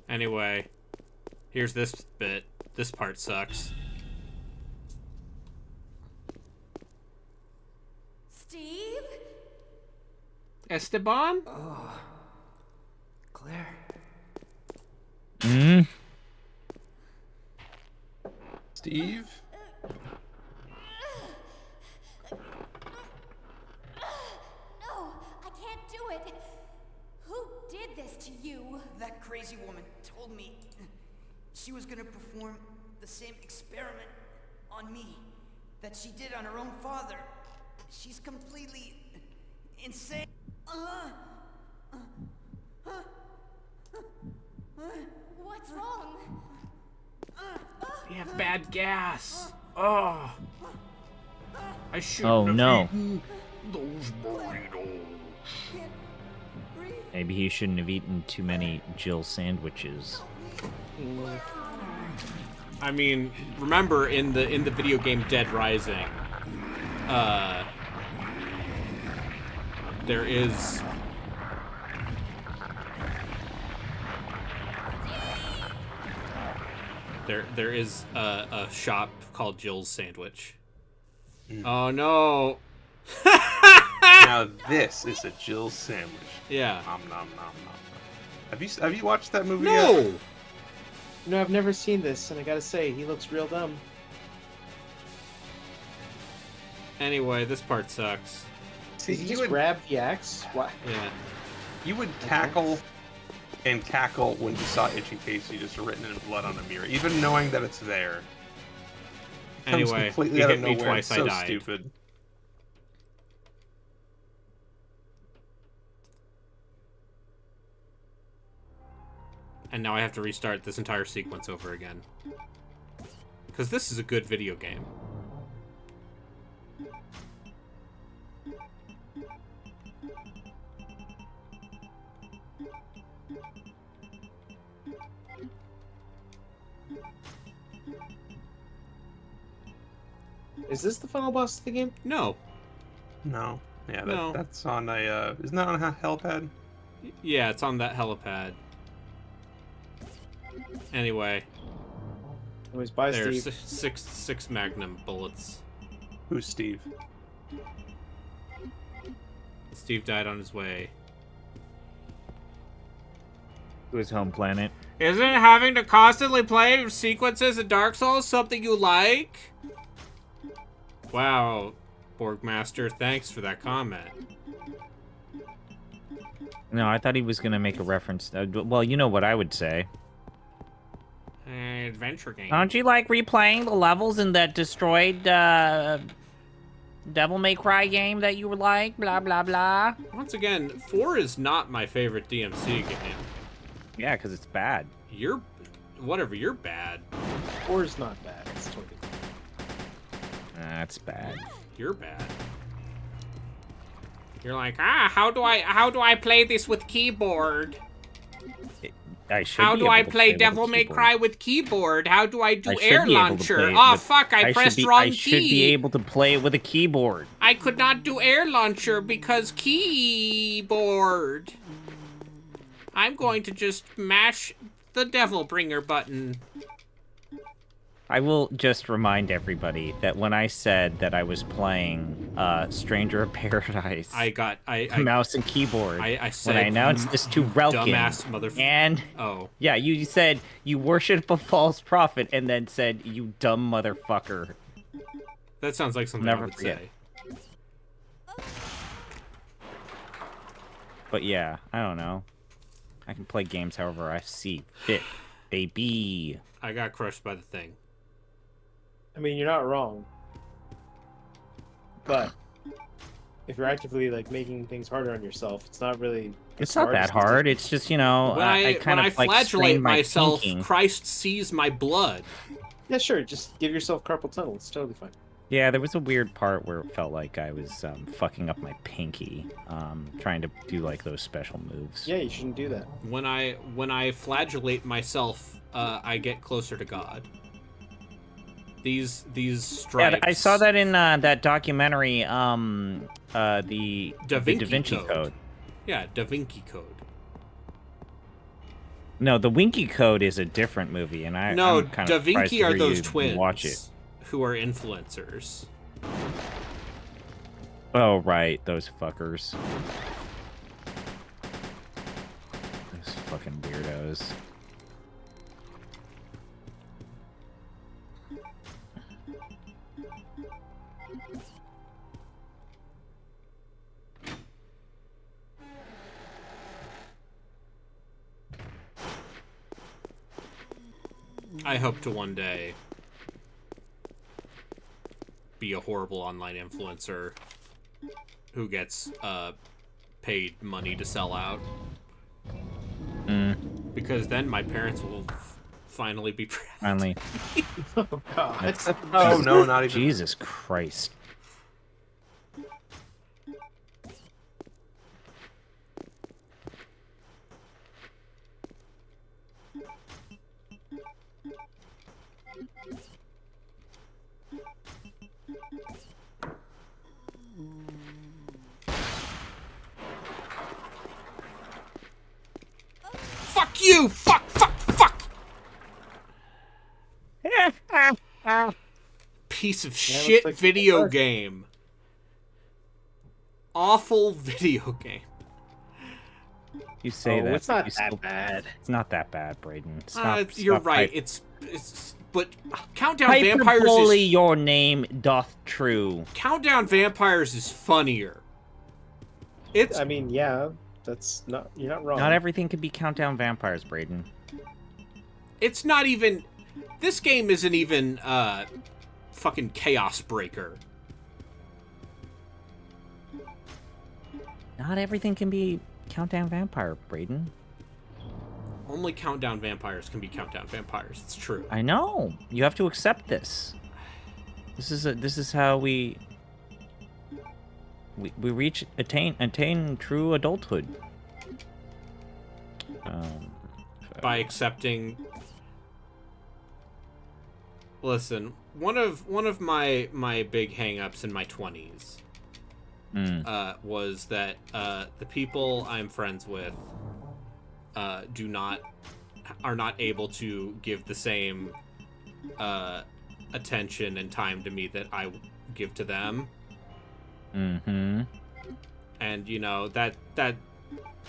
Anyway, here's this bit. This part sucks. Steve? Esteban? Claire. Steve? No, I can't do it. Who did this to you? That crazy woman told me she was gonna perform the same experiment on me that she did on her own father. She's completely insane. What's wrong? We have bad gas. Oh. I should Oh, no. those burritos. Can't breathe. Maybe he shouldn't have eaten too many Jill sandwiches. I mean, remember in the video game Dead Rising, there is there is a shop called Jill's Sandwich. Oh no. Now this is a Jill sandwich. Yeah. Nom nom nom nom. Have you watched that movie yet? No. No, I've never seen this, and I gotta say, he looks real dumb. Anyway, this part sucks. See, Did he just grab the axe? What? Yeah. You would cackle and cackle when you saw Itchy Casey just written in blood on a mirror, even knowing that it's there. It comes Anyway, completely you out hit of me nowhere. twice, It's so I died. stupid. And now I have to restart this entire sequence over again. Because this is a good video game. Is this the final boss of the game? No. No. Yeah, No. that's on a. Isn't that on a helipad? Yeah, it's on that helipad. Anyway, Anyways, bye, there's Steve. six Magnum bullets. Who's Steve? Steve died on his way. To his home planet. Isn't having to constantly play sequences in Dark Souls something you like? Wow, Borgmaster, thanks for that comment. No, I thought he was gonna make a reference. Well, you know what I would say. Adventure game. Don't you like replaying the levels in that destroyed Devil May Cry game that you were like? Blah blah blah. Once again, 4 is not my favorite DMC game. Yeah, because it's bad. You're... whatever, you're bad. 4 is not bad. It's totally fine. That's bad. You're bad. You're like, how do I play this with keyboard? I should How be do able I to play with a Devil May keyboard. Cry with keyboard? How do I do I should air be able to launcher? play Oh with- fuck, I pressed wrong I should be key. able to play it with a keyboard. I could not do air launcher because keyboard. I'm going to just mash the Devil Bringer button. I will just remind everybody that when I said that I was playing Stranger of Paradise, I mouse and keyboard. I said when I announced this to Relkin, dumbass motherfucker. and Oh. yeah, you said you worship a false prophet, and then said you dumb motherfucker. That sounds like something Never I would forget. say. But yeah, I don't know. I can play games however I see fit, baby. I got crushed by the thing. I mean, you're not wrong. But if you're actively like making things harder on yourself, it's not really. It's not that hard. It's just, you know, When I kind when of I like flagellate strain my myself, thinking. Christ sees my blood. Yeah, sure. Just give yourself carpal tunnel. It's totally fine. Yeah, there was a weird part where it felt like I was fucking up my pinky, trying to do like those special moves. Yeah, you shouldn't do that. When I flagellate myself, I get closer to God. These stripes. Yeah, I saw that in that documentary, the Da Da Vinci Code. Yeah, Da Vinci Code. No, the Winky Code is a different movie, and I'm No, kind Da of surprised Vinci to are hear those you twins watch it. who are influencers. Oh right, those fuckers. Those fucking weirdos. I hope to one day be a horrible online influencer who gets paid money to sell out. Because then my parents will finally be proud. Finally. Oh God. Oh no, not even. Jesus Christ. you! Fuck! Piece of shit like video game. Awful video game. You say that. It's not you that still- bad. It's not that bad, Braden. You're right. It's but Countdown Vampires Hyperbole, is your name doth true. Countdown Vampires is funnier. It's I mean, yeah, that's not. You're not wrong. Not everything can be Countdown Vampires, Braden. it's not even. This game isn't even fucking Chaos Breaker. Not everything can be Countdown Vampire, Braden. Only Countdown Vampires can be Countdown Vampires. It's true. I know. You have to accept this. This is how we attain true adulthood. By accepting. Listen, one of my big hang-ups in my 20s was that the people I'm friends with are not able to give the same attention and time to me that I give to them. Mm-hmm. And you know that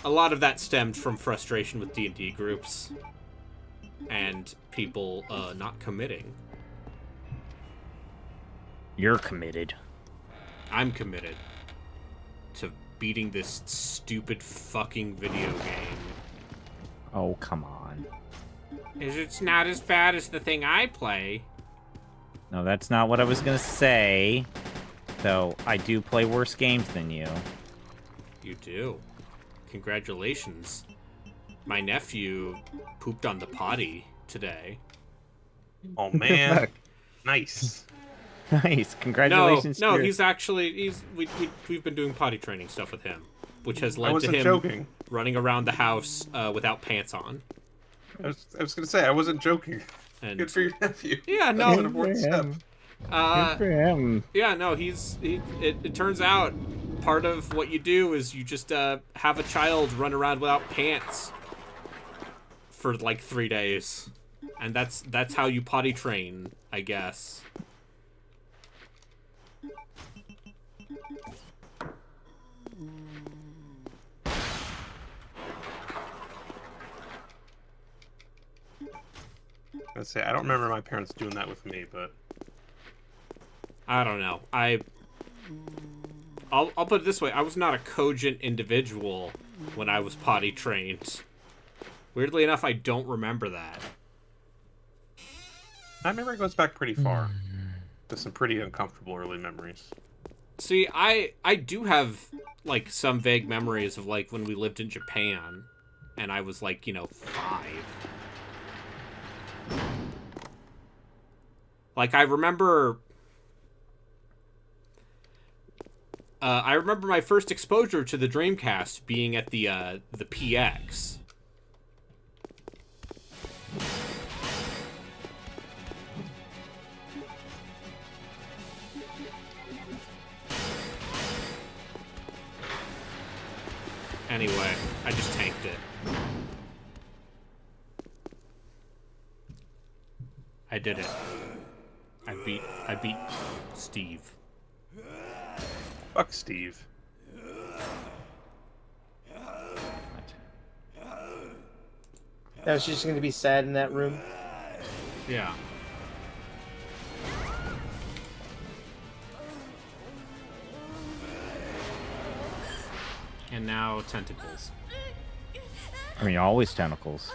a lot of that stemmed from frustration with D&D groups and people not committing. You're committed. I'm committed to beating this stupid fucking video game. Oh, come on. It's not as bad as the thing I play. No, that's not what I was gonna say. Though I do play worse games than you. You do. Congratulations. My nephew pooped on the potty today. Oh man, nice. Nice. Congratulations. No, to your- he's actually we've been doing potty training stuff with him, which has I led to wasn't him joking. running around the house without pants on. I was gonna say I wasn't joking. And Good for your nephew. yeah, That's no, an important step. Good for him. yeah, no, it turns out part of what you do is you just have a child run around without pants for like 3 days, and that's how you potty train, I guess. Let's say I don't remember my parents doing that with me, but I don't know. I'll put it this way. I was not a cogent individual when I was potty trained. Weirdly enough, I don't remember that. I remember it goes back pretty far to some pretty uncomfortable early memories. See, I do have like some vague memories of like when we lived in Japan and I was like, 5. Like I remember my first exposure to the Dreamcast being at the PX. Anyway, I just tanked it. I did it. I beat Steve. Fuck Steve. Now she's just going to be sad in that room. Yeah. And now tentacles. I mean, always tentacles.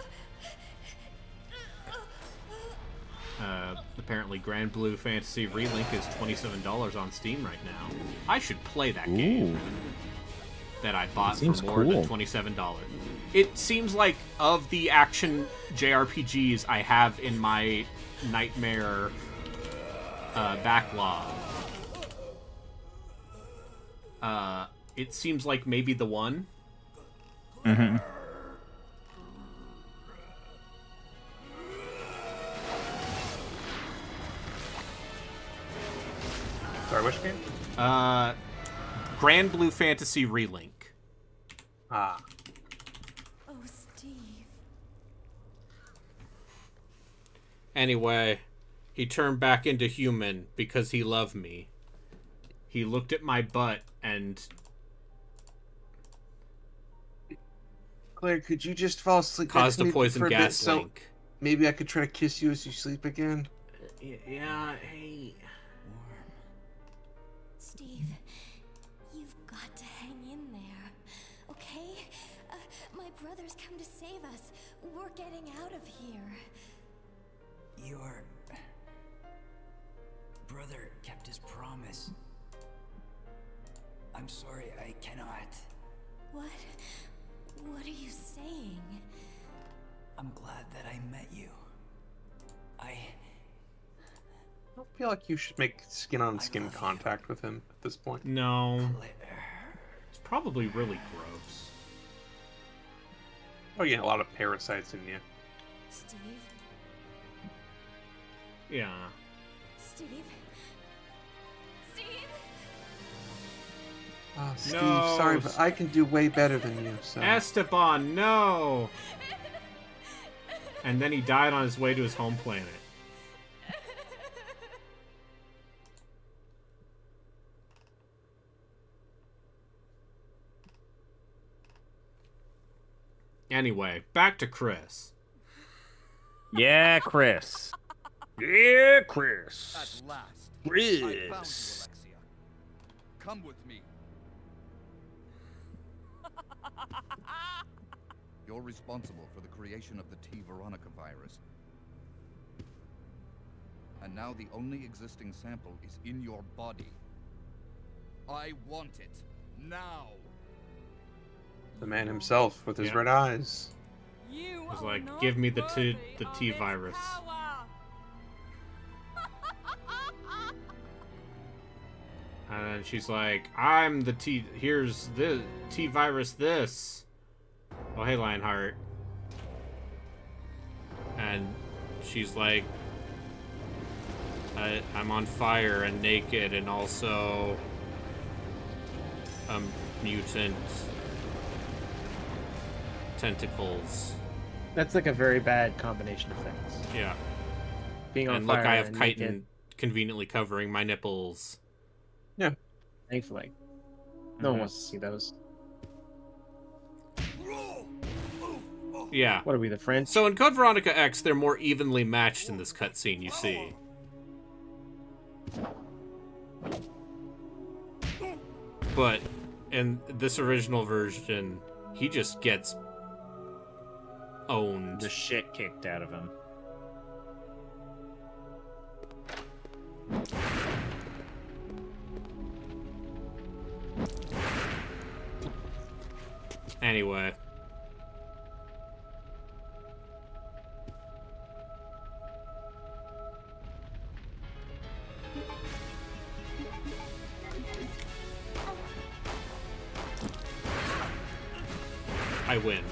Apparently Grand Blue Fantasy Relink is $27 on Steam right now. I should play that game that I bought for more than $27. It seems like of the action JRPGs I have in my nightmare backlog, it seems like maybe the one. Mm-hmm. Sorry, which game? Grand Blue Fantasy Relink. Ah. Oh, Steve. Anyway, he turned back into human because he loved me. He looked at my butt and... Claire, could you just fall asleep caused next a to me poison for a bit gas so link. maybe I could try to kiss you as you sleep again? Yeah, hey... Steve, you've got to hang in there, okay? My brother's come to save us. We're getting out of here. Your brother kept his promise. I'm sorry, I cannot. What? What are you saying? I'm glad that I met you. I I don't feel like you should make skin-on-skin contact with him at this point. No. It's probably really gross. Oh yeah, a lot of parasites in you. Steve? Yeah. Steve? Steve? Oh, Steve, No. sorry, but I can do way better than you, so... Esteban, no! And then he died on his way to his home planet. Anyway, back to Chris. Yeah, Chris. Yeah, Chris. At last, I Chris. found you, Alexia. Come with me. You're responsible for the creation of the T. Veronica virus. And now the only existing sample is in your body. I want it. Now. The man himself with his Yeah. red eyes. He's like, give me the T virus. And then she's like, I'm the T, here's the T virus this. Oh, hey, Lionheart. And she's like, I'm on fire and naked and also a mutant tentacles. That's like a very bad combination of things. Yeah. Being on And fire look, I have and chitin naked, conveniently covering my nipples. Yeah. thankfully. No one wants to see those. Yeah. What are we, the French? So in Code Veronica X, they're more evenly matched in this cutscene, you see. But in this original version, he just gets owned. The shit kicked out of him. Anyway. I win.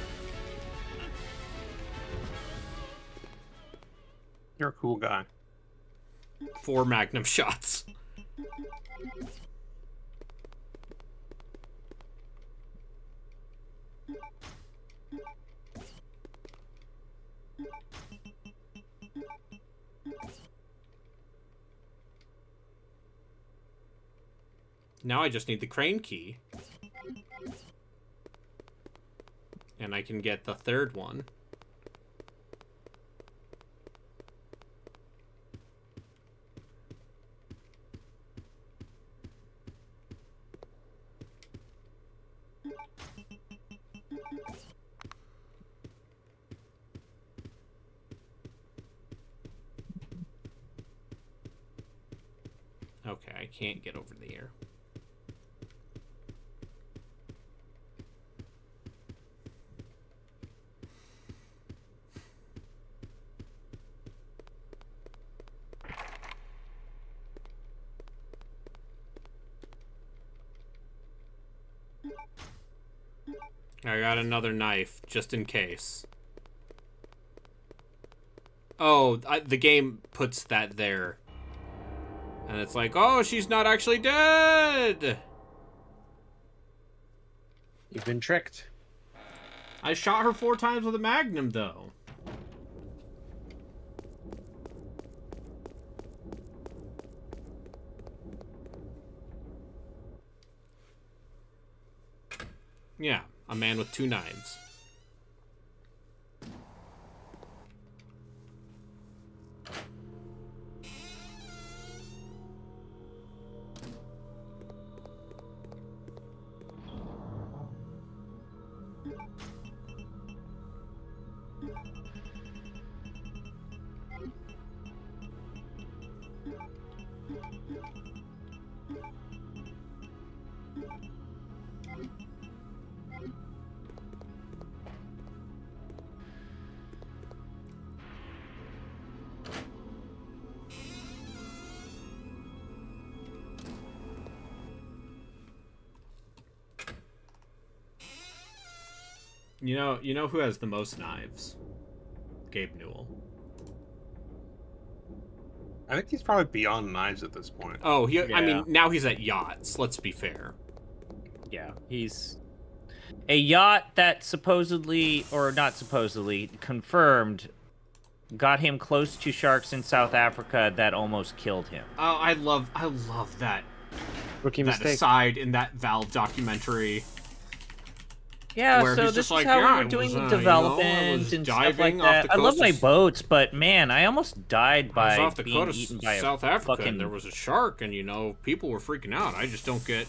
You're a cool guy. 4 magnum shots. Now I just need the crane key. And I can get the third one. Okay, I can't get over there. I got another knife, just in case. Oh, the game puts that there. And it's like, oh, she's not actually dead! You've been tricked. I shot her 4 times with a magnum, though. Yeah, a man with 2 knives. You know who has the most knives? Gabe Newell. I think he's probably beyond knives at this point. Oh, I Yeah. mean, now he's at yachts. Let's be fair. Yeah, he's a yacht that supposedly, or not supposedly, confirmed, got him close to sharks in South Africa that almost killed him. Oh, I love that Rookie that mistake. aside in that Valve documentary. Yeah, Where so he's this just is like, how yeah, we I were doing was, the you know, I development was and stuff like diving off that. the I love coast my of- boats, but man, I almost died I was by off the being coast eaten of by a South Africa, fucking... and there was a shark, and people were freaking out. I just don't get.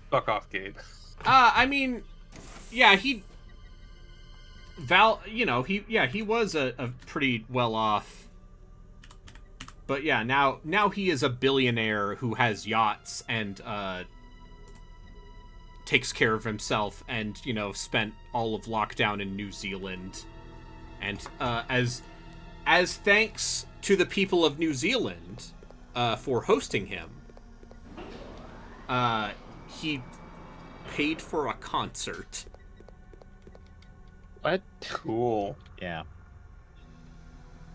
Fuck off, Gabe. I mean, yeah, he was a pretty well off. But yeah, now he is a billionaire who has yachts and takes care of himself, and spent all of lockdown in New Zealand, and as thanks to the people of New Zealand for hosting him, he paid for a concert. What? Cool. Yeah.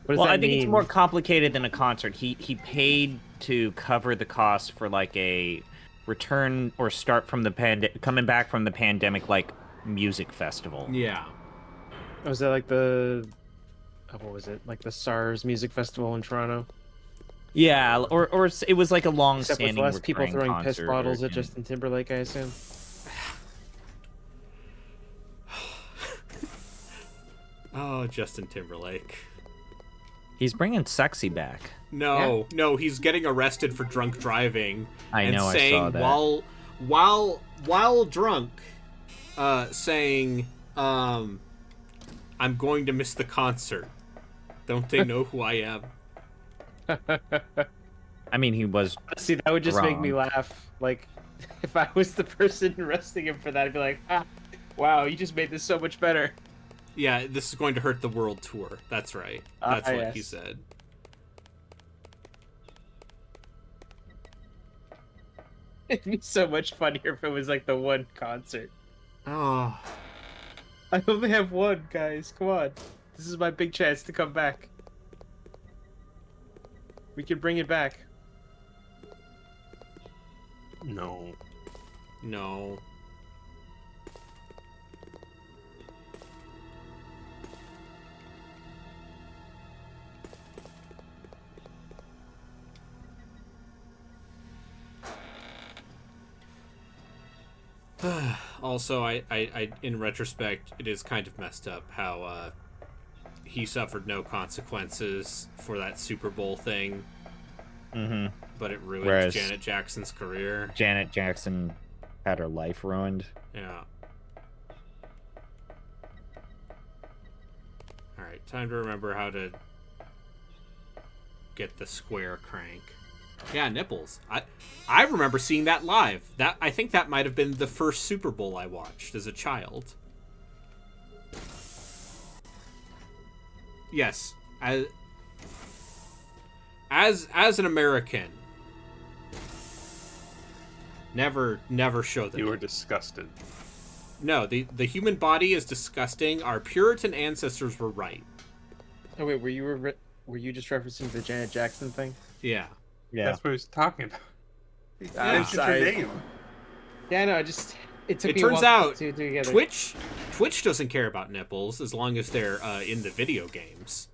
What does Well, that I think it's mean? more complicated than a concert. He paid to cover the cost for like a return or start from the coming back from the pandemic like music festival. Yeah. Was that like the what was it? Like the SARS Music Festival in Toronto? Yeah, or it was like a Except with long-standing less people recurring throwing piss concert bottles or- at Justin Timberlake, I assume. Oh, Justin Timberlake. He's bringing sexy back. No, he's getting arrested for drunk driving. I and know, I saying saw that. while drunk, saying, I'm going to miss the concert. Don't they know who I am? I mean, he was See, that would just make me Wrong. laugh. Like, if I was the person arresting him for that, I'd be like, wow, you just made this so much better. Yeah, this is going to hurt the world tour. That's right. That's what he yes. said. It'd be so much funnier if it was like the one concert. Oh, I only have one, guys. Come on. This is my big chance to come back. We can bring it back. No. no. Also, I in retrospect, it is kind of messed up how he suffered no consequences for that Super Bowl thing, Mm-hmm. but it ruined Whereas- Janet Jackson's career. Janet Jackson had her life ruined. Yeah. All right, time to remember how to get the square crank. Yeah, nipples. I remember seeing that live. I think that might have been the first Super Bowl I watched as a child. Yes, as an American, never show them. You were disgusted. No, the human body is disgusting. Our Puritan ancestors were right. Oh wait, were you just referencing the Janet Jackson thing? Yeah. Yeah. That's what he was talking about. He mentioned your sorry. name. Yeah, no, it took It me a turns while out to do together. Twitch doesn't care about nipples as long as they're in the video games.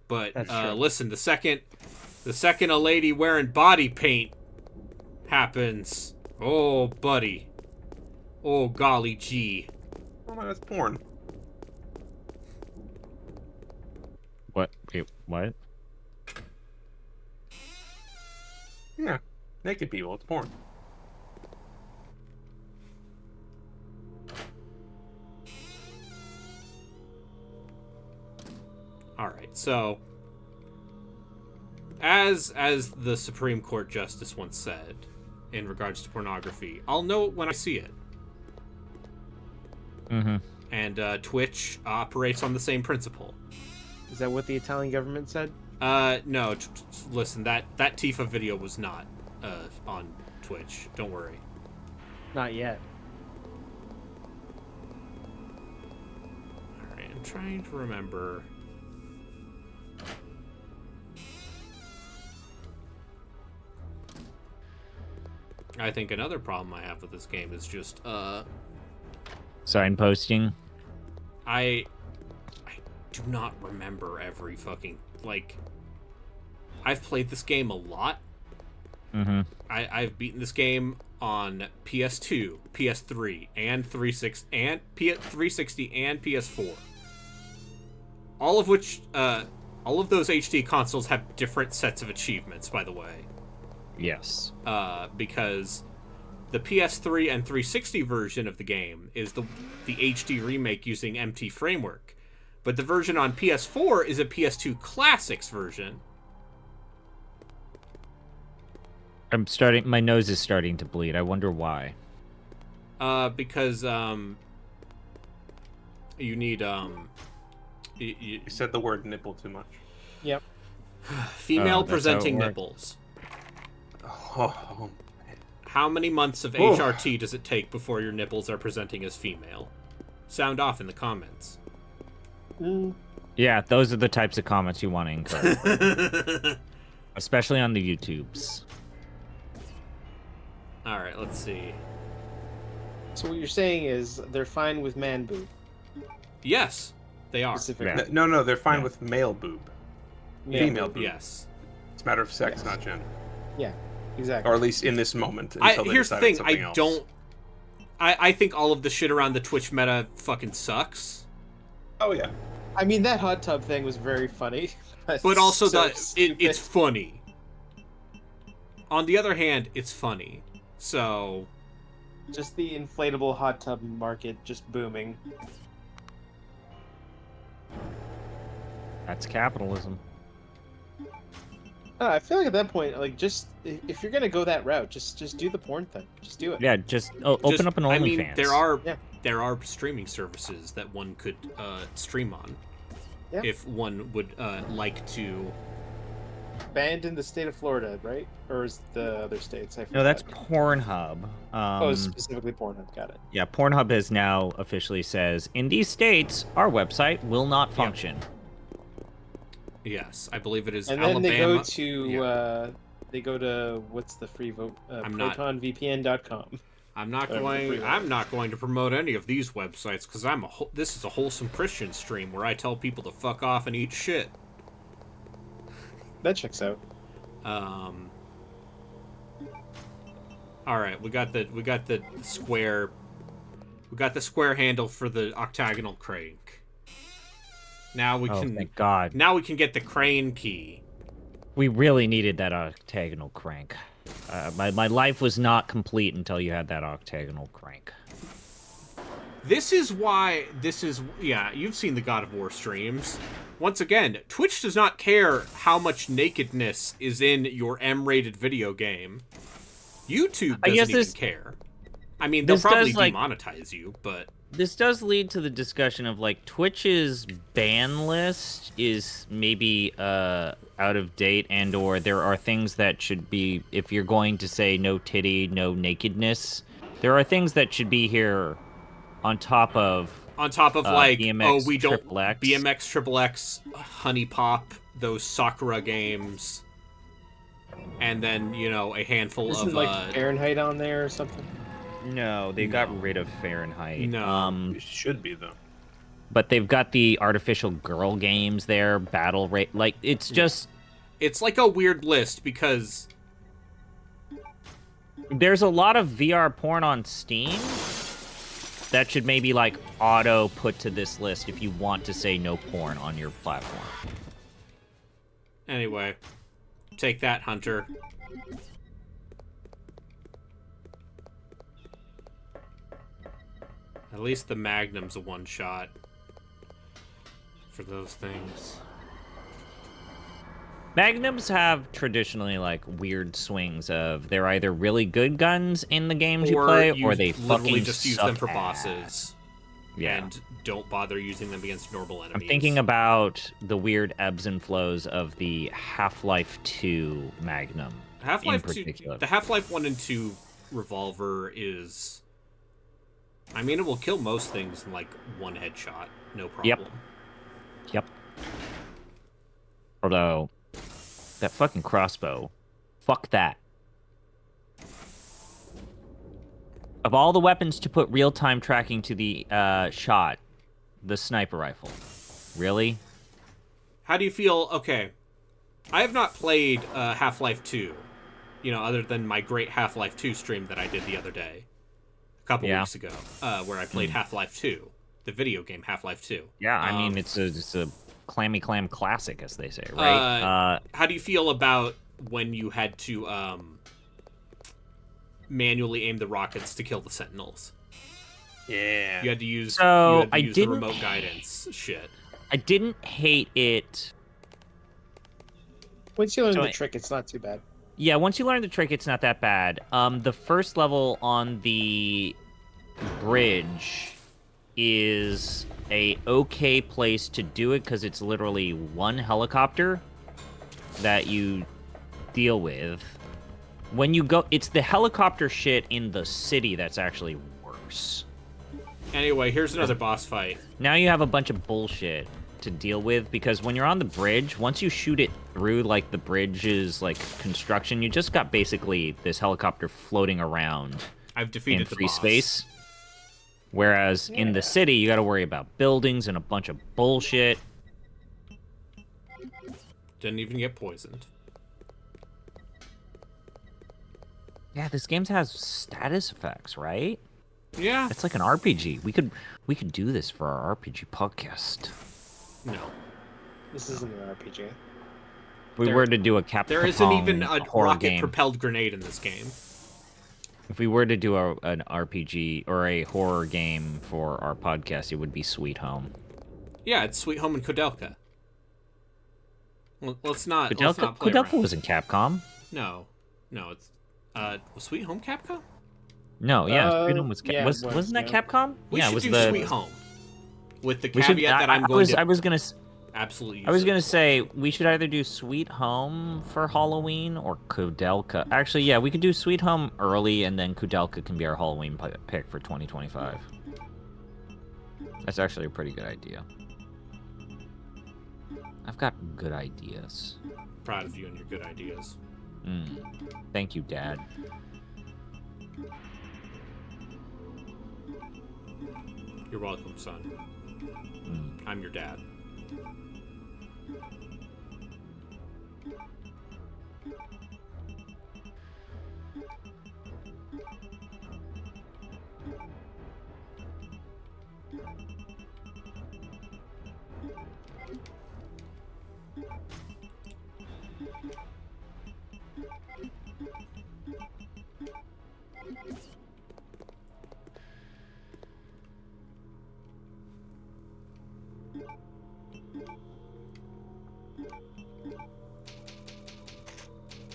But That's true. listen, the second a lady wearing body paint happens, oh buddy, Oh, golly gee. Oh my, that's porn. What? Wait, what? Yeah, naked people. It's porn. All right, so as the Supreme Court Justice once said, in regards to pornography, I'll know it when I see it. Mm-hmm. And Twitch operates on the same principle. Is that what the Italian government said? No. Listen, that Tifa video was not on Twitch. Don't worry. Not yet. All right, I'm trying to remember. I think another problem I have with this game is just Signposting. I do not remember every fucking, like, I've played this game a lot. Mm-hmm. I've beaten this game on PS2, PS3, and 360 and 360 and PS4. All of which all of those HD consoles have different sets of achievements, by the way. Yes. Because the PS3 and 360 version of the game is the HD remake using MT Framework. But the version on PS4 is a PS2 Classics version. My nose is starting to bleed. I wonder why. Because you need You said the word nipple too much. Yep. female that's how it presenting works. nipples. Oh, How many months of HRT does it take before your nipples are presenting as female? Sound off in the comments. Yeah, those are the types of comments you want to encourage. Especially on the YouTubes. All right, let's see. So what you're saying is they're fine with man boob. Yes, they are. Specifically. Yeah. no, they're fine with male boob. Female boob. Yes. It's a matter of sex, Yes. not gender. Yeah, exactly. Or at least in this moment. Until they Here's the decide thing. something I else. don't. I think all of the shit around the Twitch meta fucking sucks. Oh yeah. I mean, that hot tub thing was very funny. But also, so it's stupid. funny. On the other hand, it's funny. So, Just the inflatable hot tub market just booming. That's capitalism. I feel like at that point, like, just if you're gonna go that route, just do the porn thing. Just do it. Yeah, just open just- up an I OnlyFans. mean, Yeah. there are streaming services that one could stream on, Yeah. if one would like to. Banned in the state of Florida, right? Or is the other states? I No, that's forgot. Pornhub. Oh, specifically Pornhub. Got it. Yeah, Pornhub has now officially says, in these states, our website will not function. Yes, I believe it is And then Alabama. they go to what's the free vote? I'm not- ProtonVPN.com. I'm not Whatever the free one I'm is. not going to promote any of these websites because this is a wholesome Christian stream where I tell people to fuck off and eat shit. That checks out. All right, we got the square. We got the square handle for the octagonal crank. Now we Oh, can. thank God. Now we can get the crane key. We really needed that octagonal crank. My life was not complete until you had that octagonal crank. This is why. Yeah, you've seen the God of War streams. Once again, Twitch does not care how much nakedness is in your M-rated video game. YouTube I guess doesn't even care. I mean, they'll this probably does, like- demonetize you, but This does lead to the discussion of, like, Twitch's ban list is maybe out of date, and or there are things that should be, if you're going to say no titty, no nakedness, there are things that should be here on top of like, BMX, we don't Triple X. BMX Triple X, Honey Pop, those Sakura games, and then a handful Isn't of like Fahrenheit on there or something? No, they got rid of Fahrenheit. No. It should be though. But they've got the artificial girl games there, battle rate. Like, it's just It's like a weird list because there's a lot of VR porn on Steam, that should maybe like auto put to this list if you want to say no porn on your platform. Anyway, take that, Hunter. At least the Magnum's a one-shot for those things. Magnums have traditionally like weird swings of they're either really good guns in the games you play, or they literally fucking just use suck them for ass. bosses. Yeah. And don't bother using them against normal enemies. I'm thinking about the weird ebbs and flows of the Half-Life 2 Magnum. Half-Life in 2, particular. the Half-Life 1 and 2 revolver is... I mean, it will kill most things in, like, one headshot. No problem. Yep. Although, that fucking crossbow, fuck that. Of all the weapons to put real-time tracking to the shot, the sniper rifle. Really? How do you feel? Okay. I have not played Half-Life 2, other than my great Half-Life 2 stream that I did the other day, a couple weeks ago, where I played Half-Life 2, the video game Half-Life 2. Yeah, I mean, it's a clammy clam classic, as they say, right? How do you feel about when you had to manually aim the rockets to kill the Sentinels? Yeah. You had to use, So, the remote guidance shit. I didn't hate it. Once you learn the trick, it's not too bad. Yeah, once you learn the trick, it's not that bad. The first level on the bridge is a okay place to do it because it's literally one helicopter that you deal with. When you go, it's the helicopter shit in the city that's actually worse. Anyway, here's another boss fight. Now you have a bunch of bullshit to deal with because when you're on the bridge, once you shoot it through like the bridge's like construction, you just got basically this helicopter floating around. I've defeated in the free boss. space. Whereas in the city, you got to worry about buildings and a bunch of bullshit. Didn't even get poisoned. Yeah, this game has status effects, right? Yeah. It's like an RPG. We could do this for our RPG podcast. No. This isn't an RPG. If we were to do a Capcom There isn't even a horror game. rocket-propelled grenade in this game. If we were to do an RPG or a horror game for our podcast, it would be Sweet Home. Yeah, it's Sweet Home and Kodelka. Well, let's not play Kodelka around. was in Capcom. No, it's was Sweet Home Capcom? No, yeah, Sweet Home was yeah, wasn't that Capcom? We yeah, should it was do the Sweet Home. With the we should- caveat that I'm going to I was gonna absolutely use I was it. gonna say we should either do Sweet Home for Halloween or Kudelka. Actually, yeah, we could do Sweet Home early, and then Kudelka can be our Halloween pick for 2025. That's actually a pretty good idea. I've got good ideas. Proud of you and your good ideas. Thank you, Dad. You're welcome, son. I'm your dad.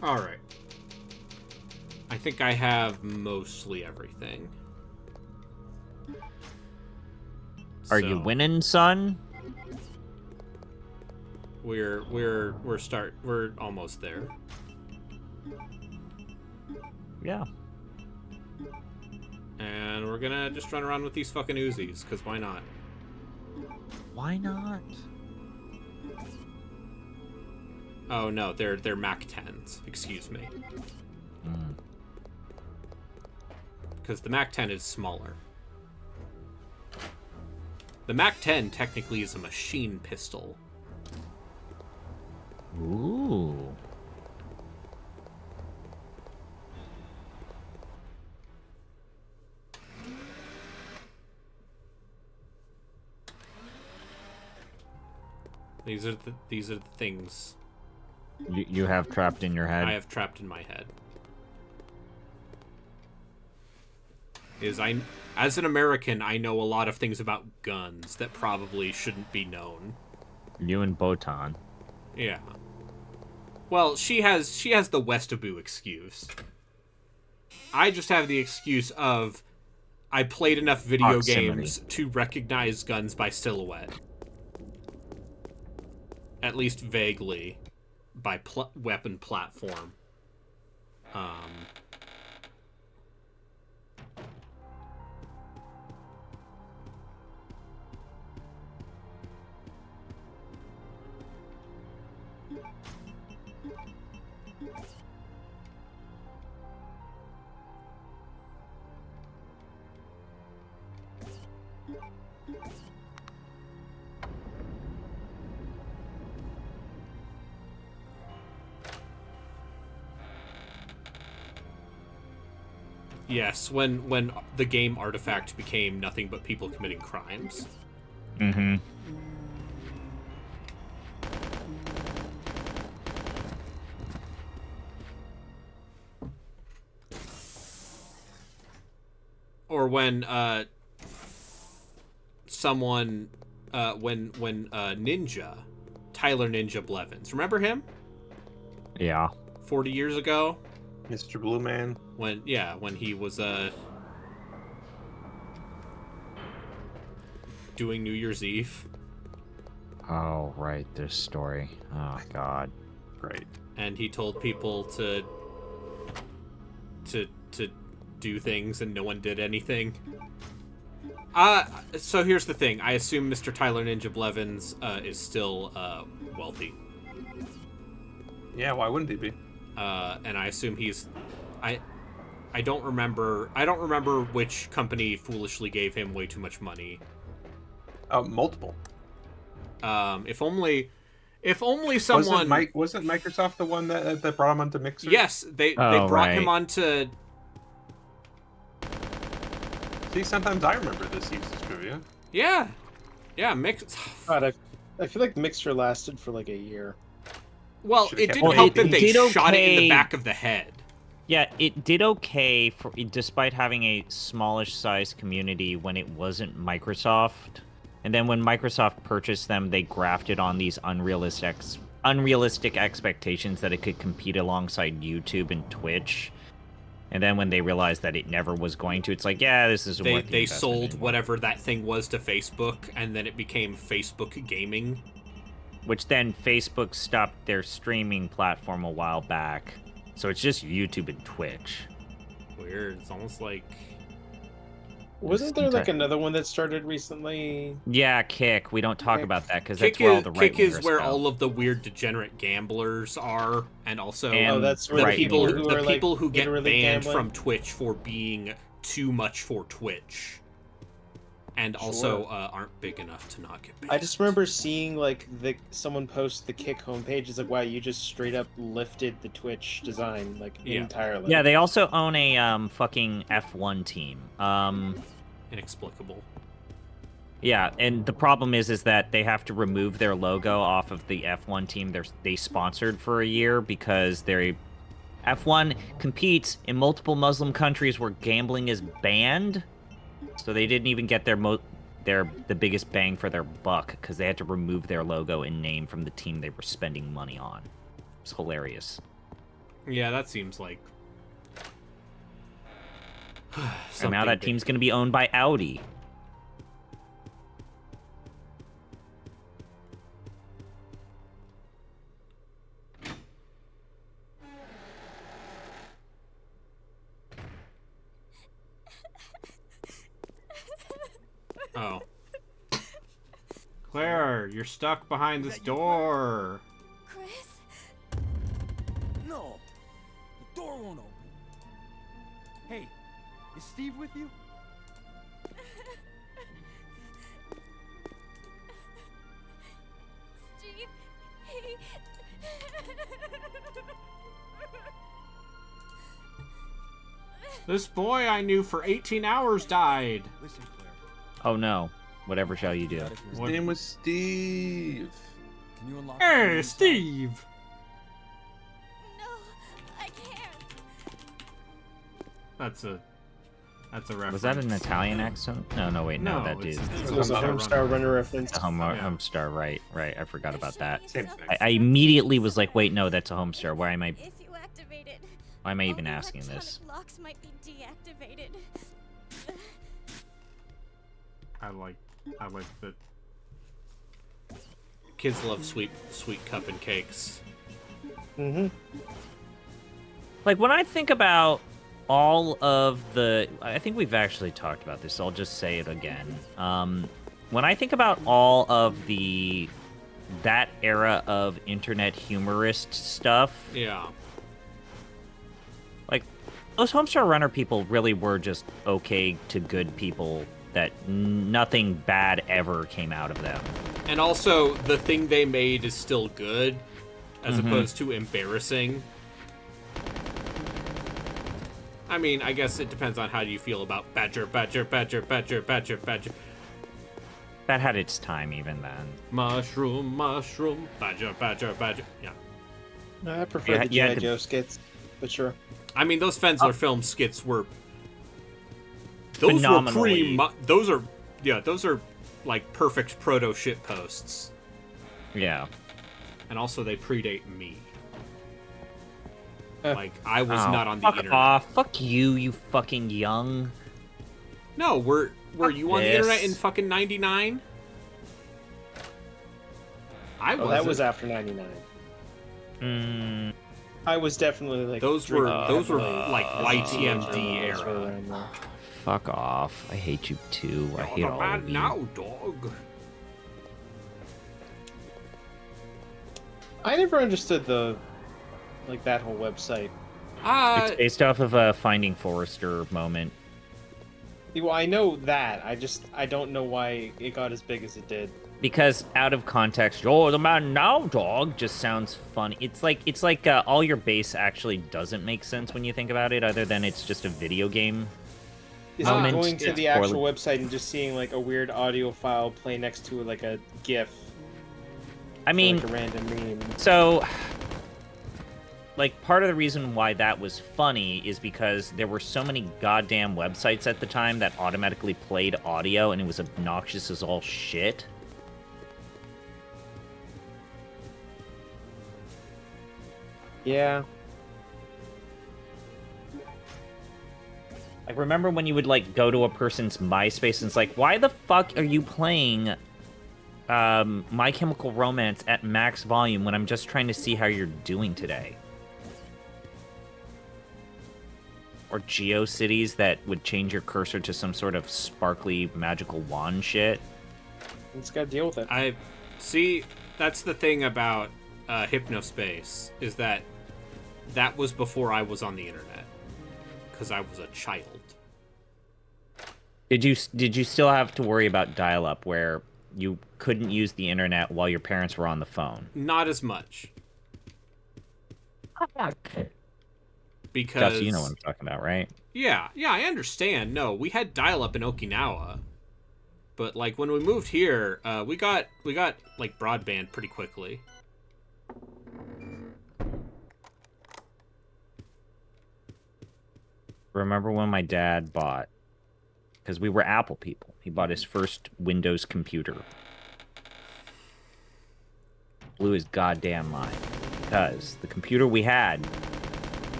All right. I think I have mostly everything. Are you winning, son? We're almost there. Yeah. And we're gonna just run around with these fucking Uzis, because why not? Why not? Oh no, they're Mac 10s. Excuse me. Because the Mac 10 is smaller. The Mac 10 technically is a machine pistol. Ooh. These are the things You have trapped in your head. I have trapped in my head. As an American, I know a lot of things about guns that probably shouldn't be known. You and Botan. Yeah. Well, she has the Westaboo excuse. I just have the excuse of I played enough video Proximity. games to recognize guns by silhouette. At least vaguely, by weapon platform. Yes, when the game Artifact became nothing but people committing crimes. Mm-hmm. Or when someone when Ninja, Tyler Ninja Blevins, remember him? Yeah. 40 years ago, Mr. Blue Man. when he was doing New Year's Eve, Oh, right. This story. Oh, God. Great. and he told people to do things and no one did anything. So here's the thing. I assume Mr. Tyler Ninja Blevins is still wealthy. Yeah, why wouldn't he be? And I assume he's I don't remember which company foolishly gave him way too much money. Multiple. If only someone Wasn't Microsoft the one that brought him onto Mixer? Yes, they Oh, brought him right. onto. See, sometimes I remember this uses trivia. Yeah, Mix. God, I feel like Mixer lasted for like a year. Well, Should've it kept didn't it. help It that they did shot it in the okay. back of the head. Yeah, it did okay despite having a smallish size community when it wasn't Microsoft. And then when Microsoft purchased them, they grafted on these unrealistic expectations that it could compete alongside YouTube and Twitch. And then when they realized that it never was going to, it's like, yeah, this isn't worth the They investment sold anymore. whatever that thing was to Facebook, and then it became Facebook Gaming. Which then Facebook stopped their streaming platform a while back. So it's just YouTube and Twitch. Weird. It's almost like Wasn't there like another one that started recently? Yeah, Kick. We don't talk Kick. about that because Kick that's where all is the right Kick is where go. all of the weird degenerate gamblers are, and also And Oh, that's the where right people wingers. who are, like, who get literally banned gambling. from Twitch for being too much for Twitch, and also aren't big enough to not get banned. I just remember seeing like someone post the Kick homepage. It's like, wow, you just straight up lifted the Twitch design like Yeah. entirely. Yeah, they also own a fucking F1 team. Inexplicable. Yeah, and the problem is that they have to remove their logo off of the F1 team they sponsored for a year because F1 competes in multiple Muslim countries where gambling is banned. So they didn't even get the biggest bang for their buck because they had to remove their logo and name from the team they were spending money on. It's hilarious. Yeah, that seems like. And now that team's going to be owned by Audi. Oh. Claire, you're stuck behind this door. Chris? No! The door won't open. Hey, is Steve with you? Steve, This boy I knew for 18 hours died. Listen, Claire. Oh no. Whatever shall you do? Out of here. His name was Steve. Can you unlock? Hey, Steve. No, I can't. That's a reference. Was that an Italian accent? No, wait, no, that it's- is it's It was a Homestar Homestar Runner reference. the Homestar, right? I forgot about that. Same thing. I immediately was like, wait, no, that's a Homestar. Why am I If you activate it, Why am I all even the asking this? electronic locks might be deactivated. I like that. Kids love sweet cup and cakes. Mm-hmm. Like, when I think about all of the... I think we've actually talked about this, so I'll just say it again. When I think about all of that era of internet humorist stuff, Yeah. like, those Homestar Runner people really were just okay to good people that nothing bad ever came out of them. And also, the thing they made is still good, as opposed to embarrassing. I mean, I guess it depends on how you feel about Badger. That had its time even then. Mushroom, Badger. Yeah. No, I prefer Yeah, the you had G.I. to- Joe skits, but sure. I mean, those Fensler film skits were... Those Phenomenally. were those are like perfect proto shit posts. Yeah. And also they predate me. Eh. Like, I was Oh, not on the fuck internet. off. Fuck you fucking young. No, were you on the internet in this. fucking 99? I Oh, wasn't. that was after 99. Mm, I was definitely like Those were drinking like heavily. YTMD Those were era. around there. fuck off. I hate you too. I hate You're all mad of you. now, dog. I never understood that whole website. It's based off of a Finding Forrester moment. Well, I know that. I don't know why it got as big as it did. Because out of context, "Oh, the man now, dog," just sounds funny. It's like all your base actually doesn't make sense when you think about it, other than it's just a video game. Is Moment, going to yeah. the actual website and just seeing like a weird audio file play next to like a GIF. I mean, like a random meme. so, like, part of the reason why that was funny is because there were so many goddamn websites at the time that automatically played audio, and it was obnoxious as all shit. Yeah. Like, remember when you would, like, go to a person's MySpace and it's like, why the fuck are you playing My Chemical Romance at max volume when I'm just trying to see how you're doing today? Or GeoCities that would change your cursor to some sort of sparkly magical wand shit. Just gotta deal with it. I see. That's the thing about Hypnospace, is that was before I was on the internet, because I was a child. Did you still have to worry about dial-up where you couldn't use the internet while your parents were on the phone? Not as much. Because Justin, you know what I'm talking about, right? Yeah, I understand. No, we had dial-up in Okinawa, but like when we moved here, we got like broadband pretty quickly. Remember when my dad bought, because we were Apple people, he bought his first Windows computer. Blew his goddamn mind. Because the computer we had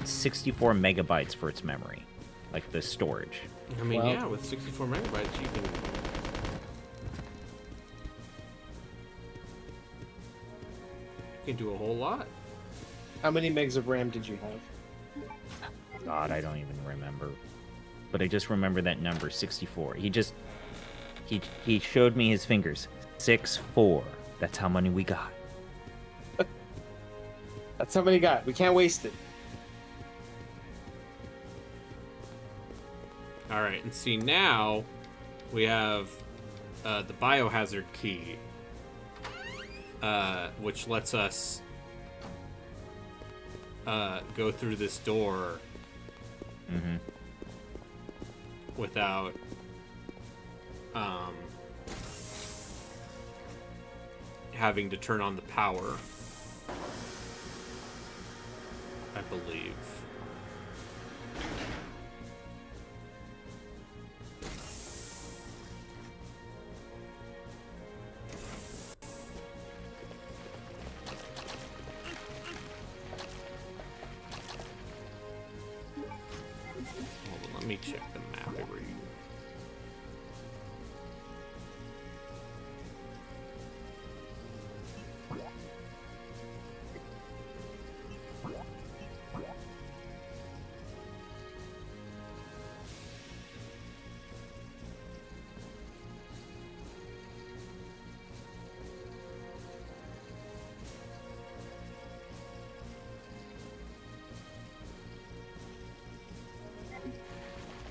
64 megabytes for its memory. Like the storage. I mean, Well- yeah, with 64 megabytes, you can do a whole lot. How many megs of RAM did you have? God, I don't even remember. But I just remember that number, 64. He showed me his fingers. 64. That's how many we got. That's how many got. We can't waste it. All right, and see now we have the biohazard key, which lets us go through this door without having to turn on the power. I believe. Hold on, let me check the map over here.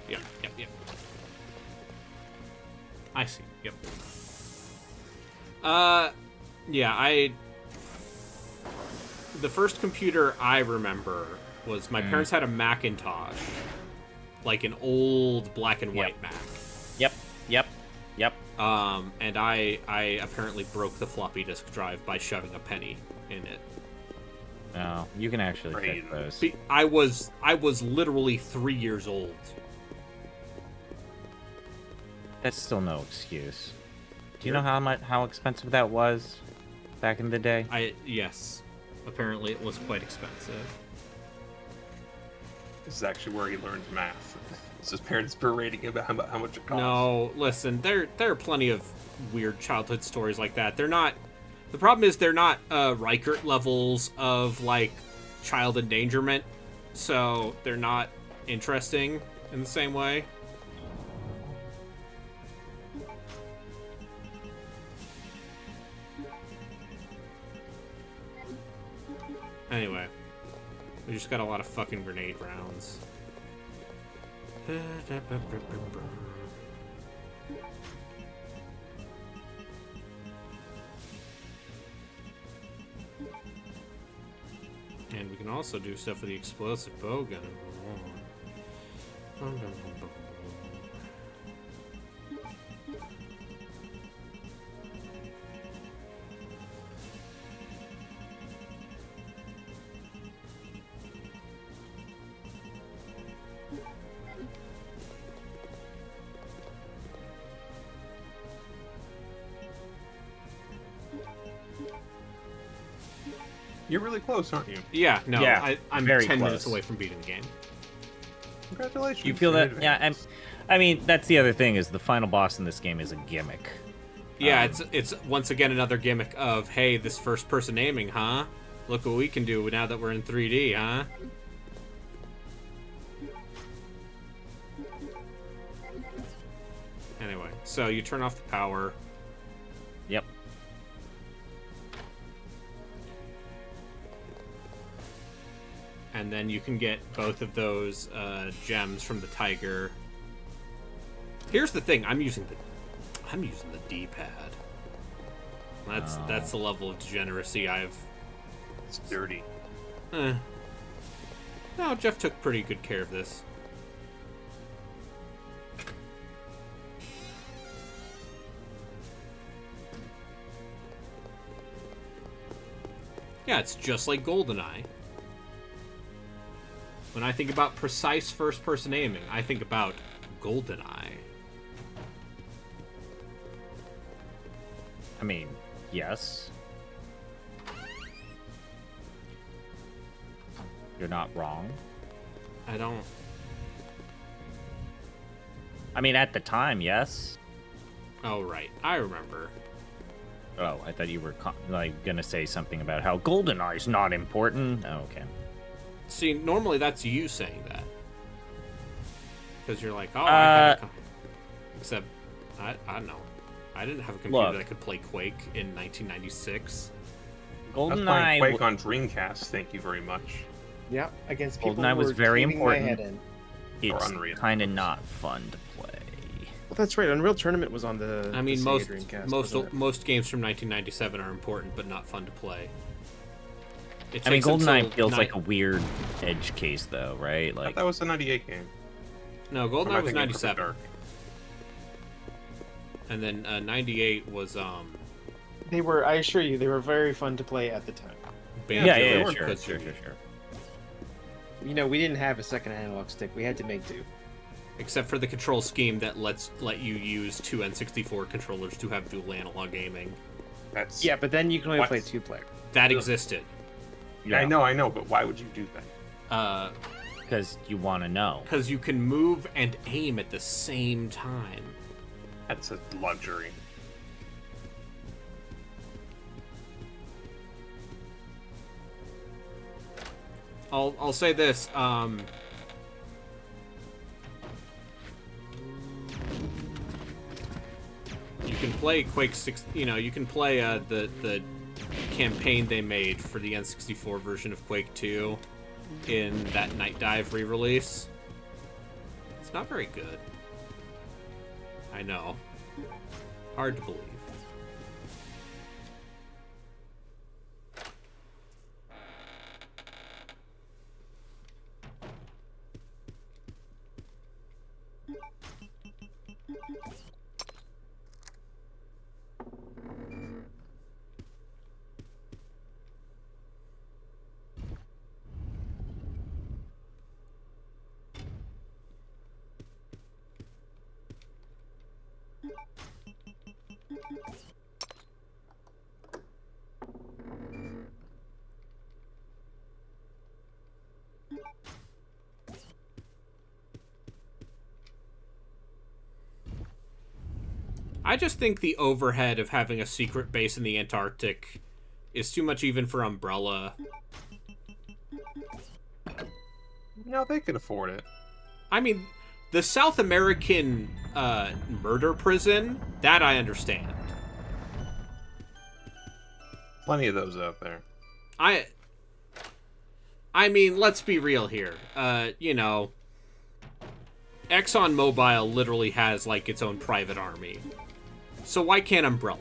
Yep. I see. Yep. Yeah, the first computer I remember was my parents had a Macintosh, like an old black and white Mac. Yep. And I apparently broke the floppy disk drive by shoving a penny in it. Oh, you can actually fix those. I was literally 3 years old. That's still no excuse. Do you know how expensive that was back in the day? Yes. Apparently it was quite expensive. This is actually where he learned math. It's his parents berating him about how much it costs. No, listen, there are plenty of weird childhood stories like that. They're not. The problem is they're not Reichert levels of like child endangerment, so they're not interesting in the same way. Anyway, we just got a lot of fucking grenade rounds. And we can also do stuff with the explosive bow gun. You're really close, aren't you? Yeah, no, Yeah, I'm very 10 close. minutes away from beating the game. Congratulations. You feel in that? Yeah, advance. I mean, that's the other thing is the final boss in this game is a gimmick. Yeah, it's once again another gimmick of, hey, this first-person aiming, huh? Look what we can do now that we're in 3D, huh? Anyway, so you turn off the power. Yep. And then you can get both of those gems from the tiger. Here's the thing: I'm using the D-pad. That's the level of degeneracy I've. It's dirty. No, Jeff took pretty good care of this. Yeah, it's just like GoldenEye. When I think about precise first-person aiming, I think about GoldenEye. I mean, yes. You're not wrong. I don't... I mean, at the time, yes. Oh, right. I remember. Oh, I thought you were gonna say something about how GoldenEye's not important. Oh, okay. See, normally that's you saying that. Because you're like, oh, I had except, I don't know. I didn't have a computer that could play Quake in 1996. I was playing GoldenEye Quake on Dreamcast, thank you very much. Yeah, against people GoldenEye who was were very caving important. my head in. It's Unreal. kind of not fun to play. Well, that's right. Unreal Tournament was on the. I mean, the most Sega Dreamcast, wasn't it? most games from 1997 are important, but not fun to play. It I mean, takes until GoldenEye feels ni- like a weird edge case, though, right? I thought Like, that was the 98 game. No, Or am I GoldenEye was thinking Perfect 97. Dark? And then 98 was They were, I assure you, they were very fun to play at the time. Banjo Sure. Kazooie. You know, we didn't have a second analog stick. We had to make do. Except for the control scheme that let you use two N64 controllers to have dual analog aiming. That's Yeah, but then you can only What? play 2-player. That existed. I know, but why would you do that? Because you want to know. Because you can move and aim at the same time. That's a luxury. I'll say this. You can play Quake 6. You know, you can play the campaign they made for the N64 version of Quake 2 in that Night Dive re-release. It's not very good. I know. Hard to believe. I just think the overhead of having a secret base in the Antarctic is too much even for Umbrella. No, they can afford it. I mean, the South American murder prison, that I understand. Plenty of those out there. I mean, let's be real here. You know, ExxonMobil literally has, like, its own private army. So why can't Umbrella?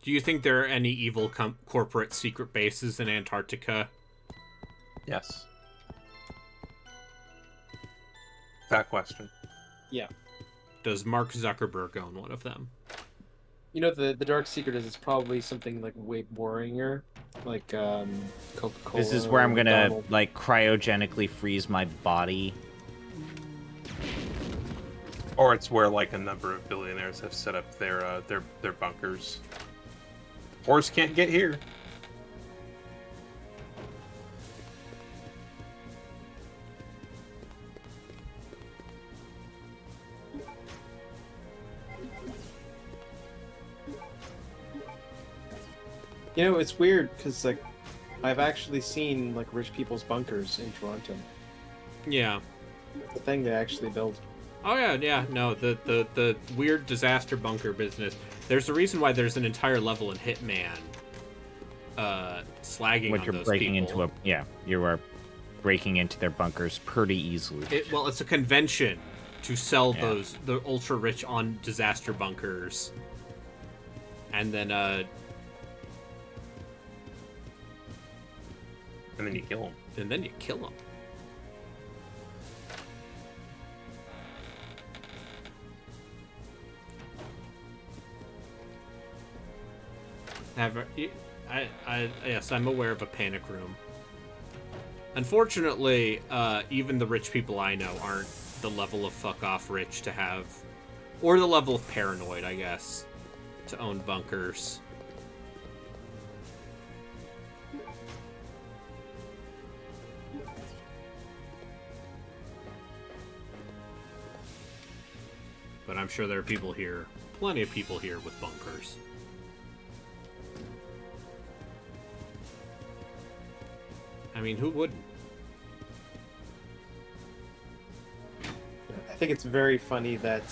Do you think there are any evil corporate secret bases in Antarctica? Yes. That question. Yeah. Does Mark Zuckerberg own one of them? You know, the dark secret is it's probably something like way boringer, like Coca-Cola. This is where I'm gonna McDonald's. like cryogenically freeze my body. Or it's where like a number of billionaires have set up their bunkers. Horse can't get here. You know, it's weird because like I've actually seen like rich people's bunkers in Toronto. Yeah. The thing they actually build. Oh yeah. No, the weird disaster bunker business. There's a reason why there's an entire level in Hitman slagging When on you're those breaking people. into you are breaking into their bunkers pretty easily. Well, it's a convention to sell Yeah. the ultra rich on disaster bunkers, and then And then you kill them. you kill them. Yes, I'm aware of a panic room. Unfortunately, even the rich people I know aren't the level of fuck-off rich to have... Or the level of paranoid, I guess, to own bunkers. But I'm sure there are people here, plenty of people here with bunkers. I mean, who wouldn't? I think it's very funny that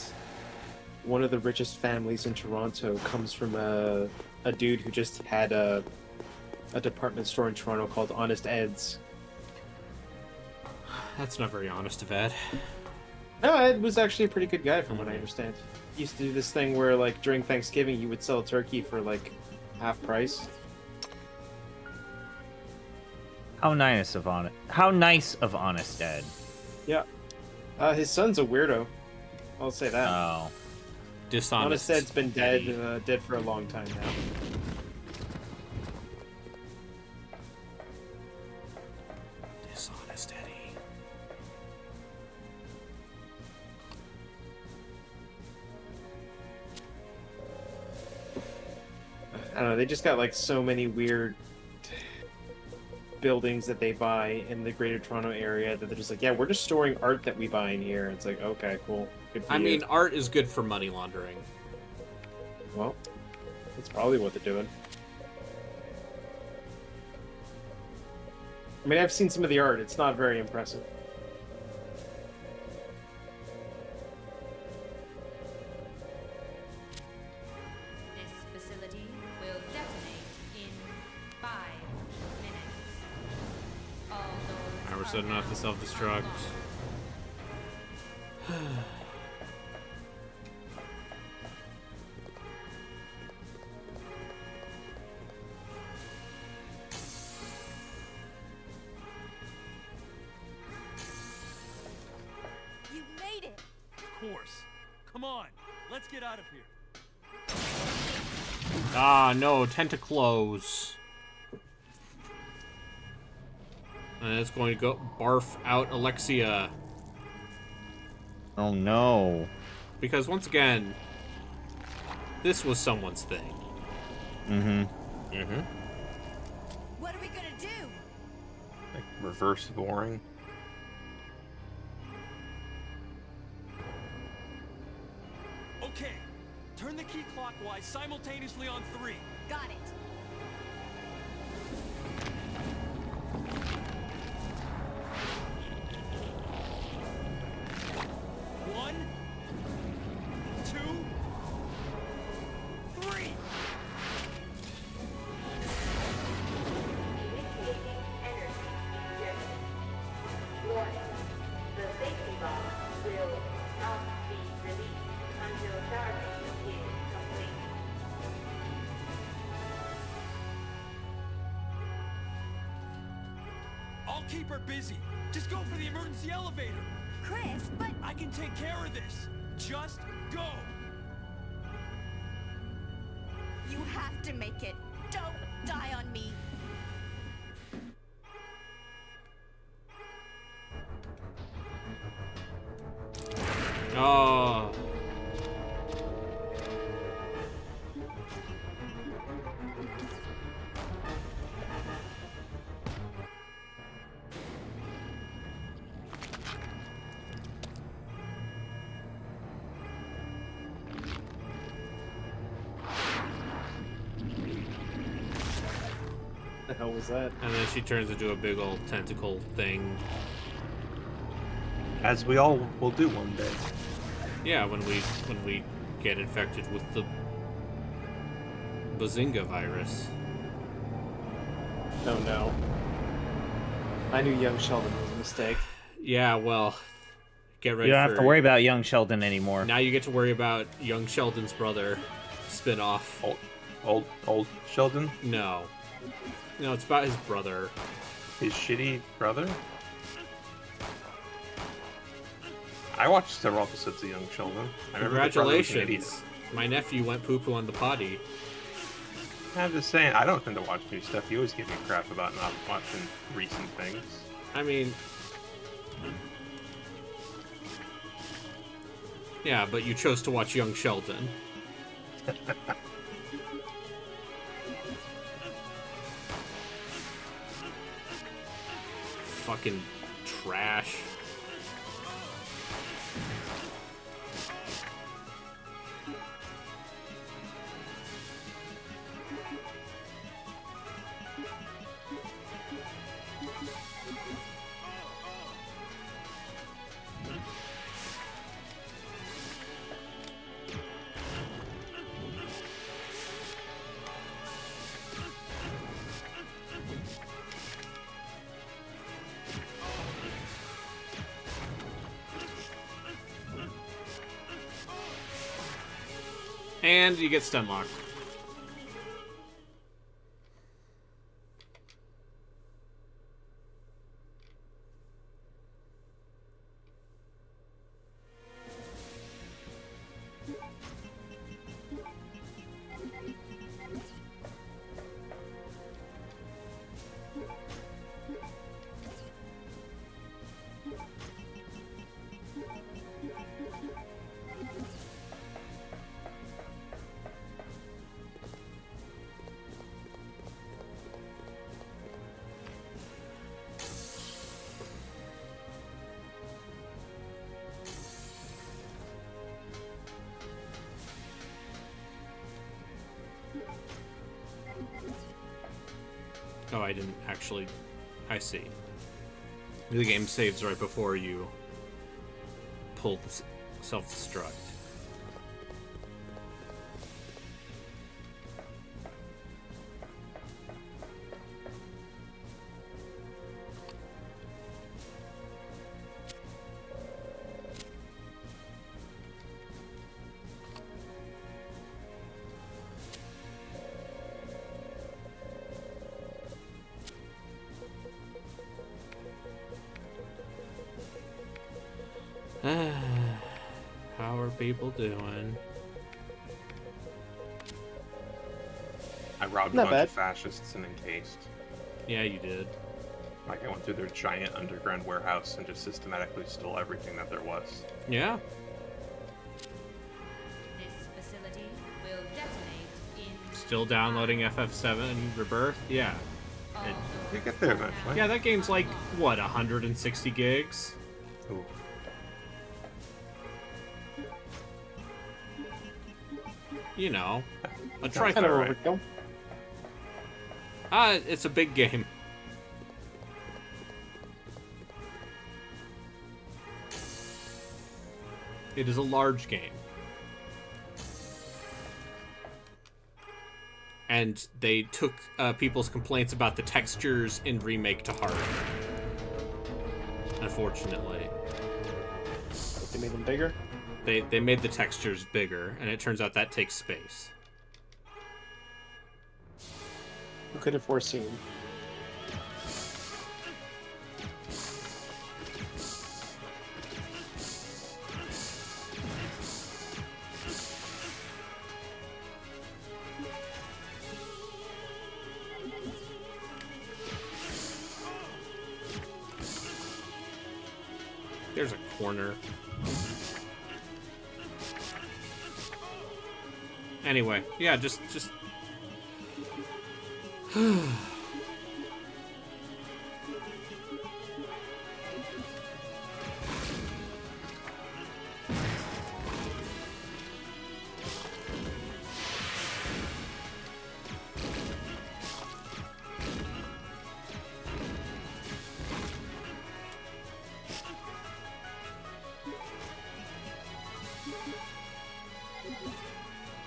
one of the richest families in Toronto comes from a dude who just had a department store in Toronto called Honest Ed's. That's not very honest of Ed. No, Ed was actually a pretty good guy from what I understand. He used to do this thing where, like, during Thanksgiving, he would sell turkey for, like, half price. How nice of Honest Ed. Yeah. His son's a weirdo. I'll say that. Oh. Dishonest. Honest Ed's been dead for a long time now. Dishonest Eddie. I don't know, they just got like so many weird buildings that they buy in the Greater Toronto area that they're just like, yeah, we're just storing art that we buy in here. It's like, okay, cool. Good for I you. mean, art is good for money laundering. Well, that's probably what they're doing. I mean, I've seen some of the art. It's not very impressive. This facility will detonate in 5 minutes. All doors Now we're are setting off the now self-destruct. unlocked. You made it! Of course. Come on, let's get out of here. Ah, no, tentacles. And it's going to go barf out Alexia. Oh no. Because once again, this was someone's thing. Mm-hmm. Mm-hmm. What are we gonna do? Like reverse boring. Okay, turn the key clockwise simultaneously on 3. Got it. One, 2, 3. I'll keep her busy. Just go for the emergency elevator. Chris, but I can take care of this. Just go. you have to make it. Don't die on me. Oh. The hell was that? And then she turns into a big old tentacle thing. As we all will do one day. Yeah, when we get infected with the Bazinga virus. Oh no. I knew young Sheldon was a mistake. Yeah, well, get ready. You don't have to worry about young Sheldon anymore. Now you get to worry about young Sheldon's brother spin-off. Old Sheldon? No, it's about his brother. His shitty brother? I watched several episodes of Young Sheldon. I remember the brother was an idiot. Congratulations, my nephew went poo-poo on the potty. I'm just saying, I don't tend to watch new stuff. You always give me crap about not watching recent things. I mean... Yeah, but you chose to watch Young Sheldon. Fucking trash. And you get stun locked. Oh, I didn't actually... I see. The game saves right before you pull the self-destruct. How are people doing? I robbed a Not bunch bad. of fascists and encased. Yeah, you did. Like, I went through their giant underground warehouse and just systematically stole everything that there was. Yeah. This facility will detonate in Still downloading FF7 Rebirth? Yeah. all It- You get there eventually. Yeah, that game's like, what, 160 gigs? Ooh. You know, a Sounds Kind of trifecta. right. overkill. It's a big game. It is a large game. And they took people's complaints about the textures in Remake to heart. Unfortunately. But they made them bigger. They made the textures bigger, and it turns out that takes space. Who could have foreseen? There's a corner. Anyway, yeah, just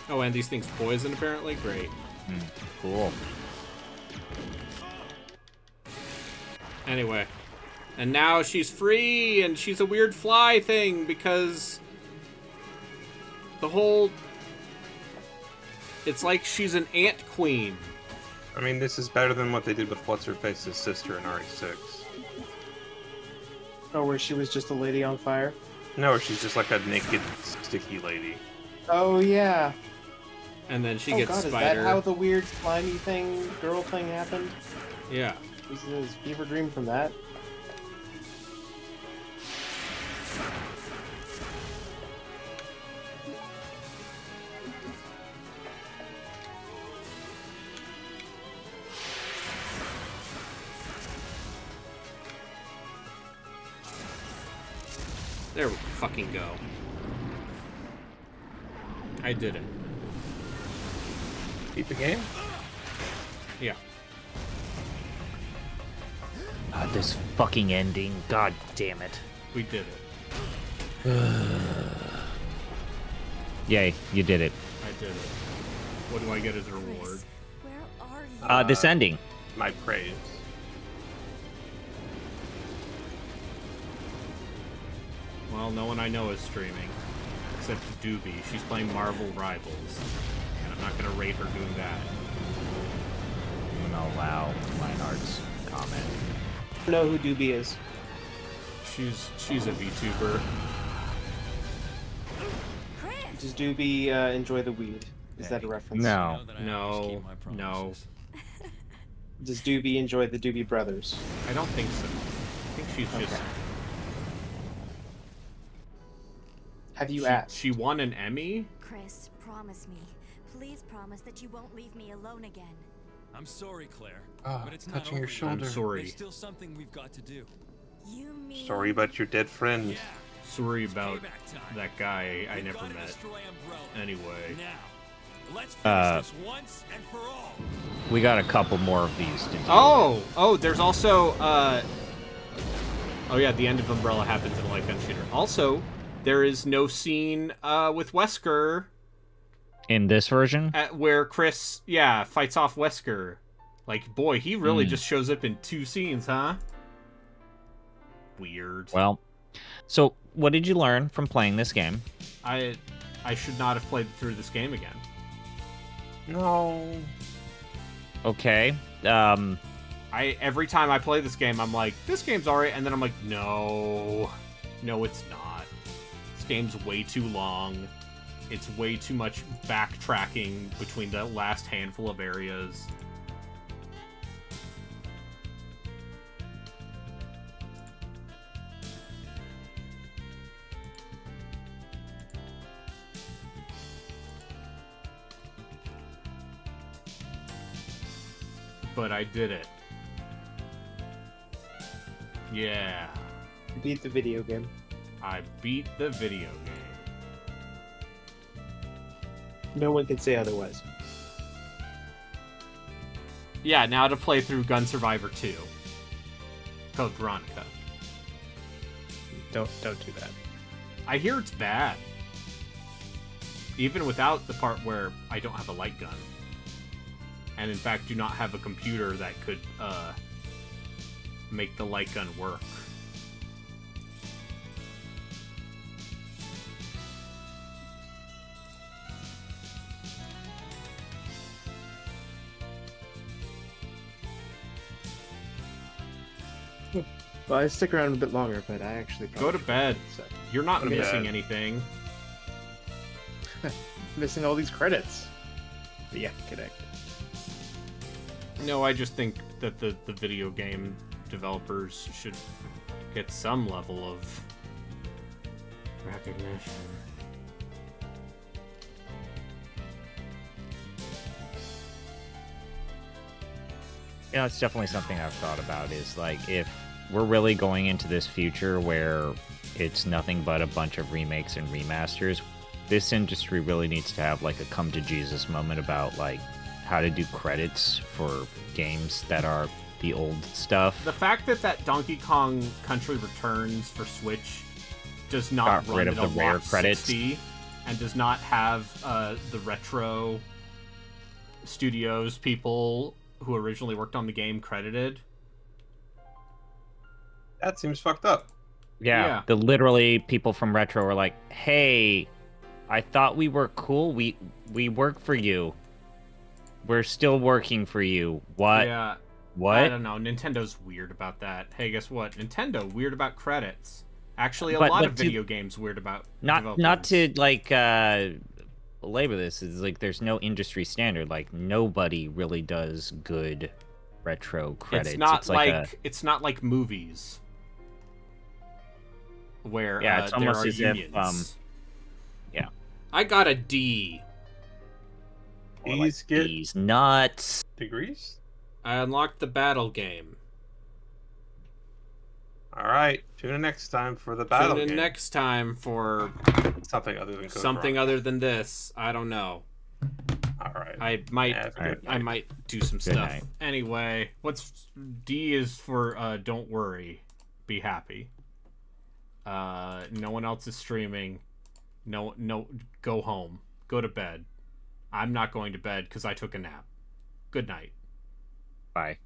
Oh, and these things poison apparently? Great. Cool. Anyway. And now she's free, and she's a weird fly thing, because the whole... It's like she's an ant queen. I mean, this is better than what they did with What's-Her-Face's sister in RE6. Oh, where she was just a lady on fire? No, she's just like a naked, sticky lady. Oh, yeah. And then she Oh, gets God, spider. is that how the weird slimy thing, girl thing happened? Yeah. Was Beaver Dream from that? There we fucking go. I did it. Beat the game? Yeah. God, this fucking ending. God damn it. We did it. Yay, you did it. I did it. What do I get as a reward? Chris, where are you? This ending. My praise. Well, no one I know is streaming. Except Doobie. She's playing Marvel Rivals. And I'm not gonna rate her doing that. I'm gonna allow Lionheart's comment. I don't know who Doobie is. She's a VTuber. Chris! Does Doobie enjoy the weed? Is that a reference? No. No. No. Does Doobie enjoy the Doobie Brothers? I don't think so. I think she's just... Have you asked? She won an Emmy? Chris, promise me. Please promise that you won't leave me alone again. I'm sorry, Claire, Ah, but it's not touching your over yet. shoulder. I'm sorry. There's still something we've got to do. You mean... Sorry about your dead friend. Yeah. Sorry It's about payback time. that guy I We've never gotta met. destroy Umbrella. Anyway. Now, let's finish this once and for all. We got a couple more of these to do. Oh, there's also, oh yeah, the end of Umbrella happens in a light gun shooter. Also, there is no scene, with Wesker In this version? where Chris, fights off Wesker. Like, boy, he really just shows up in 2 scenes, huh? Weird. Well, so what did you learn from playing this game? I should not have played through this game again. No. Okay. Every time I play this game, I'm like, this game's alright, and then I'm like, no, it's not. This game's way too long. It's way too much backtracking between the last handful of areas. But I did it. Yeah. Beat the video game. I beat the video game. No one can say otherwise. Yeah, now to play through Gun Survivor 2. Code Veronica. Don't do that. I hear it's bad. Even without the part where I don't have a light gun. And in fact do not have a computer that could make the light gun work. Well, I stick around a bit longer, but I actually Go to bed. So. You're not Go to missing bed. anything. Missing all these credits. But yeah, connect. No, I just think that the video game developers should get some level of recognition. You know, it's definitely something I've thought about is like if we're really going into this future where it's nothing but a bunch of remakes and remasters, this industry really needs to have like a come to Jesus moment about like how to do credits for games that are the old stuff. The fact that Donkey Kong Country Returns for Switch does not Got run rid at of a the rare lot credits. 60 and does not have the retro studios people who originally worked on the game credited. That seems fucked up. Yeah, the literally people from Retro were like, "Hey, I thought we were cool. We work for you. We're still working for you. What? Yeah. What? I don't know. Nintendo's weird about that. Hey, guess what? Nintendo weird about credits. Actually, a But- lot but of to- video games weird about Not developers. to like labor this is like there's no industry standard. Like nobody really does good retro credits. It's not like movies where It's there almost are as if, unions. yeah. I got a D. These get These nuts. degrees? I unlocked the battle game. All right. Tune in next time for the battle Tune in game. next time for Something other than Code something Veronica. other than this. I don't know. All right. I might Have a good I night. might do some Good stuff. night. Anyway, what's D is for don't worry, be happy. No one else is streaming. No, go home. Go to bed. I'm not going to bed because I took a nap. Good night. Bye.